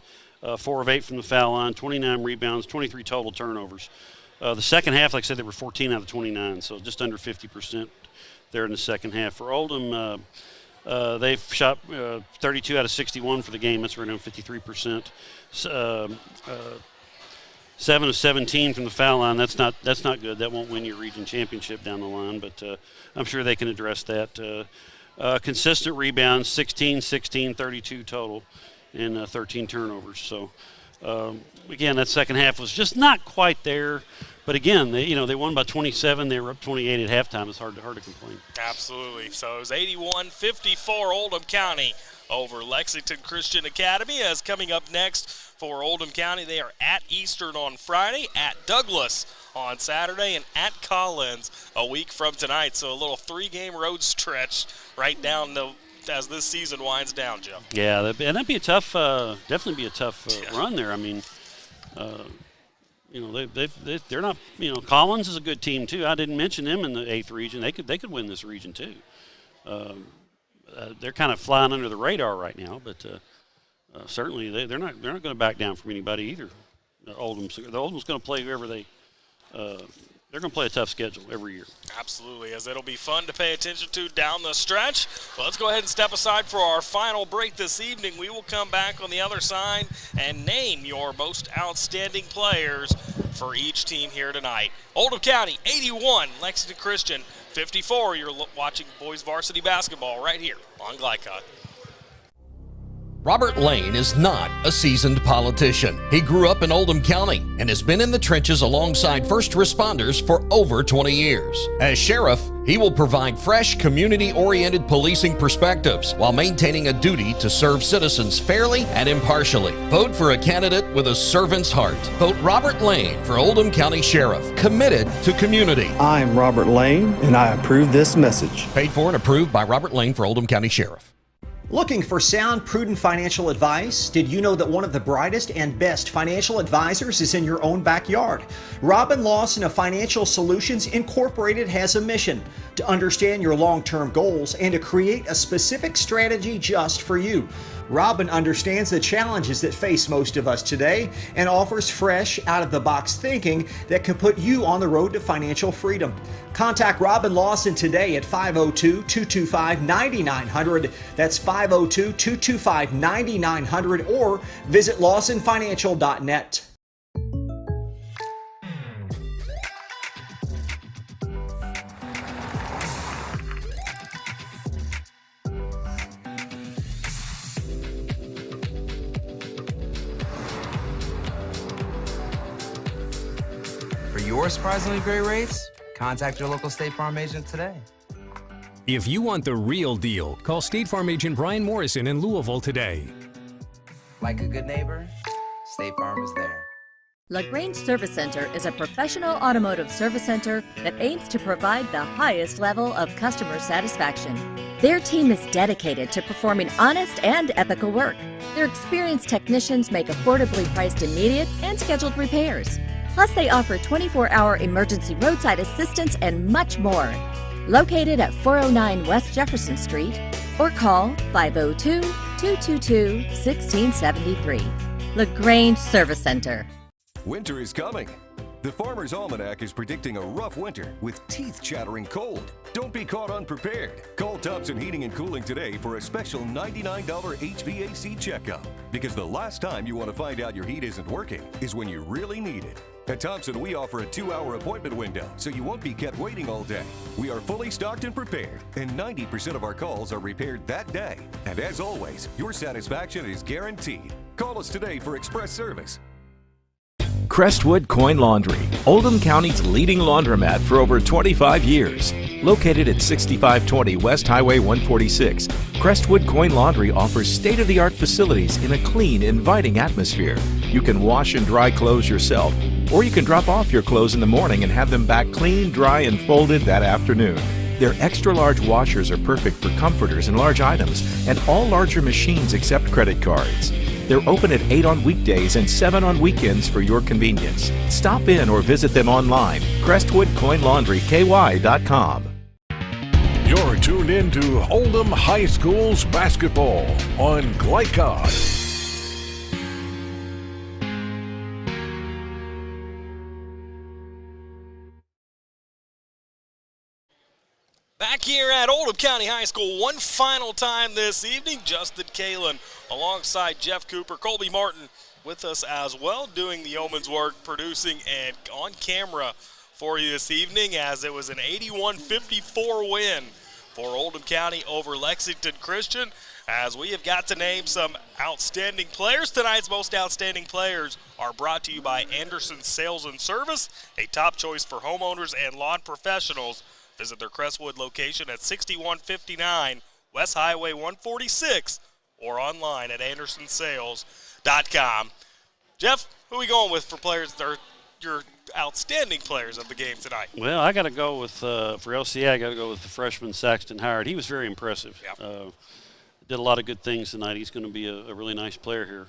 4 of 8 from the foul line, 29 rebounds, 23 total turnovers. The second half, like I said, they were 14 out of 29, so just under 50% there in the second half. For Oldham, they've shot 32 out of 61 for the game. That's right around 53%. 7 of 17 from the foul line. That's not good. That won't win your region championship down the line, but I'm sure they can address that. Consistent rebounds, 16, 16, 32 total, and 13 turnovers. So, again, that second half was just not quite there. But again, they won by 27. They were up 28 at halftime. It's hard to complain. Absolutely. So it was 81-54 Oldham County over Lexington Christian Academy. As coming up next for Oldham County, they are at Eastern on Friday, at Douglas on Saturday, and at Collins a week from tonight. So a little 3-game road stretch right down as this season winds down, Joe. Yeah, and that'd be a tough, definitely be a tough run there. I mean, they're not. Collins is a good team too. I didn't mention them in the 8th region. They could win this region too. They're kind of flying under the radar right now, but certainly they're not going to back down from anybody either. Oldham's going to play whoever they're going to play a tough schedule every year. Absolutely, as it'll be fun to pay attention to down the stretch. Well, let's go ahead and step aside for our final break this evening. We will come back on the other side and name your most outstanding players for each team here tonight. Oldham County, 81, Lexington Christian, 54. You're watching boys varsity basketball right here on Glycod. Robert Lane is not a seasoned politician. He grew up in Oldham County and has been in the trenches alongside first responders for over 20 years. As sheriff, he will provide fresh, community-oriented policing perspectives while maintaining a duty to serve citizens fairly and impartially. Vote for a candidate with a servant's heart. Vote Robert Lane for Oldham County Sheriff, committed to community. I'm Robert Lane, and I approve this message. Paid for and approved by Robert Lane for Oldham County Sheriff. Looking for sound, prudent financial advice? Did you know that one of the brightest and best financial advisors is in your own backyard? Robin Lawson of Financial Solutions Incorporated has a mission to understand your long-term goals and to create a specific strategy just for you. Robin understands the challenges that face most of us today and offers fresh, out-of-the-box thinking that can put you on the road to financial freedom. Contact Robin Lawson today at 502-225-9900. That's 502-225-9900 or visit lawsonfinancial.net. For your surprisingly great rates, contact your local State Farm agent today. If you want the real deal, call State Farm agent Brian Morrison in Louisville today. Like a good neighbor, State Farm is there. LaGrange Service Center is a professional automotive service center that aims to provide the highest level of customer satisfaction. Their team is dedicated to performing honest and ethical work. Their experienced technicians make affordably priced immediate and scheduled repairs. Plus, they offer 24-hour emergency roadside assistance and much more. Located at 409 West Jefferson Street, or call 502-222-1673. LaGrange Service Center. Winter is coming. The Farmer's Almanac is predicting a rough winter with teeth-chattering cold. Don't be caught unprepared. Call Thompson Heating and Cooling today for a special $99 HVAC checkup. Because the last time you want to find out your heat isn't working is when you really need it. At Thompson, we offer a 2-hour appointment window, so you won't be kept waiting all day. We are fully stocked and prepared, and 90% of our calls are repaired that day. And as always, your satisfaction is guaranteed. Call us today for express service. Crestwood Coin Laundry, Oldham County's leading laundromat for over 25 years. Located at 6520 West Highway 146, Crestwood Coin Laundry offers state-of-the-art facilities in a clean, inviting atmosphere. You can wash and dry clothes yourself, or you can drop off your clothes in the morning and have them back clean, dry, and folded that afternoon. Their extra-large washers are perfect for comforters and large items, and all larger machines accept credit cards. They're open at 8 on weekdays and 7 on weekends for your convenience. Stop in or visit them online, CrestwoodCoinLaundryKY.com. You're tuned in to Oldham High School's basketball on Glycod. Back here at Oldham County High School, one final time this evening. Justin Kalin alongside Jeff Cooper, Colby Martin with us as well, doing the yeoman's work, producing and on camera for you this evening, as it was an 81-54 win for Oldham County over Lexington Christian, as we have got to name some outstanding players. Tonight's most outstanding players are brought to you by Anderson Sales and Service, a top choice for homeowners and lawn professionals. Visit their Crestwood location at 6159 West Highway 146 or online at andersonsales.com. Jeff, who are we going with for players that are your outstanding players of the game tonight? Well, I got to go with, for LCA, I got to go with the freshman Saxton Howard. He was very impressive. Yep. Did a lot of good things tonight. He's going to be a really nice player here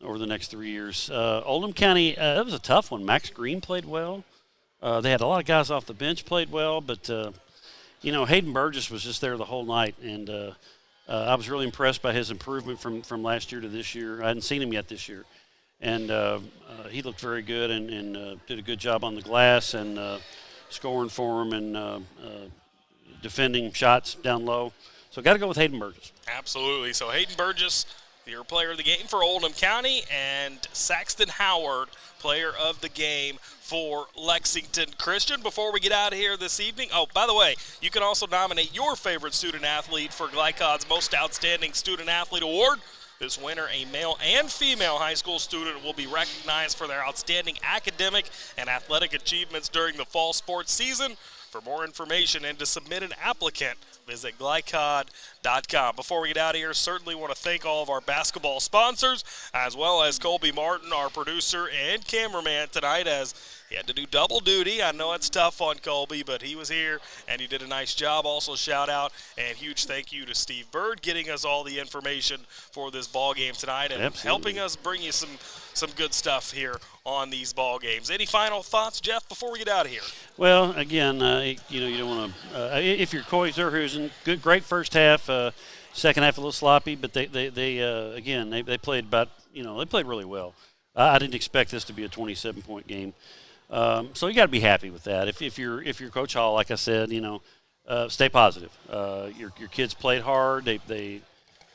over the next 3 years. Oldham County, that was a tough one. Max Green played well. They had a lot of guys off the bench played well, but, Hayden Burgess was just there the whole night, and I was really impressed by his improvement from last year to this year. I hadn't seen him yet this year. And he looked very good and did a good job on the glass and scoring for him and defending shots down low. So got to go with Hayden Burgess. Absolutely. So Hayden Burgess, your player of the game for Oldham County, and Saxton Howard, player of the game for Lexington Christian. Before we get out of here this evening, oh, by the way, you can also nominate your favorite student athlete for Glycod's Most Outstanding Student Athlete Award. This winter, a male and female high school student will be recognized for their outstanding academic and athletic achievements during the fall sports season. For more information and to submit an applicant, visit glycod.com. Before we get out of here, certainly want to thank all of our basketball sponsors, as well as Colby Martin, our producer and cameraman tonight, as he had to do double duty. I know it's tough on Colby, but he was here and he did a nice job. Also, shout out and huge thank you to Steve Bird, getting us all the information for this ball game tonight and helping us bring you some good stuff here on these ball games. Any final thoughts, Jeff, before we get out of here? Well, again, you don't want to. If you're Koiser, great first half, second half a little sloppy, but they played they played really well. I didn't expect this to be a 27-point game, so you got to be happy with that. If you're Coach Hall, like I said, stay positive. Your kids played hard. They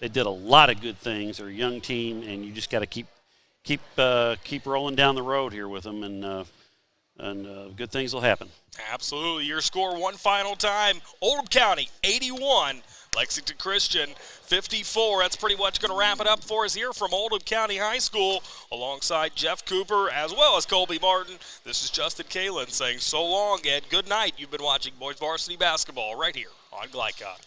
did a lot of good things. They're a young team, and you just got to keep rolling down the road here with them, and good things will happen. Absolutely. Your score one final time: Oldham County 81, Lexington Christian 54. That's pretty much going to wrap it up for us here from Oldham County High School, alongside Jeff Cooper as well as Colby Martin. This is Justin Kalin saying so long and good night. You've been watching Boys Varsity Basketball right here on Glycod.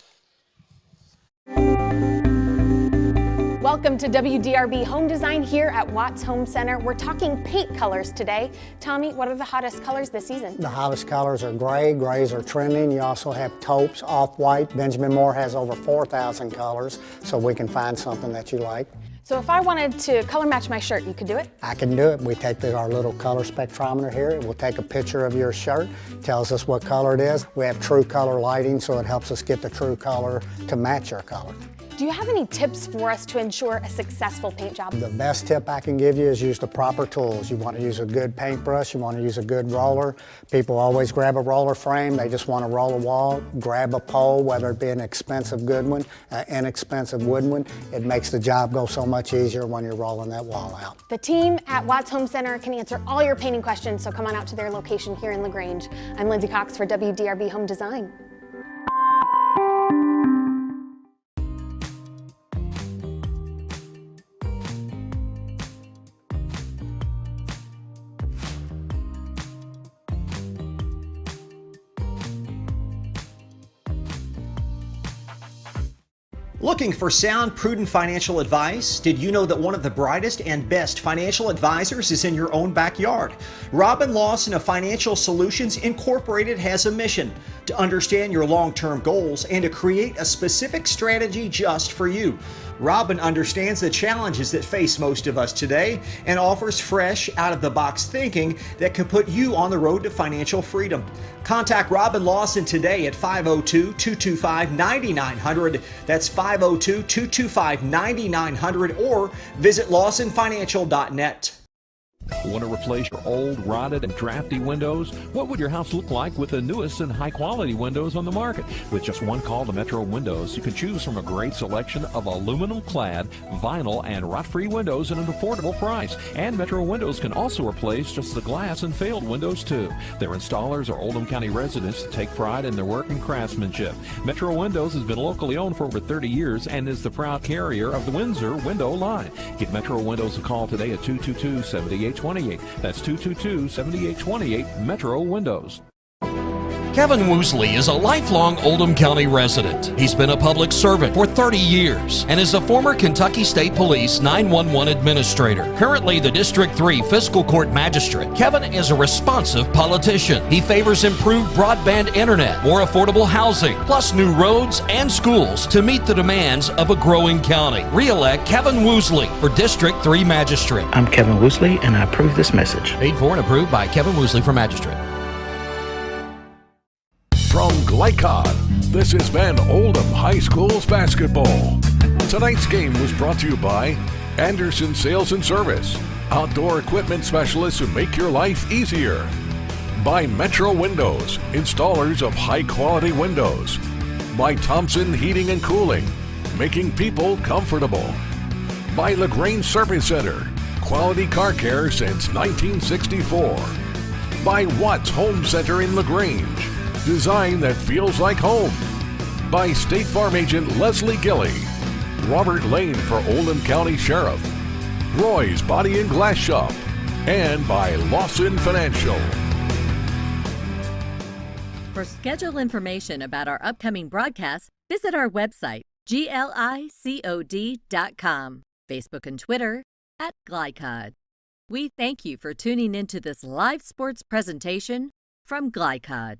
Welcome to WDRB Home Design here at Watts Home Center. We're talking paint colors today. Tommy, what are the hottest colors this season? The hottest colors are gray. Grays are trending. You also have taupes, off-white. Benjamin Moore has over 4,000 colors, so we can find something that you like. So if I wanted to color match my shirt, you could do it? I can do it. We take our little color spectrometer here. It will take a picture of your shirt, tells us what color it is. We have true color lighting, so it helps us get the true color to match your color. Do you have any tips for us to ensure a successful paint job? The best tip I can give you is use the proper tools. You want to use a good paintbrush, you want to use a good roller. People always grab a roller frame, they just want to roll a wall. Grab a pole, whether it be an expensive good one, an inexpensive wooden one. It makes the job go so much easier when you're rolling that wall out. The team at Watts Home Center can answer all your painting questions, so come on out to their location here in LaGrange. I'm Lindsay Cox for WDRB Home Design. Looking for sound, prudent financial advice? Did you know that one of the brightest and best financial advisors is in your own backyard? Robin Lawson of Financial Solutions Incorporated has a mission to understand your long-term goals and to create a specific strategy just for you. Robin understands the challenges that face most of us today and offers fresh, out-of-the-box thinking that can put you on the road to financial freedom. Contact Robin Lawson today at 502-225-9900. That's 502-225-9900, or visit lawsonfinancial.net. Want to replace your old, rotted, and drafty windows? What would your house look like with the newest and high-quality windows on the market? With just one call to Metro Windows, you can choose from a great selection of aluminum-clad, vinyl, and rot-free windows at an affordable price. And Metro Windows can also replace just the glass and failed windows, too. Their installers are Oldham County residents that take pride in their work and craftsmanship. Metro Windows has been locally owned for over 30 years and is the proud carrier of the Windsor window line. Give Metro Windows a call today at 222-7828. That's 222-7828, Metro Windows. Kevin Woosley is a lifelong Oldham County resident. He's been a public servant for 30 years and is a former Kentucky State Police 911 administrator. Currently the District 3 Fiscal Court Magistrate, Kevin is a responsive politician. He favors improved broadband internet, more affordable housing, plus new roads and schools to meet the demands of a growing county. Re-elect Kevin Woosley for District 3 Magistrate. I'm Kevin Woosley, and I approve this message. Paid for and approved by Kevin Woosley for Magistrate. From Glycod, this has been Oldham High School's basketball. Tonight's game was brought to you by Anderson Sales and Service, outdoor equipment specialists who make your life easier. By Metro Windows, installers of high-quality windows. By Thompson Heating and Cooling, making people comfortable. By LaGrange Service Center, quality car care since 1964. By Watts Home Center in LaGrange, design that feels like home. By State Farm Agent Leslie Gilley, Robert Lane for Oldham County Sheriff, Roy's Body and Glass Shop, and by Lawson Financial. For schedule information about our upcoming broadcasts, visit our website, glicod.com, Facebook and Twitter @Glycod. We thank you for tuning into this live sports presentation from Glycod.